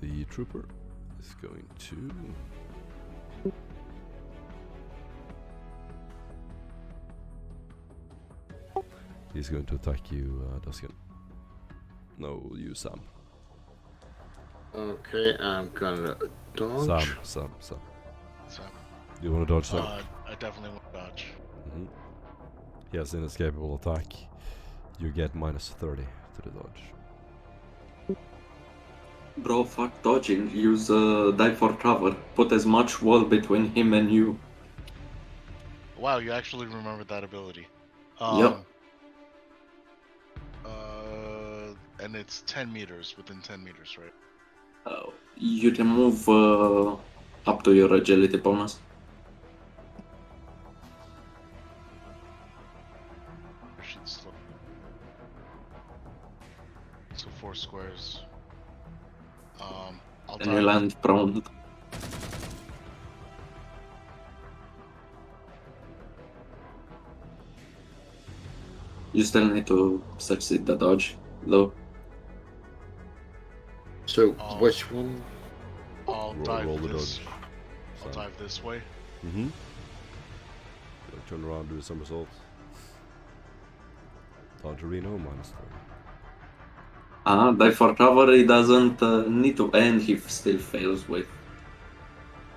The trooper is going to... He's going to attack you, Duskin. No, you, Sam. Okay, I'm gonna dodge. Sam. So, Do you want to dodge, Sam? I definitely want to dodge. Mm-hmm. He has an escapable attack. You get -30 to the dodge. Bro, fuck dodging. Use die for cover. Put as much wall between him and you. Wow, you actually remembered that ability. Yep. And it's 10 meters, within 10 meters, right? You can move up to your agility bonus. I should slow. So 4 squares. I'll And you land prone. You still need to succeed the dodge, though. So, Oh. which one? I'll Roll dive the this. dodge. I'll dive this way. Mm-hmm. Turn around, do a somersault. Dodgerino -3. Die for cover, he doesn't need to, and he still fails with.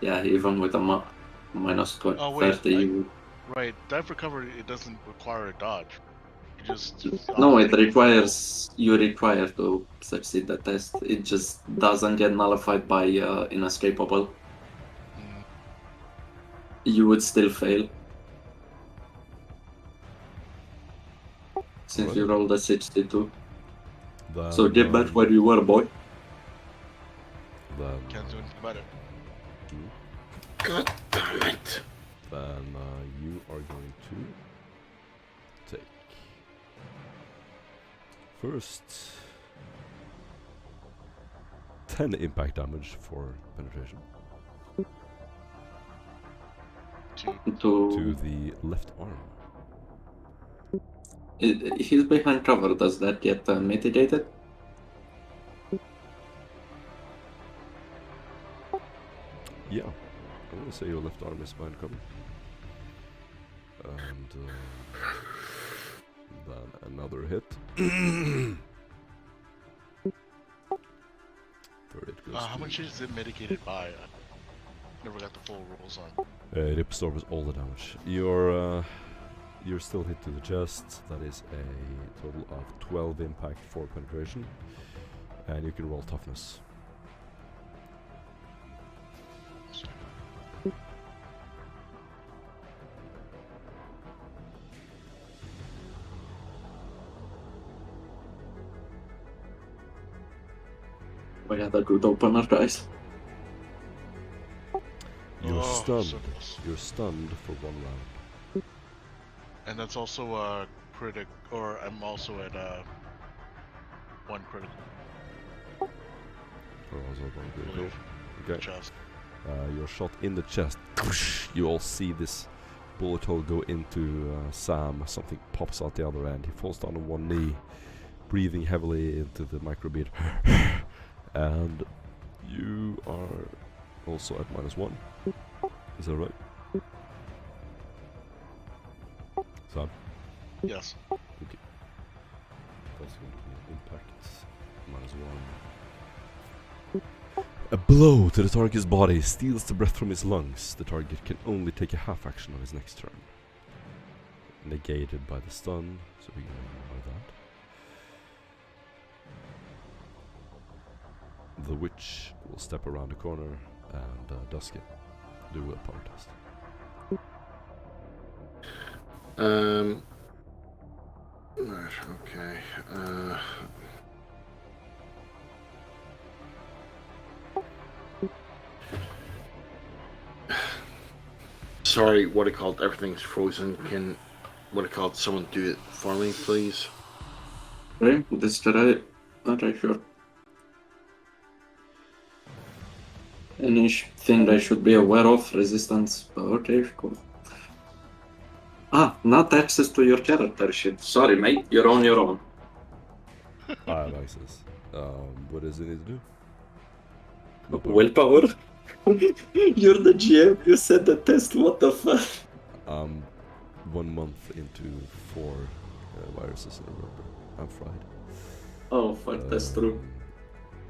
Yeah, even with a minus Oh, wait, 30. Right, dive for cover, it doesn't require a dodge. You just No, it automatically fail. requires you require to succeed the test. It just doesn't get nullified by inescapable. Mm, You would still fail since you Alright. rolled a 62. Then, So get back where you were, boy. Then, Can't do anything about it. God damn it. then you are going to take first 10 impact damage for penetration to the left arm. He's behind cover. Does that get mitigated? Yeah, I'm gonna say your left arm is behind cover. And then another hit. Where it goes How to- much is it mitigated by? I never got the full rolls on. It absorbs all the damage. You're still hit to the chest. That is a total of 12 impact for penetration, and you can roll toughness. We had a good opener, guys. You're Oh, stunned. so close. You're stunned for 1 round. And that's also a critic, or I'm also at 1 critical Or also one critical. believe. Okay. Chest. You're shot in the chest. You all see this bullet hole go into Sam. Something pops out the other end. He falls down on one knee, breathing heavily into the microbead. And you are also at -1. Is that right? Sam? Yes. That's going to be an impact. -1. A blow to the target's body steals the breath from his lungs. The target can only take a half action on his next turn. Negated by the stun, so we can ignore that. The witch will step around the corner and Dusky do a power test. Right, okay. Sorry, what it called? Everything's frozen. Can what it called? Someone do it for me, please. Okay, destroy. Okay, sure. Anything I should be aware of? Resistance. Okay, cool. Not access to your character sheet. Sorry, mate. You're on your own. I have access. What does it need to do? Willpower. Willpower? You're the GM. You said the test. What the fuck? 1 month into 4 viruses in a row. I'm fried. Oh, fuck, that's true.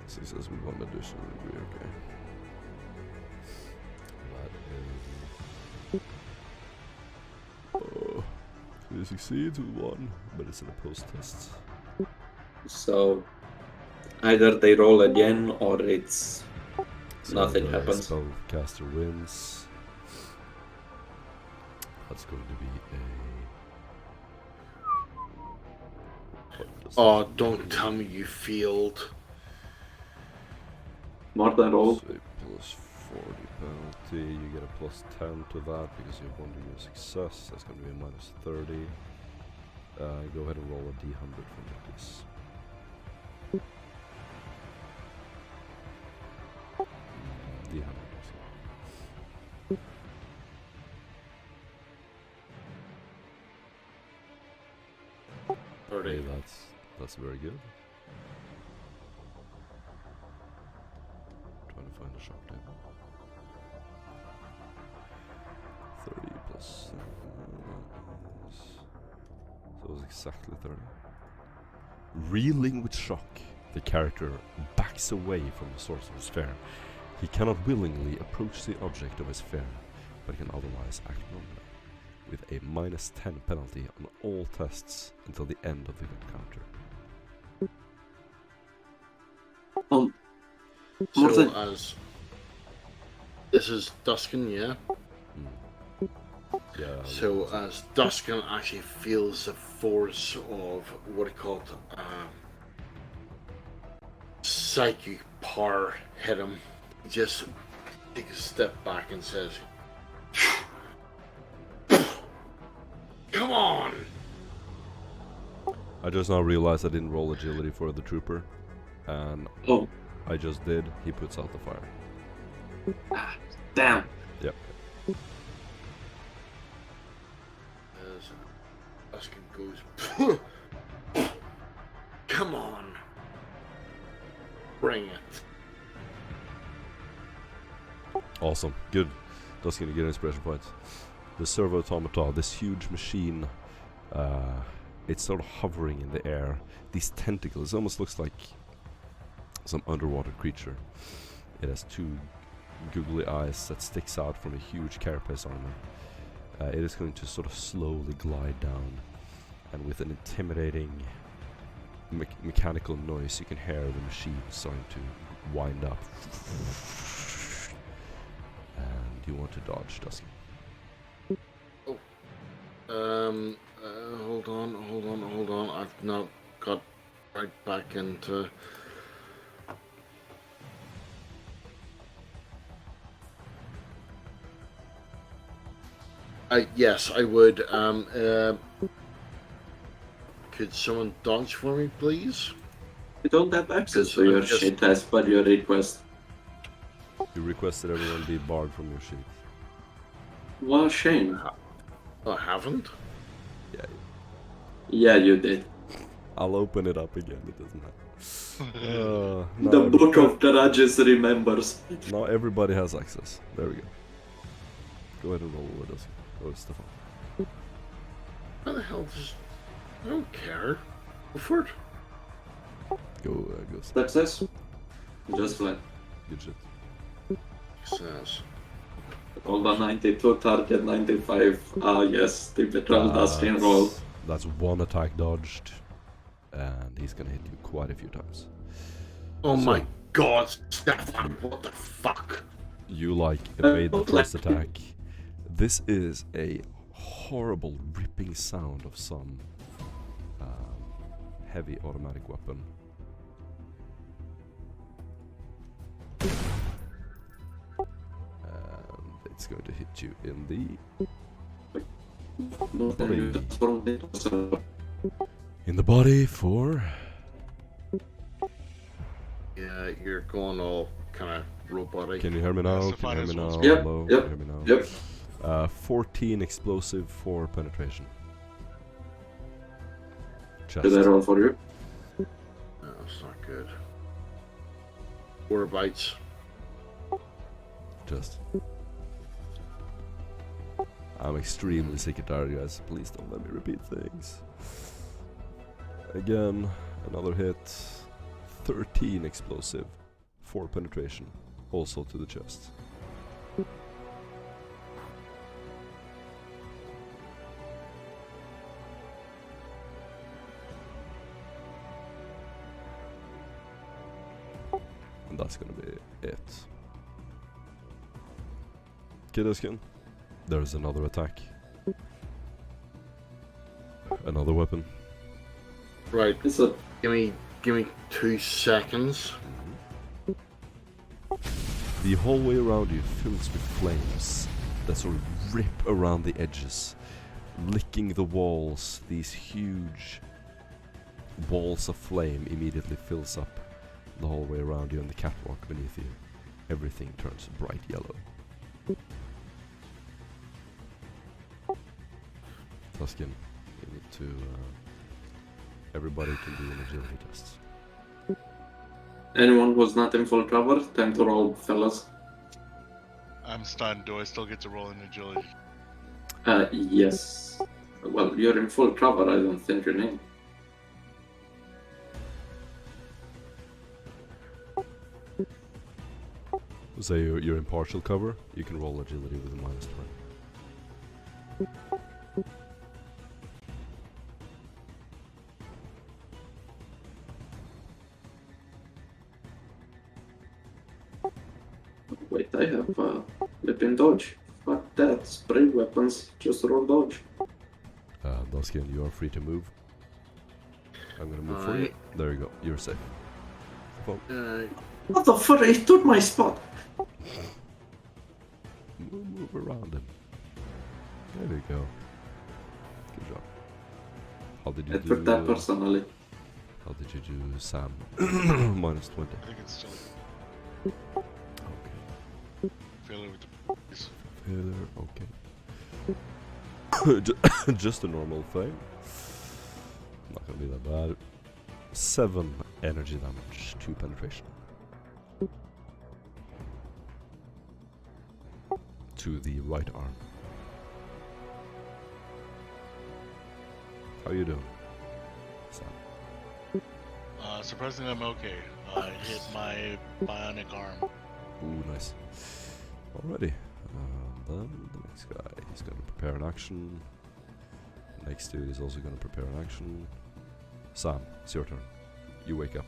Success with 1 additional degree, okay. That is... Oh, he succeeds with 1, but it's in a post-test. So, either they roll again or it's... So nothing the happens. spellcaster wins. That's going to be a... What does Oh, that don't do? tell me you failed. More than roll. So a plus 40 penalty, you get a plus 10 to that because you have 1 degree of success. That's going to be a minus 30. Go ahead and roll a d100 for me, please. D100. Okay, that's very good. Trying to find a shock table. 30 plus... so it was exactly 30. Reeling with shock, the character backs away from the source of his fear. He cannot willingly approach the object of his fear, but can otherwise act normally, with a -10 penalty on all tests until the end of the encounter. So as this is Duskin, yeah. Yeah. So as Duskin actually feels the force of what he called psychic power hit him, he just takes a step back and says, "Come on!" I just now realized I didn't roll agility for the trooper, and I just did. He puts out the fire. Damn. Yep. As Duskin goes, "Come on, bring it." Awesome. Good. That's gonna get inspiration points. The servo automata, this huge machine, it's sort of hovering in the air. These tentacles, it almost looks like some underwater creature. It has 2 googly eyes that sticks out from a huge carapace armor. It is going to sort of slowly glide down, and with an intimidating mechanical noise, you can hear the machine starting to wind up. And you want to dodge, Dusky. Hold on. I've not got right back into. Yes, I would. Could someone dodge for me, please? You don't have access to your sheet as per your request. You requested everyone be barred from your sheet. Well, shame. I haven't. Yeah. Yeah, you did. I'll open it up again. It doesn't matter. The Book of Garages remembers. Now everybody has access. There we go. Go ahead and roll with us. Go, Stefan. How the hell does? I don't care. Go for it. Go, Success. Just flat. Good shit. Says. Roll a 92, target 95. Ah, yes, the petrol does roll. That's 1 attack dodged, and he's gonna hit you quite a few times. Oh my God, Stefan! What the fuck? You evade the first attack. This is a horrible ripping sound of some heavy automatic weapon. And it's going to hit you in the body for. Yeah, you're going all kind of robotic. Can you hear me now? Yes, Can you hear me now? Yep, Hello? yep, Can you hear me now? Yep. 14 explosive for penetration. Chest. Did I roll for you? No, that's not good. 4 bites. Just. I'm extremely sick and tired, guys. Please don't let me repeat things. Again, another hit. 13 explosive. 4 penetration. Also to the chest. And that's gonna be it. Kiduskin, there's another attack. Another weapon. Right. It's a Give me 2 seconds. The hallway around you fills with flames that sort of rip around the edges, licking the walls. These huge walls of flame immediately fills up the hallway around you and the catwalk beneath you. Everything turns bright yellow. Tuskin, you need to. Everybody can do an agility test. anyone who's not in full cover, time to roll, fellas. I'm stunned. Do I still get to roll in agility? Yes. Well, you're in full cover, I don't think you need. Say you're in partial cover, you can roll agility with a -20. Wait, I have flipping dodge. Fuck that. Spray weapons. Just roll dodge. Duskin, you are free to move. I'm gonna move for you. There you go. You're safe. Well, What the fuck? He took my spot. move around him. There you go. Good job. How did you I took that personally. How did you do, Sam? -20. I think it's still Okay. failure with the Failure. Okay. Just a normal thing. Not gonna be that bad. 7 energy damage, 2 penetration. To the right arm. How you doing, Sam? surprisingly, I'm okay. I hit my bionic arm. Ooh, nice. Alrighty. Then the next guy, he's gonna prepare an action. Next dude is also gonna prepare an action. Sam, it's your turn. You wake up.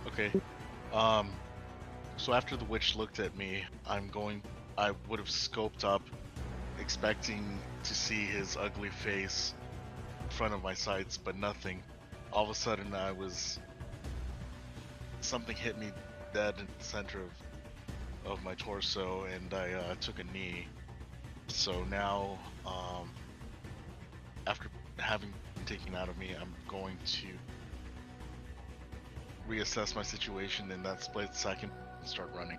Okay. So after the witch looked at me, I would have scoped up, expecting to see his ugly face in front of my sights, but nothing. All of a sudden, something hit me dead in the center of my torso, and I took a knee. So now, after having been taken out of me, I'm going to reassess my situation in that split second and start running.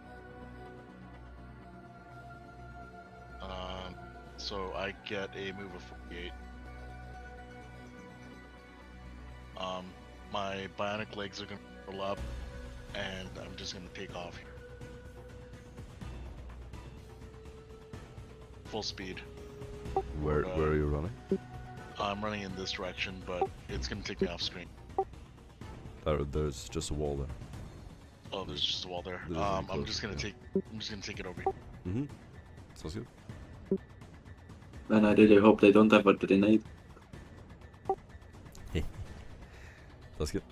So I get a move of 48. My bionic legs are gonna roll up, and I'm just gonna take off here. Full speed. Where are you running? I'm running in this direction, but it's gonna take me off screen. There's just a wall there. Oh, there's just a wall there. There's one I'm close, just gonna yeah. take it over here. Mm-hmm. Sounds good. And I really hope they don't have a grenade. That's good.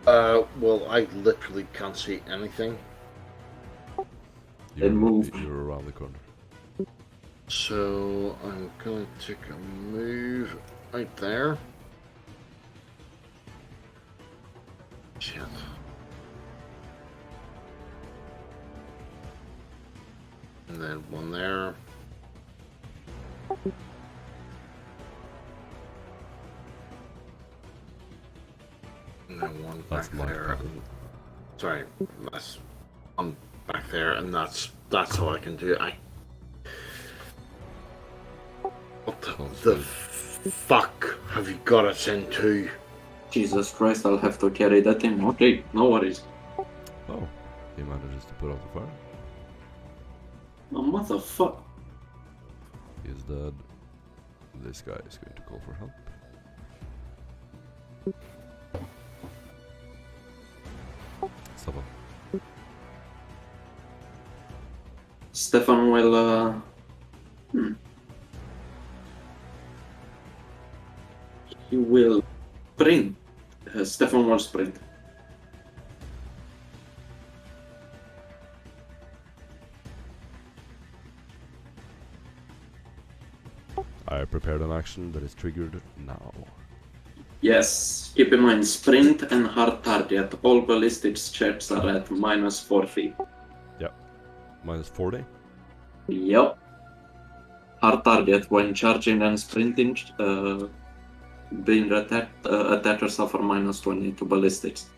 Well, I literally can't see anything. Then move. You're around the corner. So I'm going to take a move right there. Shit. And then one there. And then one That's back my there. problem. Sorry, that's one back there, and that's all I can do. What Sounds the good. fuck have you got us into? Jesus Christ, I'll have to carry that thing. Okay, no worries. Oh, he manages to put out the fire. Oh, motherfucker. He's dead. This guy is going to call for help. Stefan. Stefan will, He will sprint. Stefan will sprint. I prepared an action that is triggered now. Yes, keep in mind, sprint and hard target. All ballistics checks are at -40. -40. Yep. Hard target when charging and sprinting, being attacked, attackers suffer -20 to ballistics.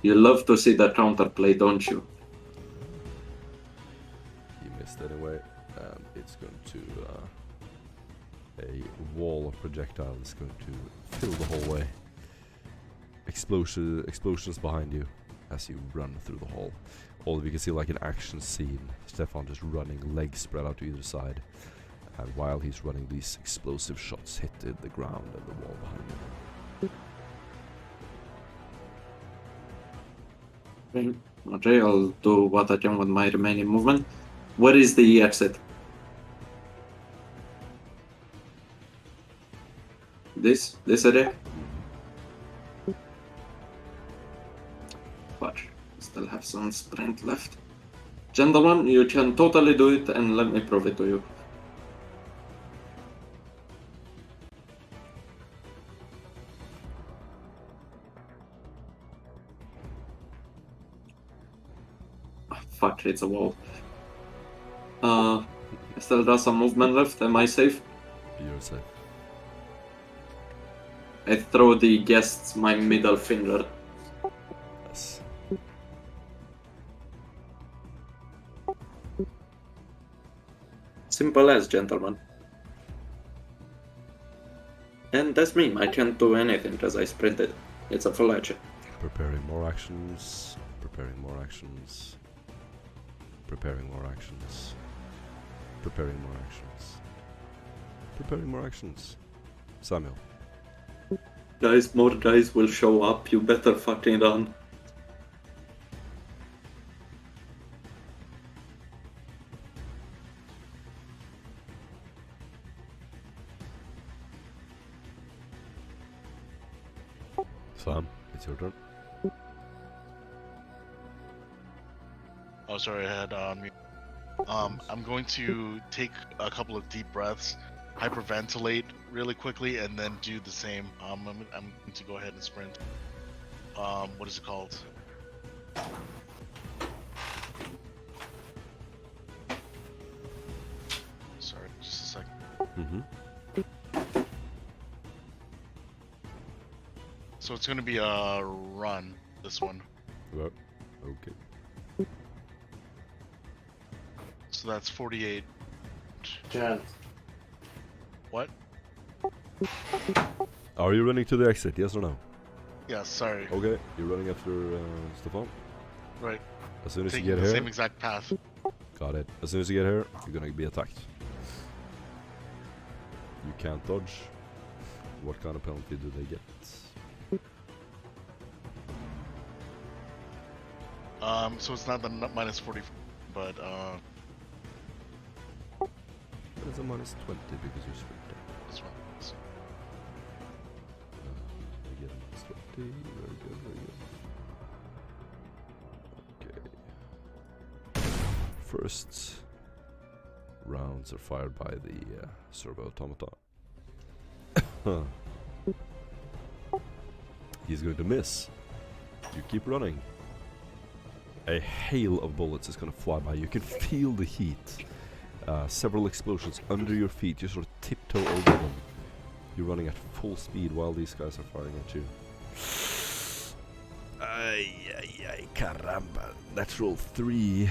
You love to see the counterplay, don't you? He missed anyway, and it's going to a wall of projectile is going to fill the hallway. Explosions behind you as you run through the hall. All of you can see like an action scene. Stefan just running, legs spread out to either side, And while he's running, these explosive shots hit the ground and the wall behind him. Okay, I'll do what I can with my remaining movement. Where is the exit? This area? But still have some sprint left. Gentlemen, you can totally do it, and let me prove it to you. Fuck, it's a wall. I still got some movement left. Am I safe? You're safe. I throw the guests my middle finger. Yes. Simple as, gentlemen. And that's me. I can't do anything because I sprinted. It's a full action. Preparing more actions. Preparing more actions. Preparing more actions. Preparing more actions. Preparing more actions. Samuel. Guys, more guys will show up. You better fucking run. Sam, it's your turn. Oh, sorry, I had on mute. I'm going to take a couple of deep breaths, hyperventilate really quickly, and then do the same. I'm going to go ahead and sprint. What is it called? Sorry, just a second. Mm-hmm. So it's going to be a run, this one. Well, okay. So that's 48. Chance. What? Are you running to the exit, yes or no? Yeah, sorry. Okay, you're running after Stefan. Right. As soon as Taking you get the here, same exact path. got it. As soon as you get here, you're gonna be attacked. You can't dodge. What kind of penalty do they get? So it's not the minus 40, but It's a minus 20 because you're sprinting. this one. You get a minus 20. Very good, very good. Okay. First rounds are fired by the servo automata. He's going to miss. You keep running. A hail of bullets is going to fly by. You can feel the heat. Several explosions under your feet. You sort of tiptoe over them. You're running at full speed while these guys are firing at you. Ay, ay, ay, caramba. Natural 3.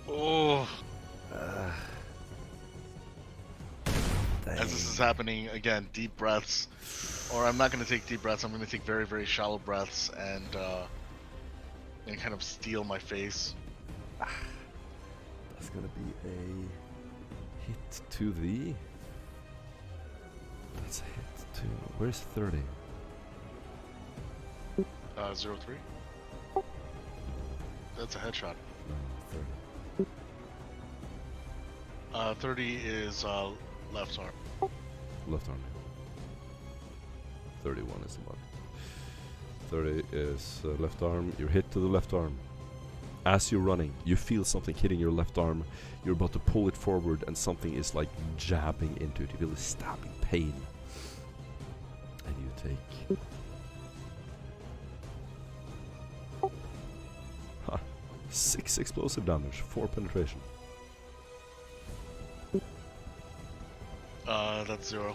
Oh, Dang. as this is happening, again, deep breaths. Or I'm not going to take deep breaths. I'm going to take very, very shallow breaths and kind of steel my face. That's gonna be a hit to the... That's a hit to... Where's 30? 03. That's a headshot. No, 30. 30 is left arm. Left arm. 31 is the mark. 30 is left arm. You're hit to the left arm. As you're running, you feel something hitting your left arm. You're about to pull it forward and something is like jabbing into it. You feel a stabbing pain. And you take... 6 explosive damage, 4 penetration. That's 0.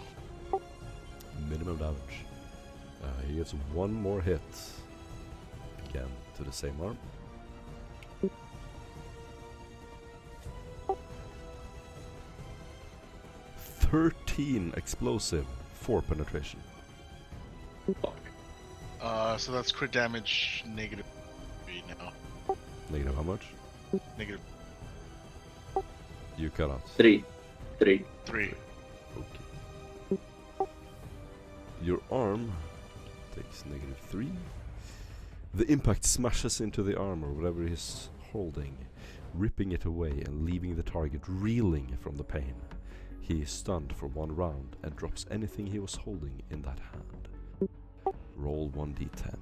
Minimum damage. He gets one more hit. Again, to the same arm. "13 explosive, 4 penetration." So that's crit damage negative 3 now. Negative how much? Negative. You cut out. 3. 3. 3. Okay. Your arm takes -3. The impact smashes into the arm or whatever he's holding, ripping it away and leaving the target reeling from the pain. He is stunned for 1 round and drops anything he was holding in that hand. Roll 1d10.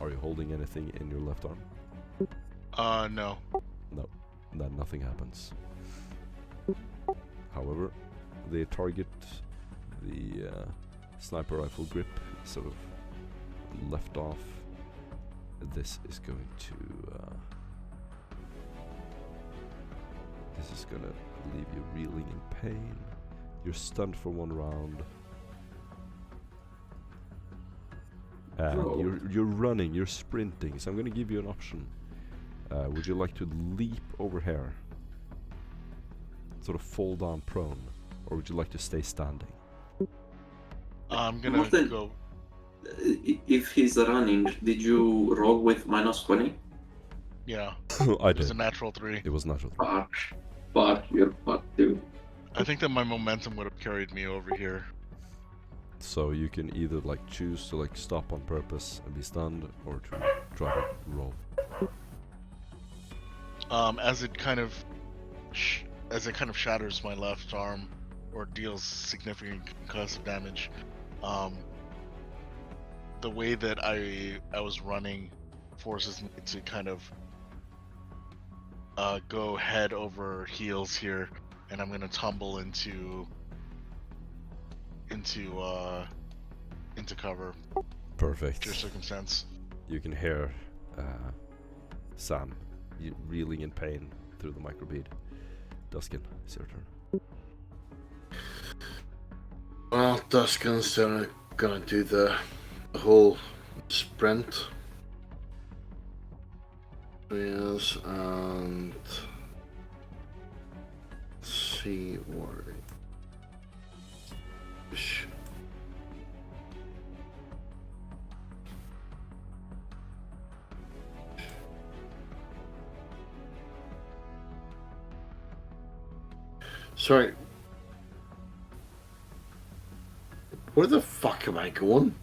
Are you holding anything in your left arm? No. No, then nothing happens. However, the target, the sniper rifle grip, sort of left off. This is going to leave you reeling in pain. You're stunned for 1 round. And you're running, you're sprinting, so I'm going to give you an option. Would you like to leap over here? Sort of fall down prone? Or would you like to stay standing? I'm gonna Martin. go. If he's running, did you roll with -20? Yeah, I it was a did. natural 3. It was natural. Fuck, you're fucked, dude. I think that my momentum would have carried me over here. So you can either like choose to like stop on purpose and be stunned, or to try to roll. As it kind of shatters my left arm or deals significant concussive damage, the way that I was running forces me to kind of go head over heels here, and I'm gonna tumble into cover. Perfect. Pure circumstance. You can hear Sam reeling in pain through the microbead. Duskin, it's your turn. Well, Duskin's gonna do the whole sprint. Yes, and see where. Sorry. Where the fuck am I going?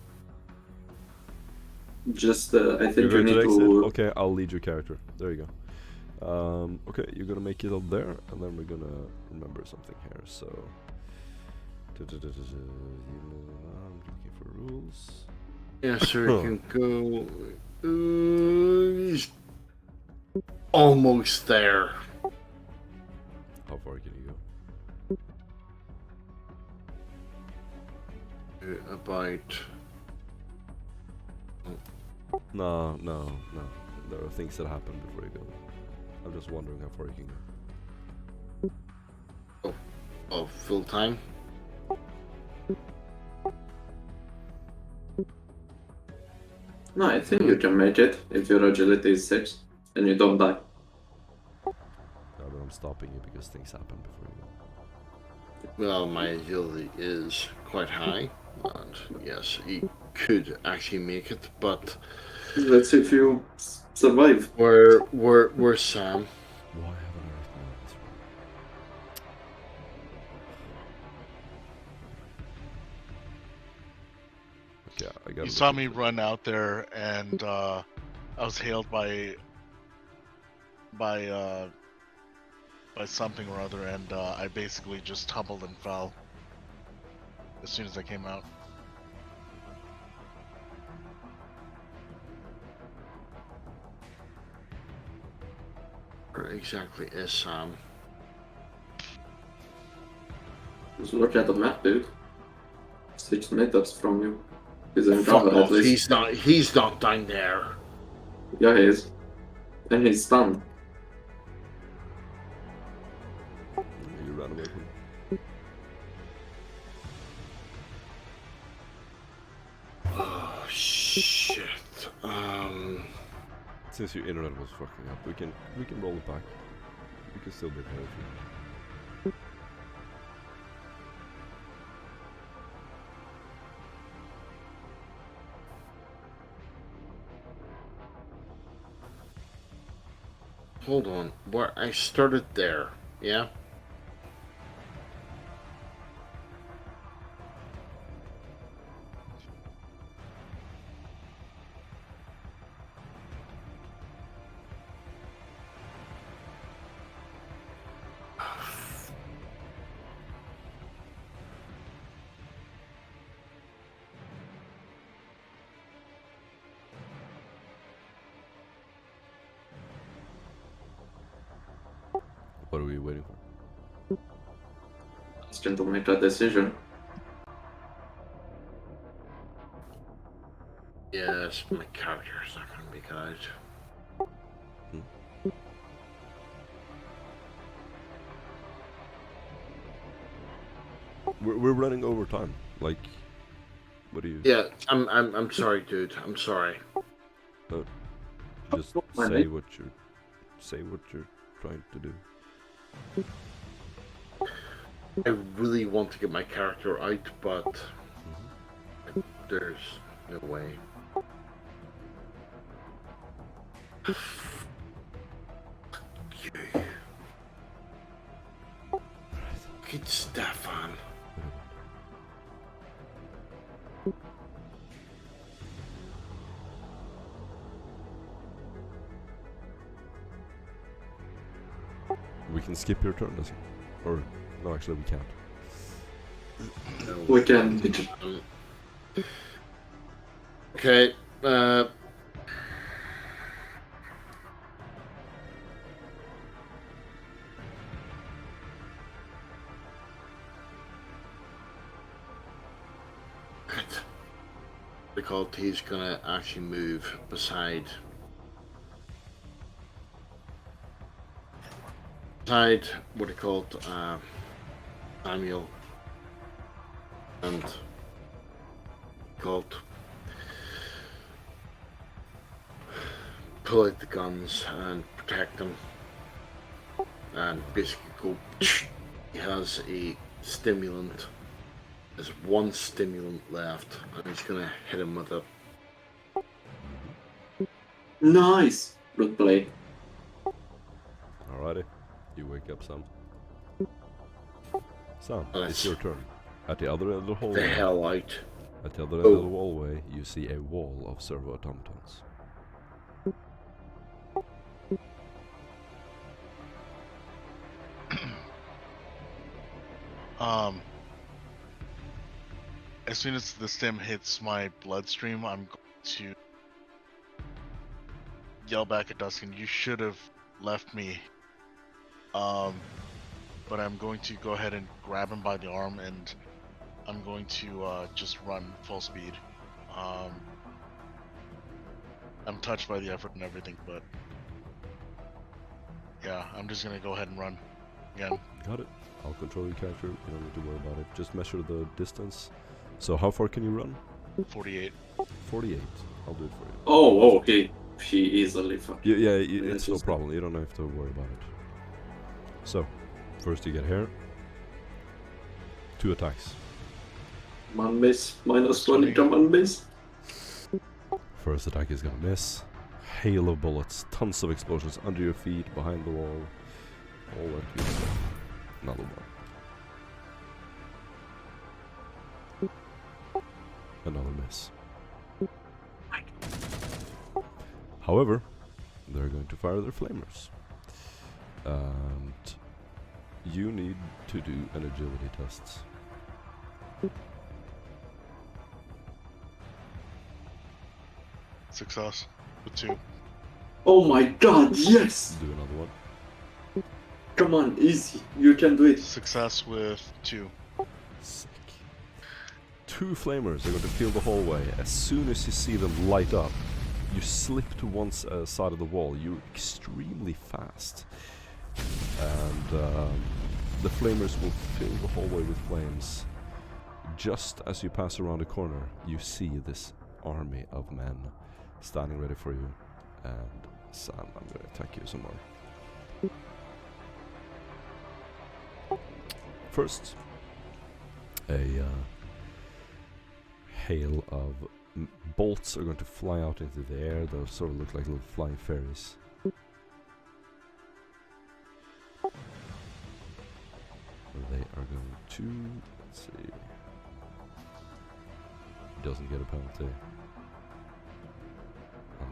Just, I think You're you going need to exit? to... Okay, I'll lead your character. There you go. Okay, you're gonna make it up there, and then we're gonna remember something here. So, I'm looking for rules. Yeah, so we can go. He's almost there. How far can you go? About. No. There are things that happen before you go. I'm just wondering how far you can go. Oh, full time? No, I think you can make it if your agility is 6 and you don't die. Yeah, but I'm stopping you because things happen before you go. Well, my agility is quite high, and yes, he could actually make it, but Let's see if you survive. where's Sam? Why haven't I recognized this one? Okay, I got. You saw me run out there, and I was hailed by something or other, and I basically just tumbled and fell as soon as I came out. Where exactly is Sam? Just look at the map, dude. 6 meters from you. He's in Fuck cover at off! least. He's not down there. Yeah, he is. And he's stunned. You ran away from. Oh shit. Since your internet was fucking up, we can roll it back. We can still be there if you. hold on. Where I started there, yeah? What are we waiting for? Asking to make a decision. Yes, my character's not going to make it out. We're running over time. Like, what do you? Yeah, I'm sorry, dude. I'm sorry. Just say what you're trying to do. I really want to get my character out, but there's no way. You. Get Stefan. We can skip your turn, doesn't it? Or no, actually we can't. No. We can. Okay. Because he's gonna actually move beside what they called Samuel and called pull out the guns and protect them and basically go. He has a stimulant. There's one stimulant left and he's gonna hit him with it. Nice. Good play. Alrighty. You wake up, Sam. Sam, Nice. it's your turn. At the other end of the The hallway, hell out. at the other end of the hallway, you see a wall of servo automatons. As soon as the stem hits my bloodstream, I'm going to yell back at Dustin, "You should have left me." But I'm going to go ahead and grab him by the arm, and I'm going to just run full speed. I'm touched by the effort and everything, but yeah, I'm just gonna go ahead and run again. Got it. I'll control your character. You don't need to worry about it. Just measure the distance. So how far can you run? 48. 48. I'll do it for you. Oh, okay. She easily fucking. Yeah, Yeah, it's no just- problem. You don't have to worry about it. So, first you get here. 2 attacks. Man base. Minus 20 to man base. First attack is gonna miss. Hail of bullets, tons of explosions under your feet, behind the wall. All that good stuff. Another one. Another miss. However, they're going to fire their flamers. And you need to do an agility test. Success with 2. Oh my god, yes! Do another one. Come on, easy. You can do it. Success with 2. Sick. 2 flamers are going to fill the hallway. As soon as you see them light up, you slip to one side of the wall. You're extremely fast. And the flamers will fill the hallway with flames. Just as you pass around the corner, you see this army of men standing ready for you. And Sam, I'm going to attack you some more. First, a hail of bolts are going to fly out into the air. They'll sort of look like little flying fairies. 2. Let's see. Doesn't get a penalty. And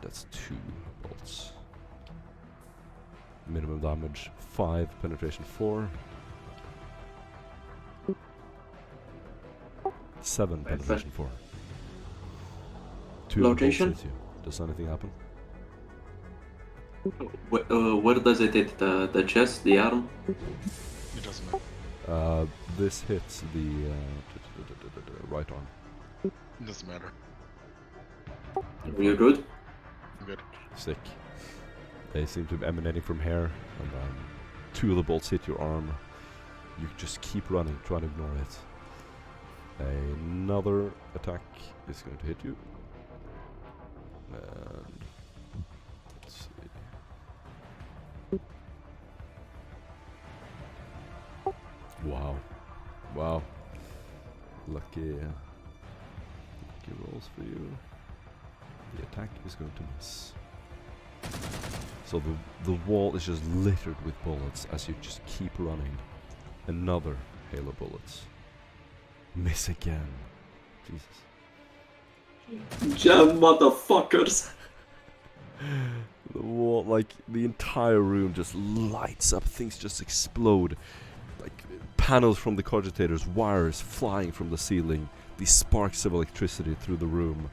that's 2 bolts. Minimum damage 5, penetration 4. 7 penetration 4. 2 Location? bolts hit you. Does anything happen? Where does it hit? The chest, the arm? It doesn't matter. This hits the right arm. It doesn't matter. You good? I'm good. Sick. They seem to be emanating from here, and 2 of the bolts hit your arm. You just keep running, try to ignore it. Another attack is going to hit you. And let's see. Wow. Wow. Lucky rolls for you. The attack is going to miss. So the wall is just littered with bullets as you just keep running. Another hail of bullets. Miss again. Jesus. Jam motherfuckers! The wall, like, the entire room just lights up. Things just explode. Like, panels from the cogitators, wires flying from the ceiling. These sparks of electricity through the room.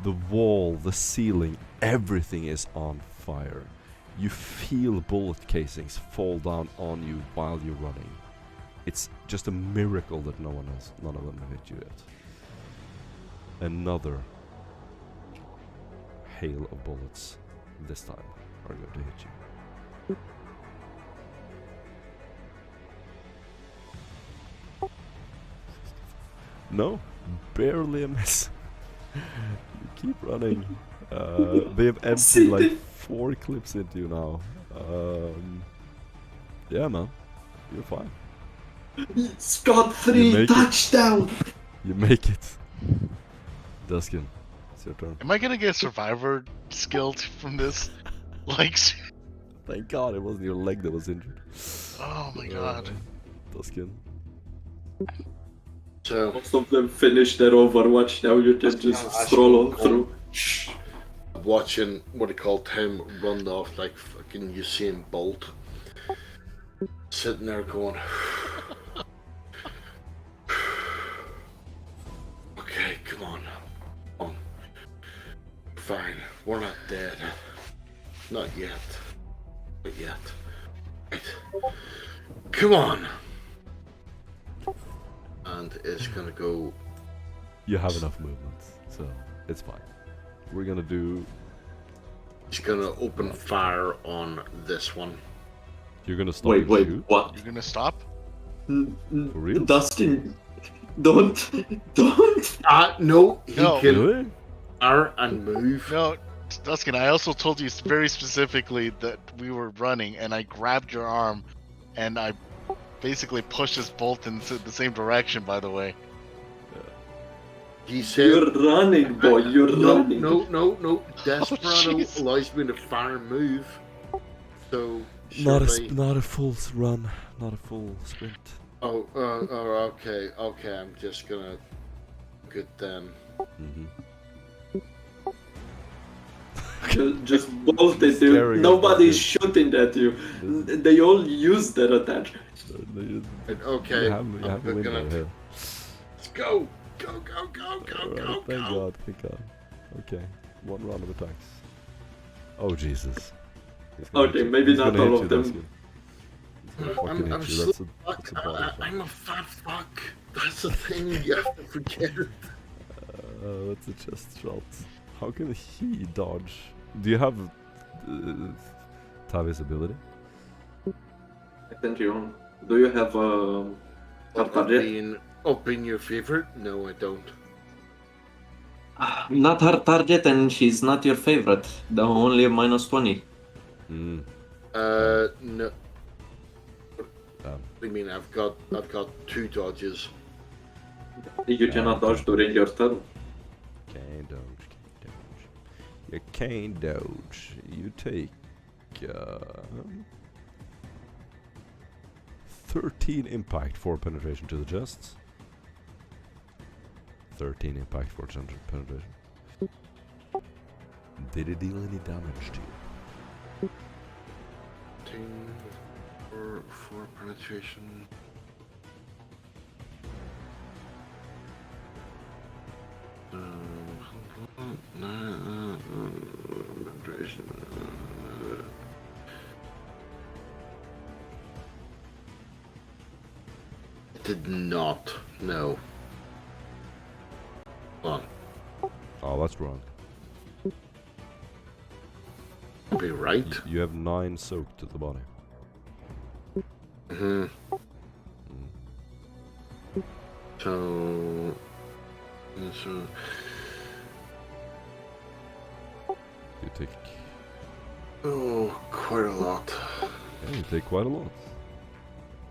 The wall, the ceiling, everything is on fire. You feel bullet casings fall down on you while you're running. It's just a miracle that none of them have hit you yet. Another hail of bullets this time are going to hit you. No, barely a miss. You keep running. They have emptied like 4 clips into you now. Yeah, man, you're fine. Scott 3 touchdown! You make it. Duskin, it's your turn. Am I gonna get survivor skill from this? Like, Thank God it wasn't your leg that was injured. oh my god. Duskin. So, Most of them finish their Overwatch, now you can just stroll on through. watching what he called him run off like fucking Usain Bolt. Sitting there going, okay, come on. Fine, we're not dead. Not yet. Not yet. Right. Come on. And it's gonna go. You have enough movement, so it's fine. We're gonna do. He's gonna open fire on this one. You're gonna stop. Wait, and shoot? what? You're gonna stop? For real? Dustin, don't. No, he No. can Really? fire and move. No, Duskin, I also told you very specifically that we were running, and I grabbed your arm, and I basically pushed this bolt into the same direction, by the way. He said, You're running, boy, you're running. No. Desperado jeez. allows me to fire and move. So, Not surely... a full run, not a full sprint. Okay, I'm just gonna... Good then. Mm-hmm. Just bolt it, dude. Staring at Nobody's Dustin. shooting at you. They all use their attack. Okay, You have a I'm window gonna... here. Let's go! Go! Alright, thank God. Okay, 1 round of attacks. Oh Jesus. He's gonna Okay, hit you. maybe He's not gonna all hit of you, them. Dustin. He's gonna fucking I'm hit you. so That's a fuck. body shot. I'm a fat fuck. That's the thing you have to forget. That's a chest shot. How can he dodge? Do you have Tavi's ability? I think you own. Do you have target? Being your favorite? No, I don't. Not her target, and she's not your favorite. The only -20. Mm. No. I mean, I've got 2 dodges. You cannot dodge during your turn. Can't dodge. You can't dodge. You take 13 impact for penetration to the chest. 13 impact for penetration. Did it deal any damage to you? 13 for penetration. Penetration. It did not. No. Hold on. Oh, that's wrong. Be right. You have 9 soaked to the body. Mm-hmm. Mm. So You take... quite a lot. Yeah, you take quite a lot.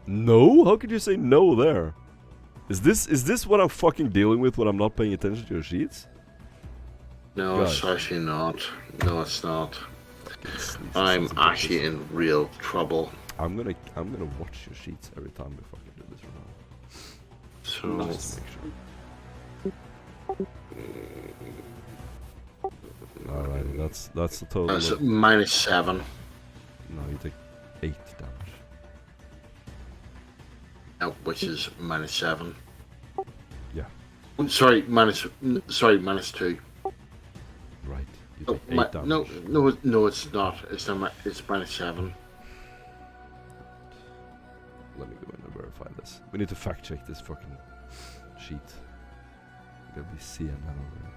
No? How could you say no there? Is this what I'm fucking dealing with when I'm not paying attention to your sheets? No, Guys. it's actually not. No, it's not. It's I'm it's actually in real trouble. I'm gonna watch your sheets every time we fucking do this from now. So Just to make sure. Alright, that's the total. that's of- -7. No, you take 8 damage. Which is -7. Yeah. Sorry, -2. Right. You Oh, take 8 damage. no, it's not. It's not. It's -7. Let me go in and verify this. We need to fact check this fucking sheet. There'll be CNN over there.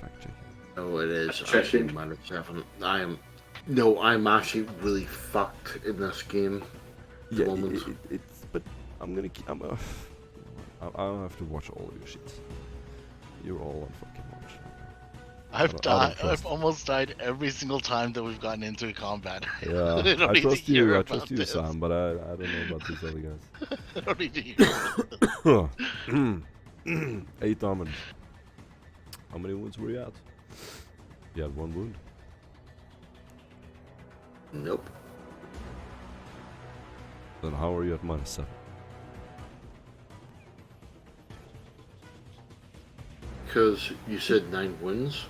Fact checking. No, it is Checking. actually -7. I'm actually really fucked in this game. Yeah, moment. it's. But I'm gonna. I'll have to watch all of your sheets. You're all on fucking watch. I've I don't died. trust I've almost died every single time that we've gotten into combat. Yeah, I don't I need to trust hear you. I about trust you, this. Sam. But I don't know about these other guys. I don't need to hear. 8 damage. How many wounds were you at? You had 1 wound. Nope. Then how are you at -7? Because you said 9 wins.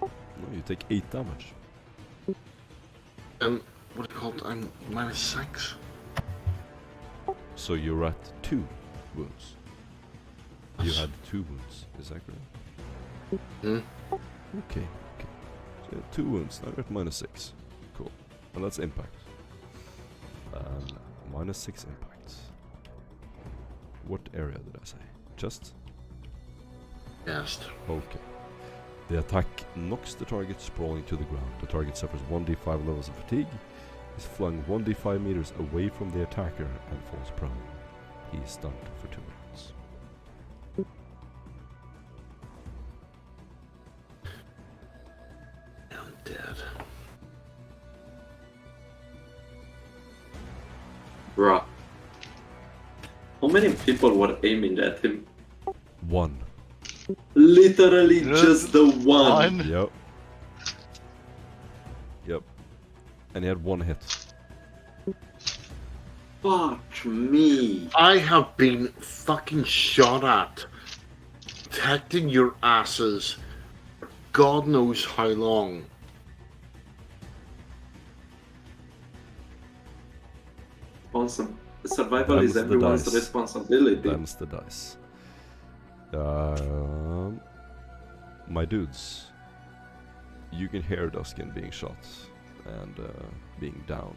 No, you take 8 damage. And what do you call it? I'm -6. So you're at 2 wounds. You had 2 wounds, is that correct? Hmm? Okay. So you had 2 wounds, now you're at -6. Cool. And that's impact. -6 impact. What area did I say? Chest? Yes. Okay. The attack knocks the target sprawling to the ground. The target suffers 1d5 levels of fatigue, is flung 1d5 meters away from the attacker, and falls prone. He is stunned for 2 rounds. I'm dead. Bruh. How many people were aiming at him? 1. Literally Just just the one. Yep. Yep. And he had 1 hit. Fuck me. I have been fucking shot at, protecting your asses for God knows how long. Survival Them's is the everyone's dice. responsibility. Them's the dice. My dudes, you can hear Duskin being shot and being down.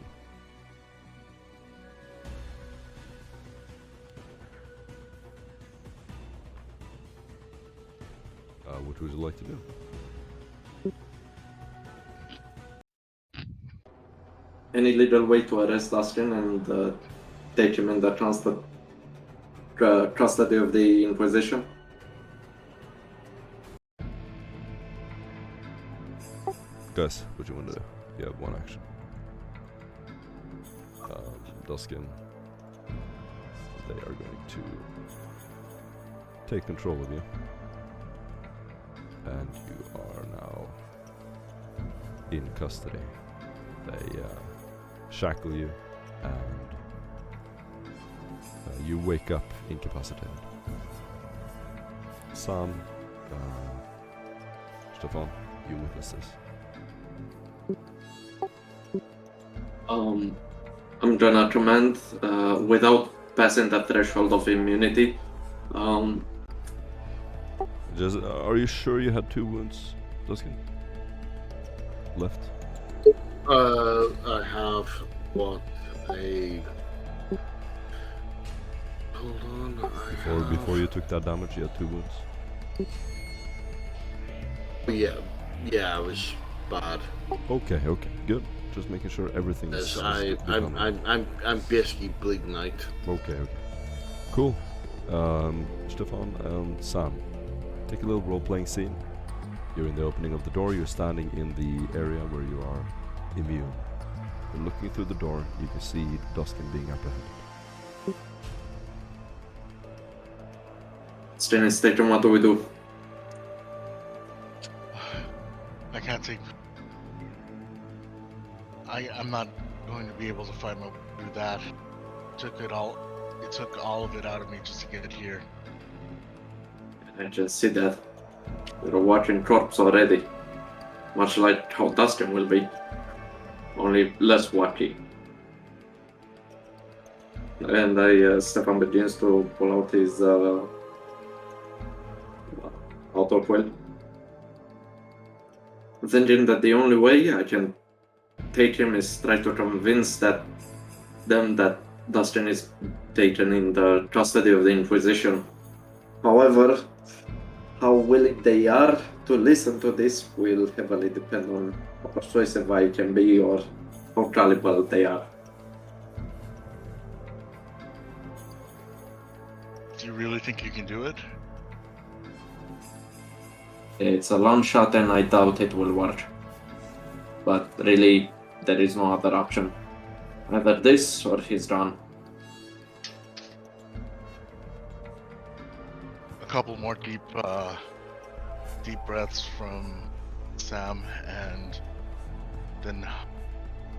What would you like to do? Any little way to arrest Dustin and take him in the custody of the Inquisition? Guys, what do you want to do? You have 1 action. Duskin, they are going to take control of you. And you are now in custody. They shackle you and You wake up incapacitated. Sam, Stefan, you witness this. I'm gonna command without passing the threshold of immunity. Just, are you sure you had 2 wounds, Duskin? Left? I have what a. Hold on. Before you took that damage, you had 2 wounds. Yeah, it was bad. Okay, good. Just making sure everything is. I'm basically bleeding out. Okay. Cool. Stefan and Sam, take a little role-playing scene. You're in the opening of the door. You're standing in the area where you are immune. You're looking through the door. You can see Duskin being apprehended. Stay in station, what do we do? I can't take. I'm not going to be able to find my way through that. It took all of it out of me just to get here. I just see that. We're a watching corpse already. Much like how Dustin will be. Only less wacky. And Stefan begins to pull out his auto quill. Thinking that the only way I can take him is try to convince them that Dustin is taken in the custody of the Inquisition. However, how willing they are to listen to this will heavily depend on how persuasive I can be or how gullible they are. Do you really think you can do it? It's a long shot and I doubt it will work. But really, there is no other option. Either this or he's gone. A couple more deep breaths from Sam, and then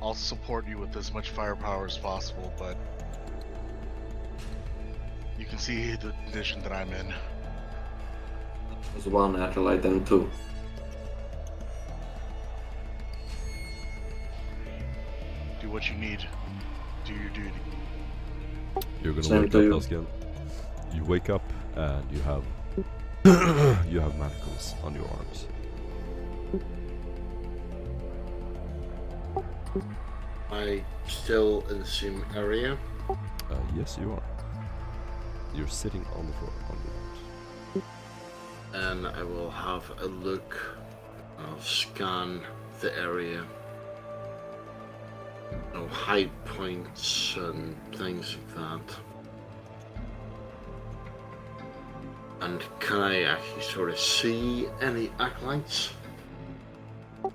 I'll support you with as much firepower as possible, but you can see the condition that I'm in. There's one acolyte and 2. Do what you need. Do your duty. You're gonna Same wake to up, you. Duskin. You wake up and you have you have manacles on your arms. I still in the same area. Yes, you are. You're sitting on the floor on your arms. And I will have a look. I'll scan the area. Hide points and things like that. And can I actually sort of see any acolytes? No.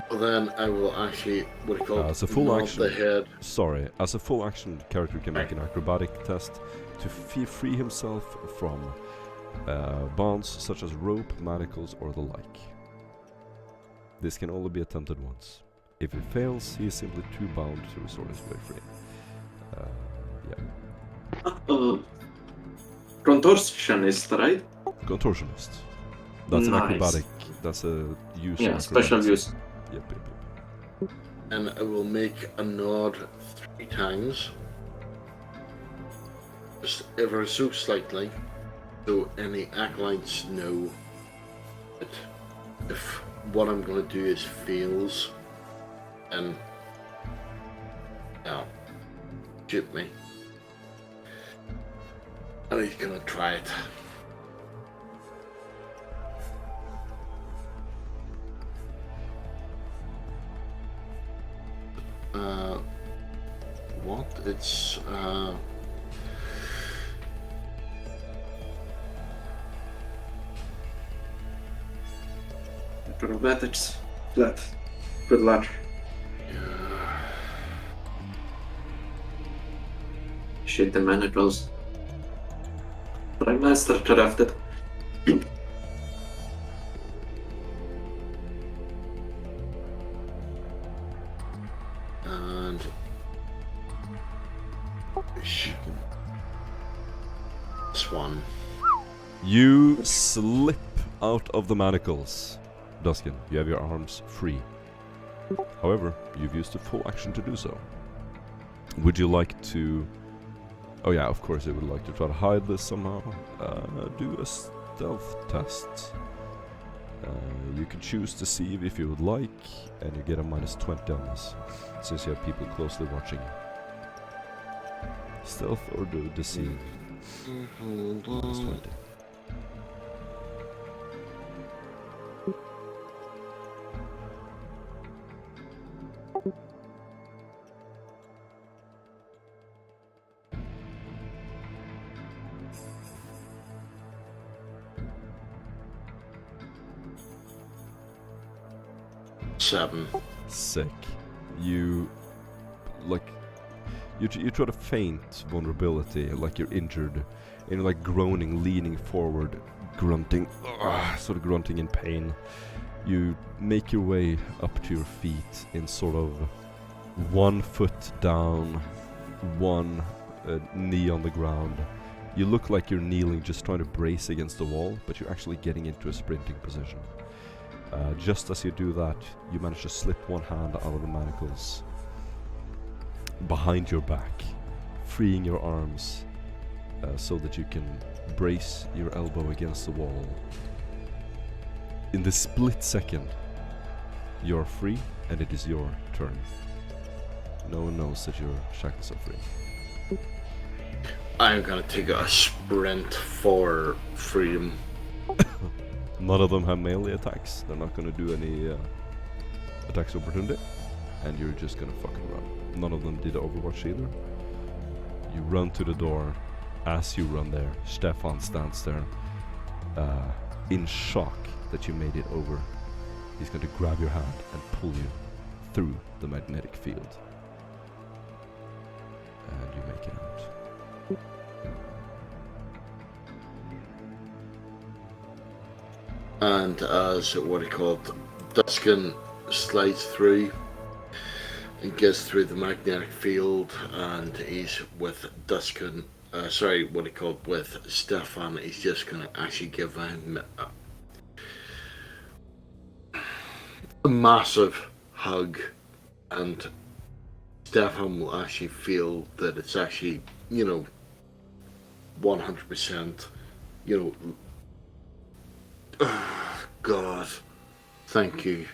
Well, then I will actually what do you call it? As a full nod action. the head. Sorry, as a full action character can make an acrobatic test to free himself from bonds such as rope, manacles, or the like. This can only be attempted once. If it fails, he is simply too bound to restore his way free. Contortionist, right? Contortionist. That's an Nice. acrobatic. That's a use. Yeah, of special acrobatics. use. Yep. And I will make a nod 3 times. Just ever so slightly. So any acolytes know that if what I'm going to do is fails, then shoot me. And he's going to try it. What? It's Acrobatics. Flat. Good luck. Shit, the manacles. Prime Master crafted. Swan. You slip out of the manacles. Duskin, you have your arms free. However, you've used a full action to do so. Would you like to... Oh yeah, of course I would like to try to hide this somehow. Do a stealth test. You can choose deceive if you would like, and you get a -20 on this, since you have people closely watching. Stealth or do deceive? -20. Seven. Sick. You try to feint vulnerability, like you're injured, and you're like groaning, leaning forward, grunting, sort of grunting in pain. You make your way up to your feet in sort of 1 foot down, one knee on the ground. You look like you're kneeling, just trying to brace against the wall, but you're actually getting into a sprinting position. Just as you do that, you manage to slip one hand out of the manacles behind your back, freeing your arms so that you can brace your elbow against the wall. In the split second, you're free, and it is your turn. No one knows that your shackles are free. I'm gonna take a sprint for freedom. None of them have melee attacks. They're not gonna do any attacks of opportunity, and you're just gonna fucking run. None of them did Overwatch either. You run to the door. As you run there, Stefan stands there in shock that you made it over. He's going to grab your hand and pull you through the magnetic field. And you make it out. And as Duskin slides through and gets through the magnetic field, and he's with Duskin. With Stefan. He's just gonna actually give him a massive hug, and Stefan will actually feel that it's actually, 100%, God, thank you.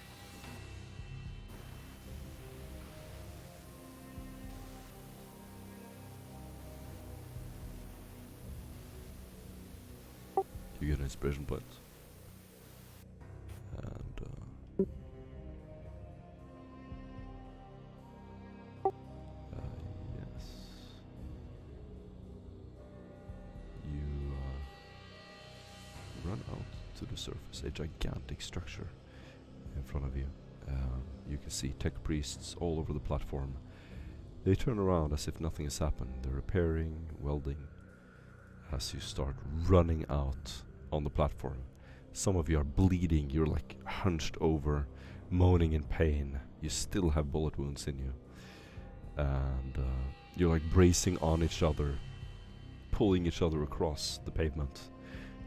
You get an inspiration point. And yes. You run out to the surface, a gigantic structure in front of you. You can see tech priests all over the platform. They turn around as if nothing has happened. They're repairing, welding. As you start running out on the platform, some of you are bleeding. You're like hunched over, moaning in pain. You still have bullet wounds in you, and you're like bracing on each other, pulling each other across the pavement.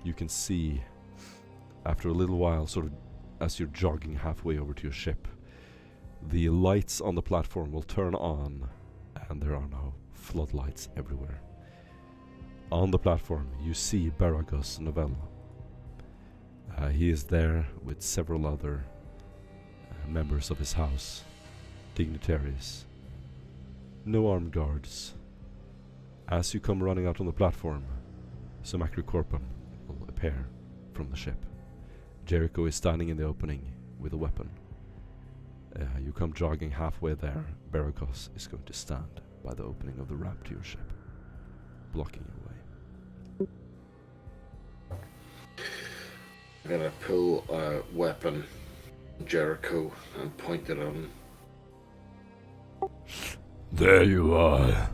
You can see, after a little while, sort of as you're jogging halfway over to your ship, the lights on the platform will turn on, and there are now floodlights everywhere. On the platform, you see Baragos Novella. He is there with several other members of his house, dignitaries. No armed guards. As you come running out on the platform, Sumakri Korpan will appear from the ship. Jericho is standing in the opening with a weapon. You come jogging halfway there. Baragos is going to stand by the opening of the ramp to your ship, blocking your way. I'm gonna pull a weapon, Jericho, and point it at him. There you are.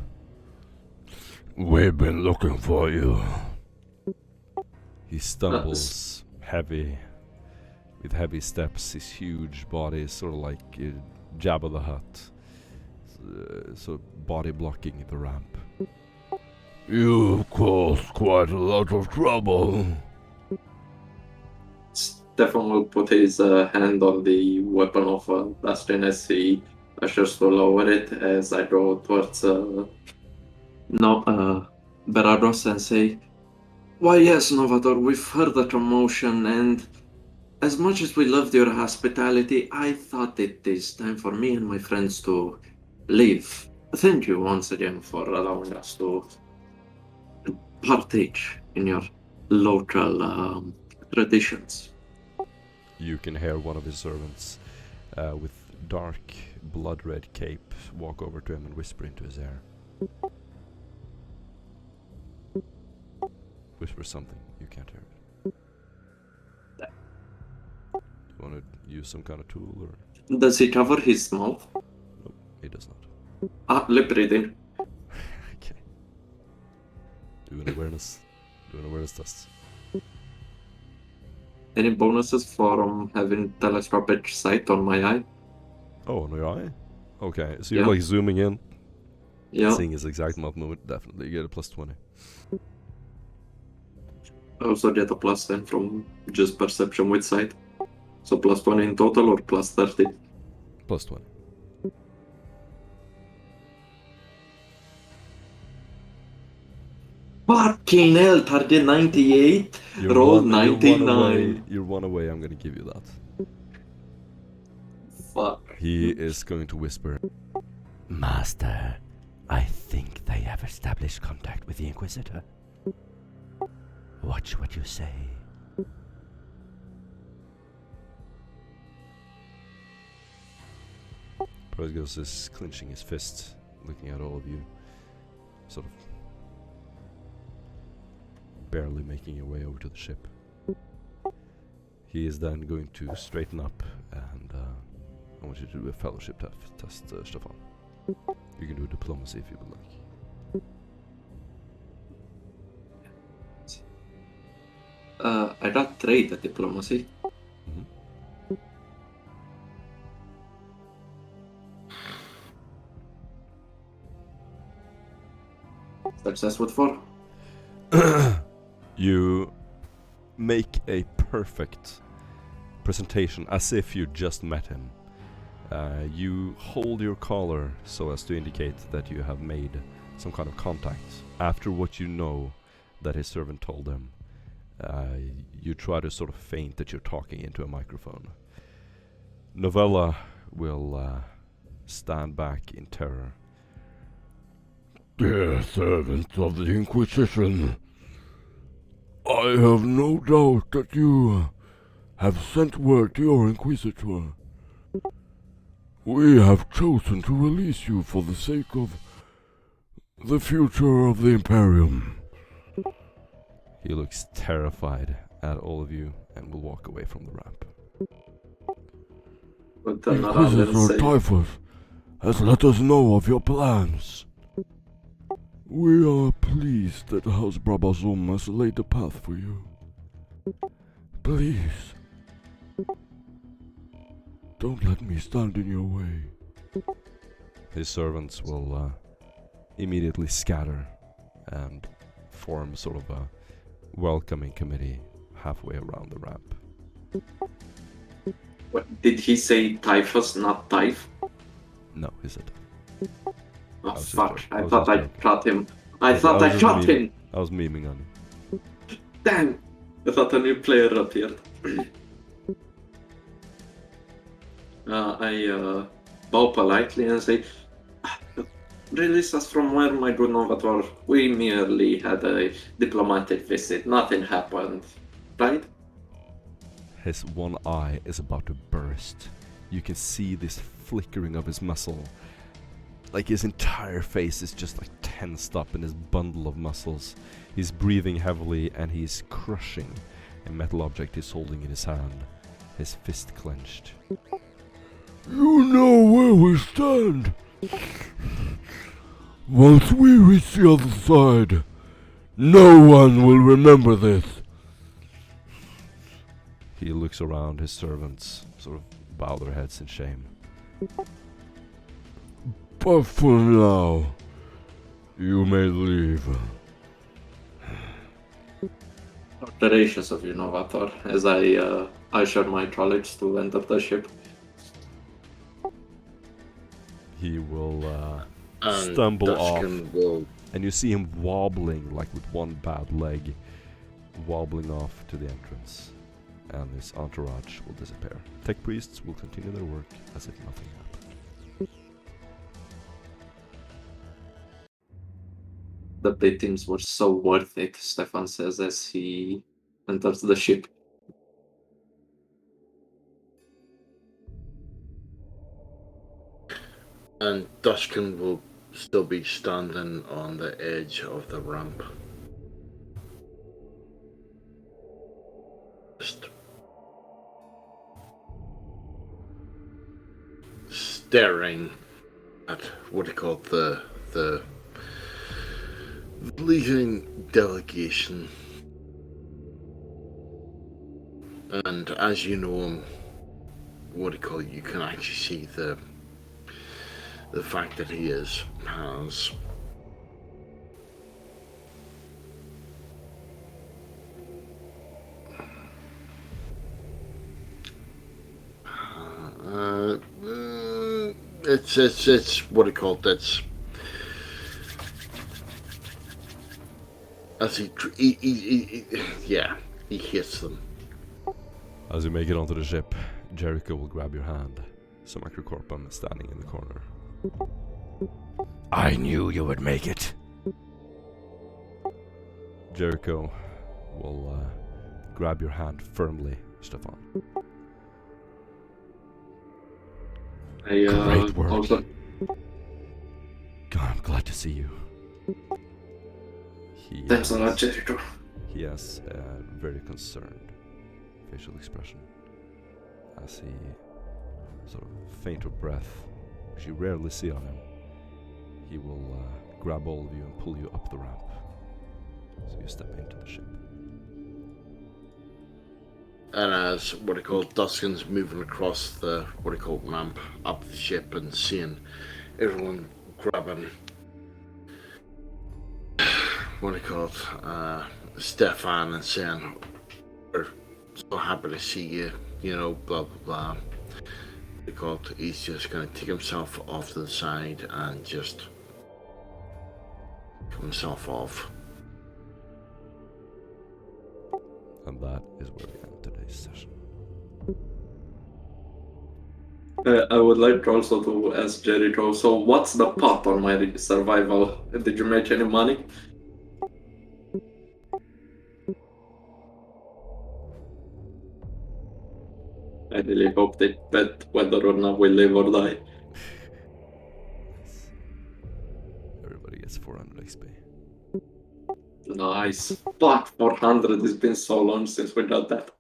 We've been looking for you. He stumbles with heavy steps. His huge body is sort of like Jabba the Hutt, so body blocking the ramp. You've caused quite a lot of trouble. Stefan will put his hand on the weapon of Bastion as he ushers to lower it as I draw towards Berados and say, "Why, yes, Novator, we've heard the commotion, and as much as we loved your hospitality, I thought it is time for me and my friends to leave. Thank you once again for allowing us to partake in your local traditions." You can hear one of his servants with dark, blood-red cape walk over to him and whisper into his ear. Whisper something, you can't hear it. You want to use some kind of tool, or? Does he cover his mouth? Nope, he does not. Lip reading. Okay. Do an awareness test. Any bonuses from having telescopic sight on my eye? Oh, on your eye? Okay, so you're Yeah. like zooming in, Yeah. seeing his exact mouth movement. Definitely, you get a plus 20. I also get a plus 10 from just perception with sight. So plus 20 in total or plus 30? Plus 20. Fucking hell, target 98, roll 99. You're one away, I'm gonna give you that. Fuck. He is going to whisper, Master, I think they have established contact with the Inquisitor. Watch what you say. Prozgos is clenching his fist, looking at all of you, sort of barely making your way over to the ship. He is then going to straighten up, and I want you to do a fellowship test, Stefan. You can do diplomacy if you would like. I got 3 at diplomacy. Mhm. Success with 4. You make a perfect presentation as if you just met him. You hold your collar so as to indicate that you have made some kind of contact after what you know that his servant told him. You try to sort of feint that you're talking into a microphone. Novella will stand back in terror. Dear servants of the Inquisition, I have no doubt that you have sent word to your Inquisitor. We have chosen to release you for the sake of the future of the Imperium. He looks terrified at all of you and will walk away from the ramp. But turn around and Inquisitor say, Typhus has let us know of your plans. We are pleased that House Brabazon has laid the path for you. Please, don't let me stand in your way. His servants will immediately scatter and form sort of a welcoming committee halfway around the ramp. what, did he say Typhus, not Typh? No, he said. Oh was just fuck, joking. I was thought just I joking. shot him. I I was thought I just shot memeing. him! I was memeing on you. Damn! I thought a new player appeared. I bow politely and say, "Release us from where, my good Novator. We merely had a diplomatic visit. Nothing happened. Right?" His one eye is about to burst. You can see this flickering of his muscle. Like his entire face is just like tensed up in his bundle of muscles. He's breathing heavily and he's crushing a metal object he's holding in his hand, his fist clenched. You know where we stand. Once we reach the other side, no one will remember this. He looks around, his servants sort of bow their heads in shame. But for now, You may leave. Gracious of you, Novator, as I usher my trollocs to enter the ship. He will And stumble Duskin off, will. and you see him wobbling, like with one bad leg, wobbling off to the entrance, and his entourage will disappear. Tech priests will continue their work as if nothing happened. The beatings were so worth it, Stefan says as he enters the ship. And Duskin will still be standing on the edge of the ramp. Just staring at what he called the leading delegation. And as you know him, what do you call it, you can actually see the fact that he has it's what do you call it, that's as he hits them. As you make it onto the ship, Jericho will grab your hand. So Macrocorpum is standing in the corner. I knew you would make it. Jericho will grab your hand firmly, Stefan. Great work. Also, God, I'm glad to see you. thanks a lot, Jericho. He has a very concerned facial expression as he sort of faint of breath, which you rarely see on him. He will grab all of you and pull you up the ramp. So you step into the ship. And as what I call Duskin's moving across the what I call ramp up the ship and seeing everyone grabbing what I call Stefan and saying, "We're so happy to see you," you know, blah blah blah. Because he's just gonna take himself off to the side and just take himself off. And that is where we end today's session. I would like also to ask Jericho, so what's the pot on my survival? Did you make any money? I really hope they bet whether or not we live or die. Everybody gets 400 XP. Nice. Fuck, 400. It's been so long since we got that.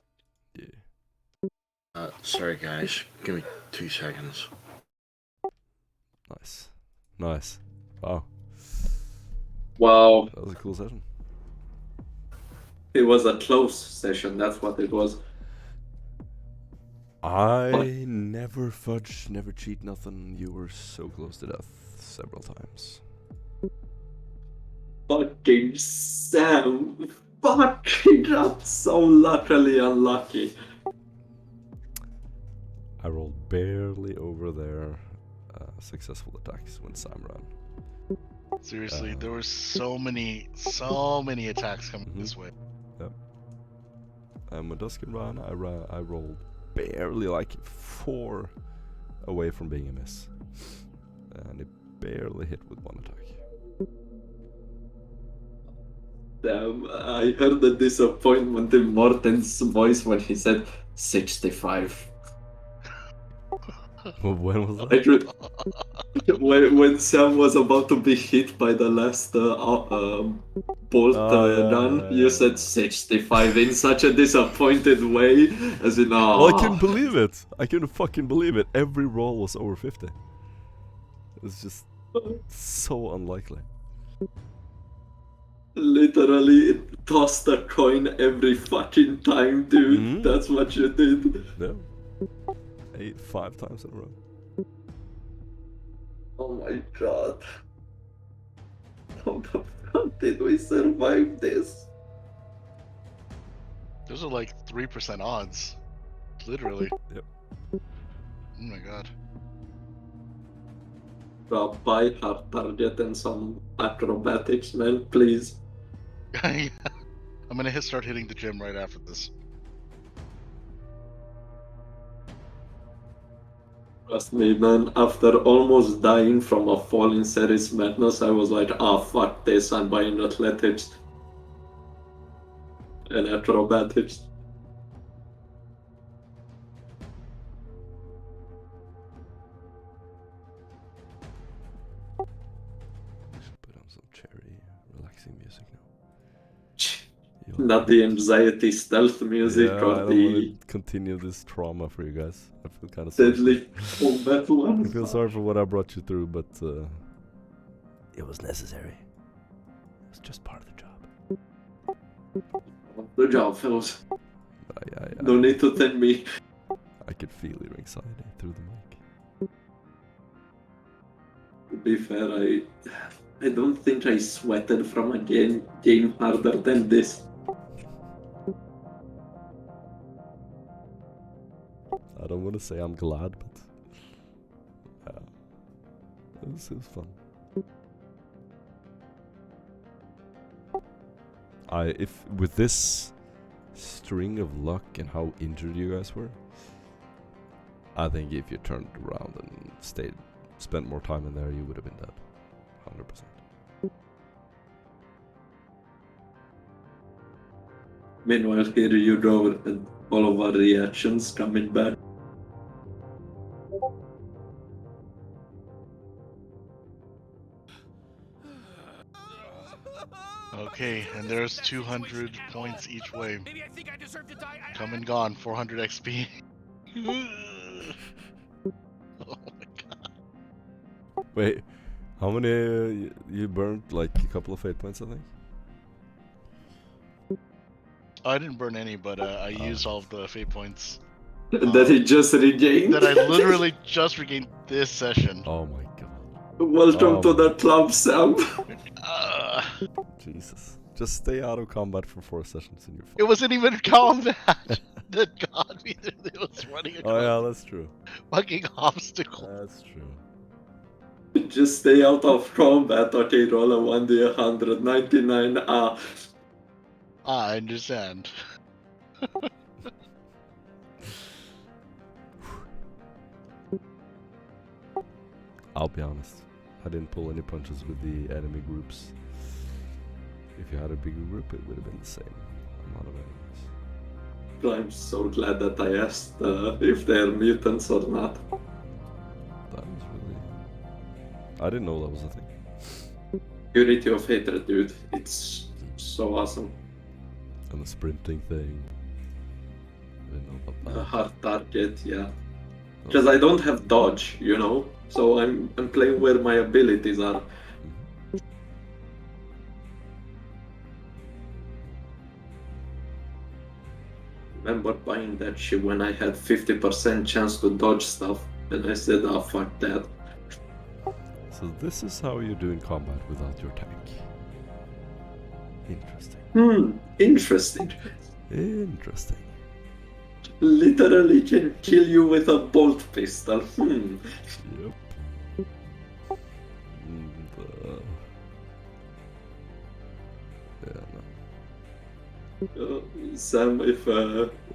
Yeah. Sorry guys, give me 2 seconds. Nice. Nice. Wow. Wow. That was a cool session. It was a close session, that's what it was. I never fudge, never cheat, nothing. You were so close to death several times. Fucking Sam. Fucking got so luckily unlucky. I rolled barely over their successful attacks when Sam ran. Seriously, there were so many attacks coming this way. When Duskin ran, I rolled barely like 4 away from being a miss. And it barely hit with 1 attack. Damn, I heard the disappointment in Morten's voice when he said 65. When was I that? when Sam was about to be hit by the last bolt run, you said 65 in such a disappointed way, as in, Well, I couldn't believe it. I couldn't fucking believe it. Every roll was over 50. It's just so unlikely. Literally tossed a coin every fucking time, dude. That's what you did. Yeah. 5 times in a row. Oh my god. How the fuck did we survive this? Those are like 3% odds. Literally. Yep. Oh my god. Buy hard target and some acrobatics, man, please. I'm gonna start hitting the gym right after this. Trust me, man, after almost dying from a fall in Series Madness, I was like, fuck this, I'm buying athletics and acrobatics. We should put on some cherry, relaxing music now. Not the anxiety stealth music Yeah, I or don't the want to continue this trauma for you guys. I feel kind of sorry. deadly combat I one. feel sorry for what I brought you through, but it was necessary. It was just part of the job. Good job, fellas. I No need to thank me. I could feel your anxiety through the mic. To be fair, I don't think I sweated from a game harder than this. I don't want to say I'm glad, but it was fun. If with this string of luck and how injured you guys were, I think if you turned around and spent more time in there, you would have been dead, 100%. Meanwhile, here you go and all of our reactions coming back. Okay, and there's 200 points each way. Maybe I think I deserve to die. Come and gone, 400 XP. Oh my god. Wait, how many you burned? Like a couple of fate points, I think. I didn't burn any, but I used all of the fate points. That he just regained. That I literally just regained this session. Oh my god. Welcome Oh to my the club, Sam. Jesus. Just stay out of combat for 4 sessions and you're fine. It wasn't even combat that got me there. It was running across Oh yeah, that's true. fucking obstacles. That's true. Just stay out of combat. Okay, roll a 1d199. I understand. I'll be honest. I didn't pull any punches with the enemy groups. If you had a bigger group, it would have been the same amount of enemies. I'm so glad that I asked if they're mutants or not. That was really... I didn't know that was a thing. Purity of hatred, dude. It's so awesome. And the sprinting thing. I didn't know about that. A hard target, yeah. Because I don't have dodge, you know? So I'm playing where my abilities are. Mhm. Remember buying that shit when I had 50% chance to dodge stuff, and I said, fuck that. So this is how you do in combat without your tank. Interesting. Interesting. Interesting. Literally can kill you with a bolt pistol. Yep. And, yeah, no. Sam, if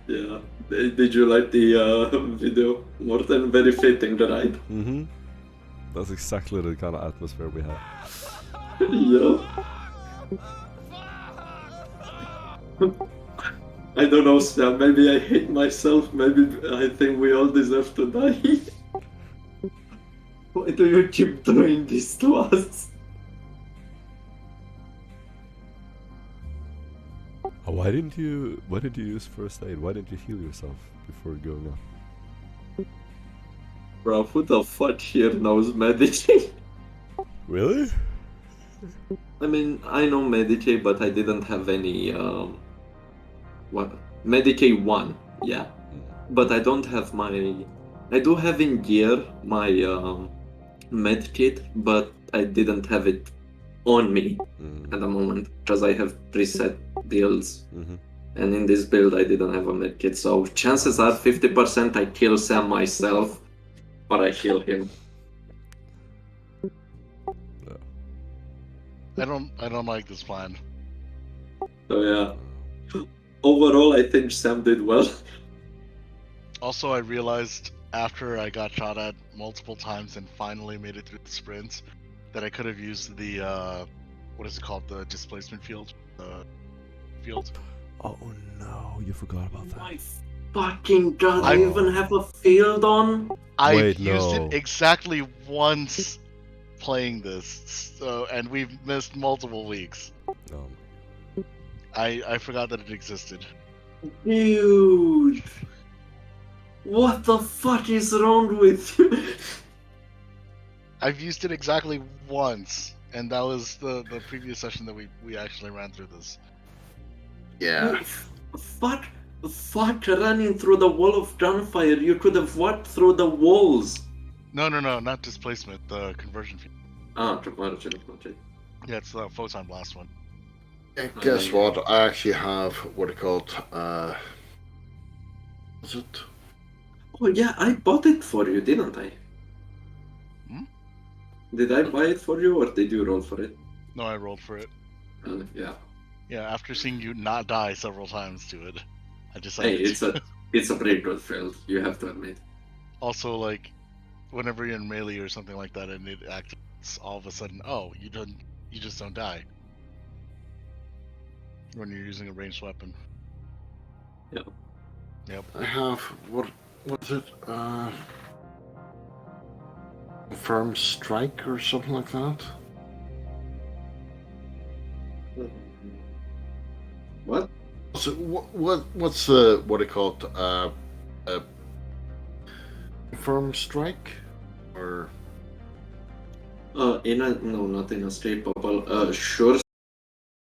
yeah, did you like the video? Morten, very fitting, right? Mm-hmm. That's exactly the kind of atmosphere we have. Yeah. I don't know, Sam. Maybe I hate myself. Maybe I think we all deserve to die. Why do you keep doing this to us? Oh, why didn't you use first aid? Why didn't you heal yourself before going up? Bro, who the fuck here knows Medicaid? Really? I mean, I know Medicaid, but I didn't have any, what? Medicaid 1, yeah. But I don't have I do have in gear my med kit, but I didn't have it on me Mm. at the moment because I have preset deals. Mm-hmm. And in this build, I didn't have a medkit, so chances are 50% I kill Sam myself, but I kill him. I don't like this plan. So yeah, overall, I think Sam did well. Also, I realized after I got shot at multiple times and finally made it through the sprints that I could have used the what is it called, the displacement field, field. Oh no, you forgot about that. My fucking god, I- you even have a field on? I've Wait, used no. it exactly once playing this, so and we've missed multiple weeks. I forgot that it existed. Dude! What the fuck is wrong with you? I've used it exactly once, and that was the previous session that we actually ran through this. Yeah. Fuck running through the wall of gunfire. You could have walked through the walls. No, not displacement, the conversion field. Ah, conversion, okay. Yeah, it's the photon blast one. And guess what? I actually have what it called. Is it? Oh yeah, I bought it for you, didn't I? Hmm? Did I buy it for you, or did you roll for it? No, I rolled for it. Yeah. Yeah, after seeing you not die several times to it, I Hey, decided. it's a pretty good field. You have to admit. Also, like, whenever you're in melee or something like that, and it activates, all of a sudden, oh, you just don't die when you're using a ranged weapon. Yep. Yep. I have what's it? Confirm strike or something like that. What? So what's the what it called? Confirm strike, or No, not in a straight bubble. Sure